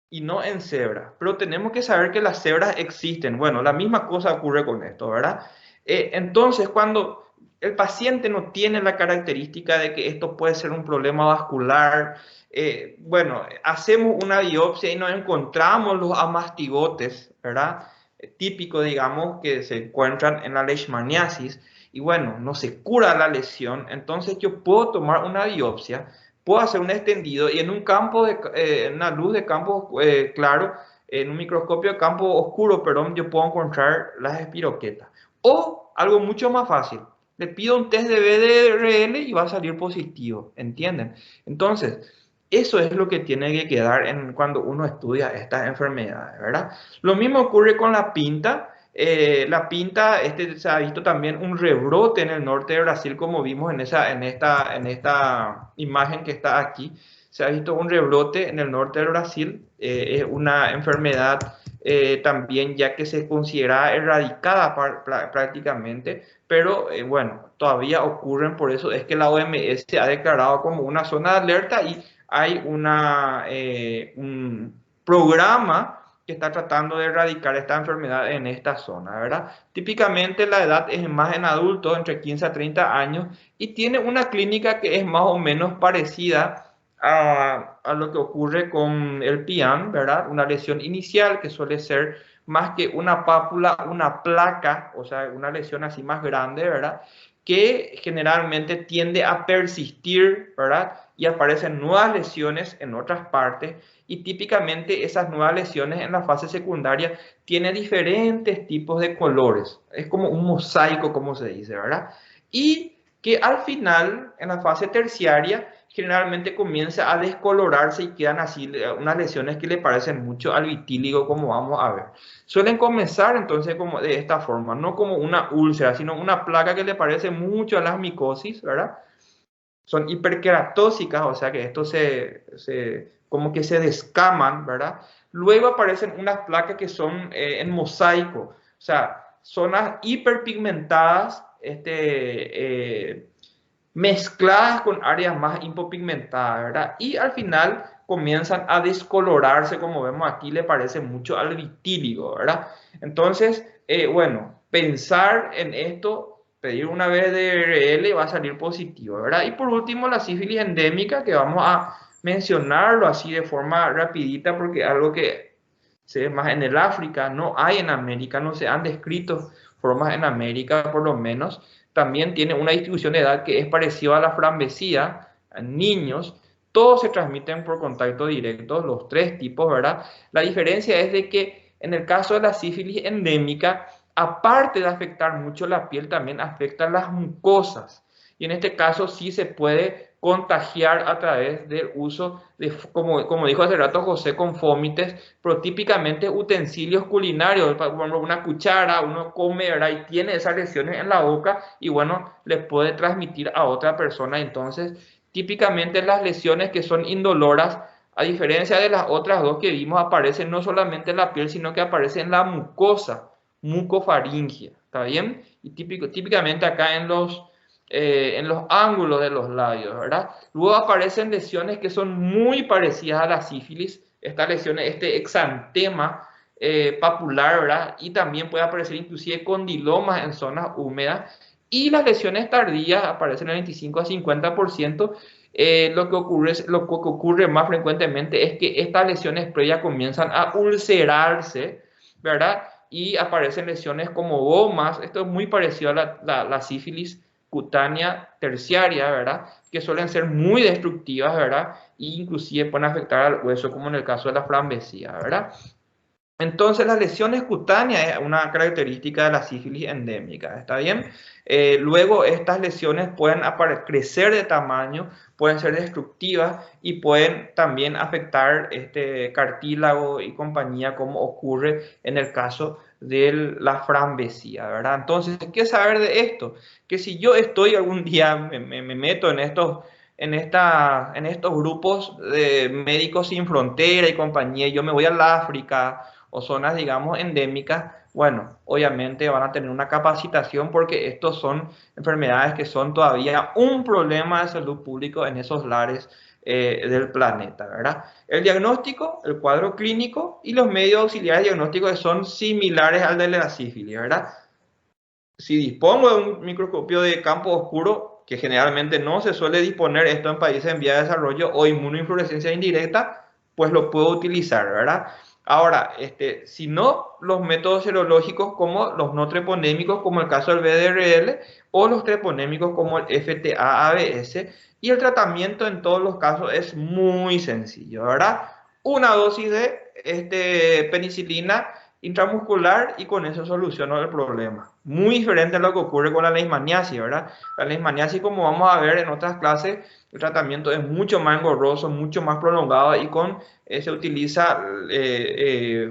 y no en cebra. Pero tenemos que saber que las cebras existen. Bueno, la misma cosa ocurre con esto, ¿verdad? Entonces, cuando el paciente no tiene la característica de que esto puede ser un problema vascular, bueno, hacemos una biopsia y nos encontramos los amastigotes, ¿verdad? Típico, digamos, que se encuentran en la leishmaniasis. Y bueno, no se cura la lesión, entonces yo puedo tomar una biopsia, puedo hacer un extendido y en un campo de una luz de campo claro, en un microscopio de campo oscuro, perdón, yo puedo encontrar las espiroquetas. O algo mucho más fácil, le pido un test de BDRL y va a salir positivo, ¿entienden? Entonces, eso es lo que tiene que quedar cuando uno estudia estas enfermedades, ¿verdad? Lo mismo ocurre con la pinta. La pinta, se ha visto también un rebrote en el norte de Brasil, como vimos en esta imagen que está aquí. Se ha visto un rebrote en el norte de Brasil. Es una enfermedad también ya que se considera erradicada prácticamente, pero bueno, todavía ocurren, por eso es que la OMS ha declarado como una zona de alerta y hay un programa que está tratando de erradicar esta enfermedad en esta zona, ¿verdad? Típicamente la edad es más en adultos, entre 15 a 30 años, y tiene una clínica que es más o menos parecida a lo que ocurre con el PIAN, ¿verdad? Una lesión inicial que suele ser más que una pápula, una placa, o sea, una lesión así más grande, ¿verdad? Que generalmente tiende a persistir, ¿verdad? Y aparecen nuevas lesiones en otras partes y típicamente esas nuevas lesiones en la fase secundaria tienen diferentes tipos de colores. Es como un mosaico, como se dice, ¿verdad? Y que al final, en la fase terciaria, generalmente comienza a descolorarse y quedan así unas lesiones que le parecen mucho al vitíligo, como vamos a ver. Suelen comenzar entonces como de esta forma, no como una úlcera, sino una placa que le parece mucho a las micosis, ¿verdad? Son hiperqueratóxicas, o sea que estos como que se descaman, ¿verdad? Luego aparecen unas placas que son en mosaico, o sea, zonas hiperpigmentadas, mezcladas con áreas más hipopigmentadas, ¿verdad? Y al final comienzan a descolorarse, como vemos aquí, le parece mucho al vitíligo, ¿verdad? Entonces, bueno, pensar en esto, pedir una BDRL va a salir positivo, ¿verdad? Y por último, la sífilis endémica, que vamos a mencionarlo así de forma rapidita, porque es algo que se ve más en el África, no hay en América, no se han descrito formas en América, por lo menos. También tiene una distribución de edad que es parecida a la frambesía, en niños. Todos se transmiten por contacto directo, los tres tipos, ¿verdad? La diferencia es de que en el caso de la sífilis endémica, aparte de afectar mucho la piel, también afecta las mucosas. Y en este caso sí se puede contagiar a través del uso de, como dijo hace rato José, con fómites, pero típicamente utensilios culinarios, por ejemplo, una cuchara, uno come, ¿verdad? Y tiene esas lesiones en la boca y bueno, les puede transmitir a otra persona. Entonces, típicamente las lesiones que son indoloras, a diferencia de las otras dos que vimos, aparecen no solamente en la piel, sino que aparecen en la mucosa, mucofaringia, ¿está bien? Y típicamente acá en los ángulos de los labios, ¿verdad? Luego aparecen lesiones que son muy parecidas a la sífilis, estas lesiones, este exantema papular, ¿verdad? Y también puede aparecer inclusive condilomas en zonas húmedas. Y las lesiones tardías aparecen en el 25 a 50%. Lo que ocurre más frecuentemente es que estas lesiones previas comienzan a ulcerarse, ¿verdad? Y aparecen lesiones como gomas. Esto es muy parecido a la sífilis cutánea terciaria, ¿verdad? Que suelen ser muy destructivas, ¿verdad? E inclusive pueden afectar al hueso, como en el caso de la frambesía, ¿verdad? Entonces, las lesiones cutáneas es una característica de la sífilis endémica, ¿está bien? Luego, estas lesiones pueden crecer de tamaño, pueden ser destructivas y pueden también afectar cartílago y compañía, como ocurre en el caso de la frambesía, ¿verdad? Entonces, ¿qué saber de esto? Que si yo estoy algún día, me meto en estos grupos de Médicos Sin Frontera y compañía, yo me voy al África o zonas, digamos, endémicas, bueno, obviamente van a tener una capacitación porque estos son enfermedades que son todavía un problema de salud público en esos lares del planeta, ¿verdad? El diagnóstico, el cuadro clínico y los medios auxiliares diagnósticos son similares al de la sífilis, ¿verdad? Si dispongo de un microscopio de campo oscuro, que generalmente no se suele disponer esto en países en vía de desarrollo, o inmunoinfluorescencia indirecta, pues lo puedo utilizar, ¿verdad? Ahora, si no, los métodos serológicos como los no treponémicos, como el caso del BDRL, o los treponémicos como el FTA-ABS, y el tratamiento en todos los casos es muy sencillo, ¿verdad? Una dosis de penicilina intramuscular y con eso soluciono el problema. Muy diferente a lo que ocurre con la leishmaniasis, ¿verdad? La leishmaniasis, como vamos a ver en otras clases, el tratamiento es mucho más engorroso, mucho más prolongado y se utiliza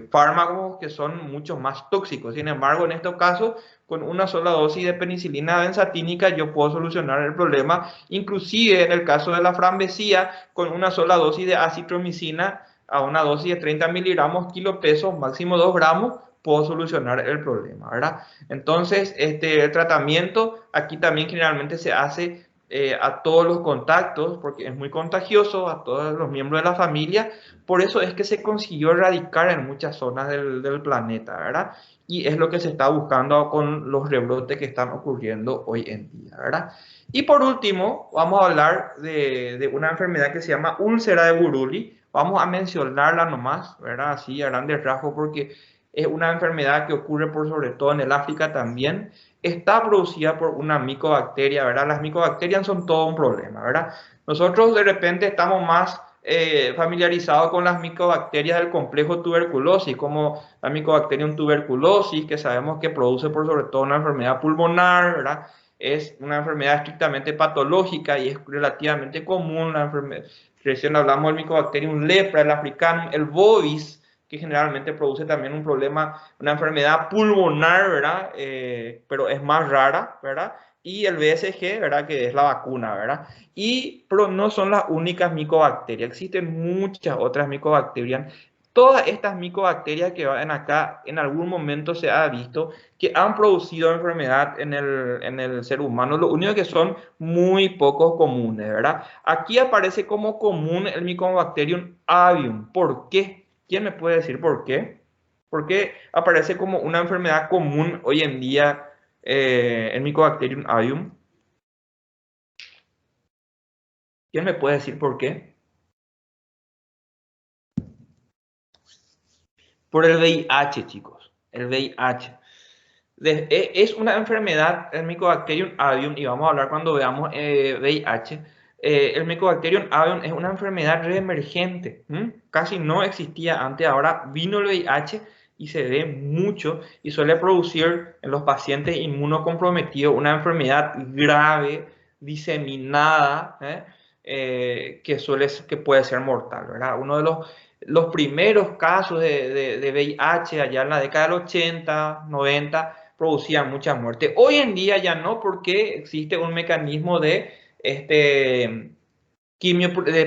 fármacos que son mucho más tóxicos. Sin embargo, en estos casos, con una sola dosis de penicilina benzatínica yo puedo solucionar el problema. Inclusive en el caso de la frambesía, con una sola dosis de acitromicina a una dosis de 30 miligramos kilopeso, máximo 2 gramos, puedo solucionar el problema, ¿verdad? Entonces, el tratamiento aquí también generalmente se hace a todos los contactos, porque es muy contagioso, a todos los miembros de la familia. Por eso es que se consiguió erradicar en muchas zonas del planeta, ¿verdad? Y es lo que se está buscando con los rebrotes que están ocurriendo hoy en día, ¿verdad? Y por último, vamos a hablar de una enfermedad que se llama úlcera de Buruli. Vamos a mencionarla nomás, ¿verdad? Así a grandes rasgos, porque es una enfermedad que ocurre sobre todo en el África también. Está producida por una micobacteria, ¿verdad? Las micobacterias son todo un problema, ¿verdad? Nosotros de repente estamos más familiarizados con las micobacterias del complejo tuberculosis, como la Mycobacterium tuberculosis, que sabemos que produce por sobre todo una enfermedad pulmonar, ¿verdad? Es una enfermedad estrictamente patológica y es relativamente común la enfermedad. Recién hablamos del Mycobacterium lepra, el africanum, el bovis, que generalmente produce también un problema, una enfermedad pulmonar, ¿verdad? Pero es más rara, ¿verdad? Y el BSG, ¿verdad? Que es la vacuna, ¿verdad? Pero no son las únicas micobacterias, existen muchas otras micobacterias. Todas estas micobacterias que van acá, en algún momento se ha visto que han producido enfermedad en el ser humano. Lo único que son muy pocos comunes, ¿verdad? Aquí aparece como común el Mycobacterium avium. ¿Por qué? ¿Quién me puede decir por qué? ¿Por qué aparece como una enfermedad común hoy en día el Mycobacterium avium? ¿Quién me puede decir por qué? Por el VIH, chicos. El VIH. Es una enfermedad, el Mycobacterium avium, y vamos a hablar cuando veamos VIH. El Mycobacterium avium es una enfermedad reemergente. Casi no existía antes, ahora vino el VIH y se ve mucho y suele producir en los pacientes inmunocomprometidos una enfermedad grave, diseminada, que puede ser mortal, ¿verdad? Uno de los primeros casos de VIH allá en la década del 80, 90, producían mucha muerte. Hoy en día ya no, porque existe un mecanismo de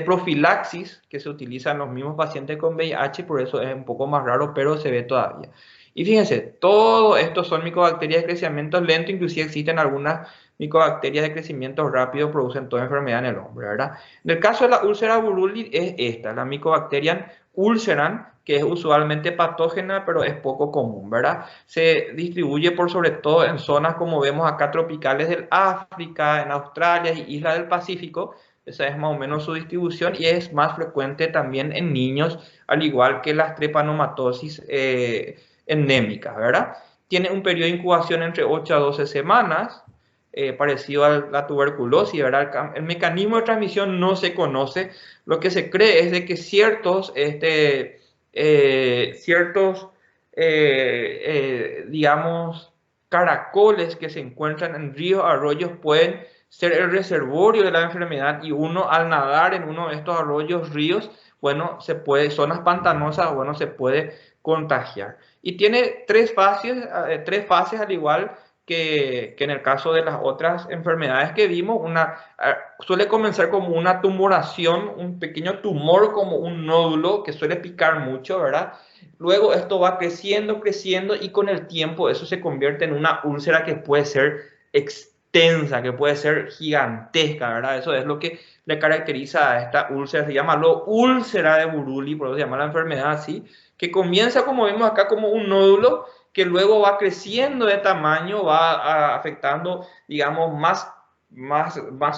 profilaxis que se utiliza en los mismos pacientes con VIH, por eso es un poco más raro, pero se ve todavía. Y fíjense, todo esto son micobacterias de crecimiento lento, inclusive existen algunas micobacterias de crecimiento rápido, producen toda enfermedad en el hombre, ¿verdad? En el caso de la úlcera buruli es esta, la Mycobacterium ulceran, que es usualmente patógena, pero es poco común, ¿verdad? Se distribuye por sobre todo en zonas como vemos acá tropicales del África, en Australia y islas del Pacífico. Esa es más o menos su distribución y es más frecuente también en niños, al igual que las trepanomatosis endémicas, ¿verdad? Tiene un periodo de incubación entre 8 a 12 semanas, parecido a la tuberculosis, ¿verdad? El mecanismo de transmisión no se conoce. Lo que se cree es de que ciertos digamos, caracoles que se encuentran en ríos, arroyos, pueden ser el reservorio de la enfermedad, y uno al nadar en uno de estos arroyos, ríos, bueno, zonas pantanosas, bueno, se puede contagiar. Y tiene tres fases al igual que en el caso de las otras enfermedades que vimos. Suele comenzar como una tumoración, un pequeño tumor, como un nódulo que suele picar mucho, ¿verdad? Luego esto va creciendo, creciendo, y con el tiempo eso se convierte en una úlcera que puede ser extensa, que puede ser gigantesca, ¿verdad? Eso es lo que le caracteriza a esta úlcera. Se llama úlcera de Buruli, por eso se llama la enfermedad así, que comienza, como vemos acá, como un nódulo que luego va creciendo de tamaño, va afectando, digamos, más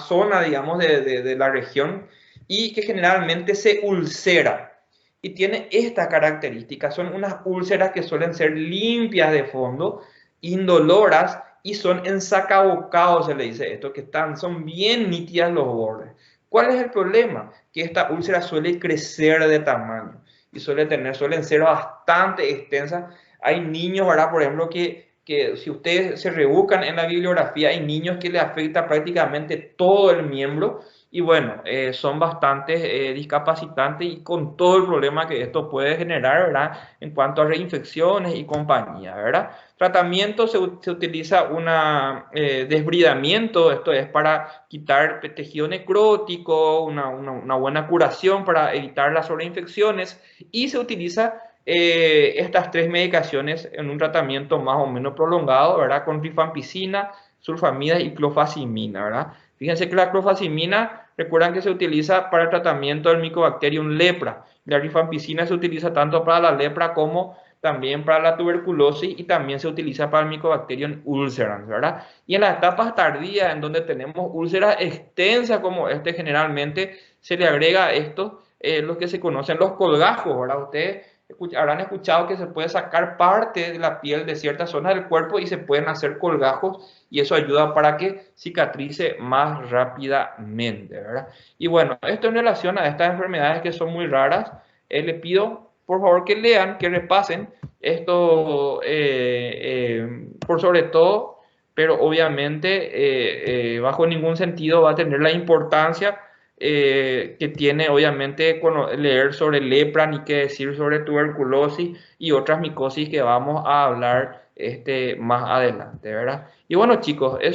zona, digamos, de la región, y que generalmente se ulcera. Y tiene esta característica: son unas úlceras que suelen ser limpias de fondo, indoloras, y son ensacabocados, se le dice esto, que son bien nítidas los bordes. ¿Cuál es el problema? Que esta úlcera suele crecer de tamaño y suelen ser bastante extensas. Hay niños, ¿verdad? Por ejemplo, que si ustedes se rebuscan en la bibliografía, hay niños que le afecta prácticamente todo el miembro, y bueno, son bastante discapacitantes, y con todo el problema que esto puede generar, ¿verdad? En cuanto a reinfecciones y compañía, ¿verdad? Tratamiento: se utiliza un desbridamiento, esto es para quitar tejido necrótico, una buena curación para evitar las sobreinfecciones, y se utiliza estas tres medicaciones en un tratamiento más o menos prolongado, ¿verdad? Con rifampicina, sulfamida y clofazimina, ¿verdad? Fíjense que la clofazimina, recuerdan que se utiliza para el tratamiento del Mycobacterium lepra. La rifampicina se utiliza tanto para la lepra como también para la tuberculosis, y también se utiliza para el Mycobacterium ulcerans, ¿verdad? Y en las etapas tardías, en donde tenemos úlceras extensas como generalmente se le agrega a esto los que se conocen los colgajos, ¿verdad? Ustedes habrán escuchado que se puede sacar parte de la piel de ciertas zonas del cuerpo y se pueden hacer colgajos, y eso ayuda para que cicatrice más rápidamente, ¿verdad? Y bueno, esto en relación a estas enfermedades que son muy raras, le pido por favor que lean, que repasen esto por sobre todo, pero obviamente bajo ningún sentido va a tener la importancia que tiene obviamente leer sobre lepra, ni qué decir sobre tuberculosis y otras micosis que vamos a hablar más adelante, ¿verdad? Y bueno, chicos, eso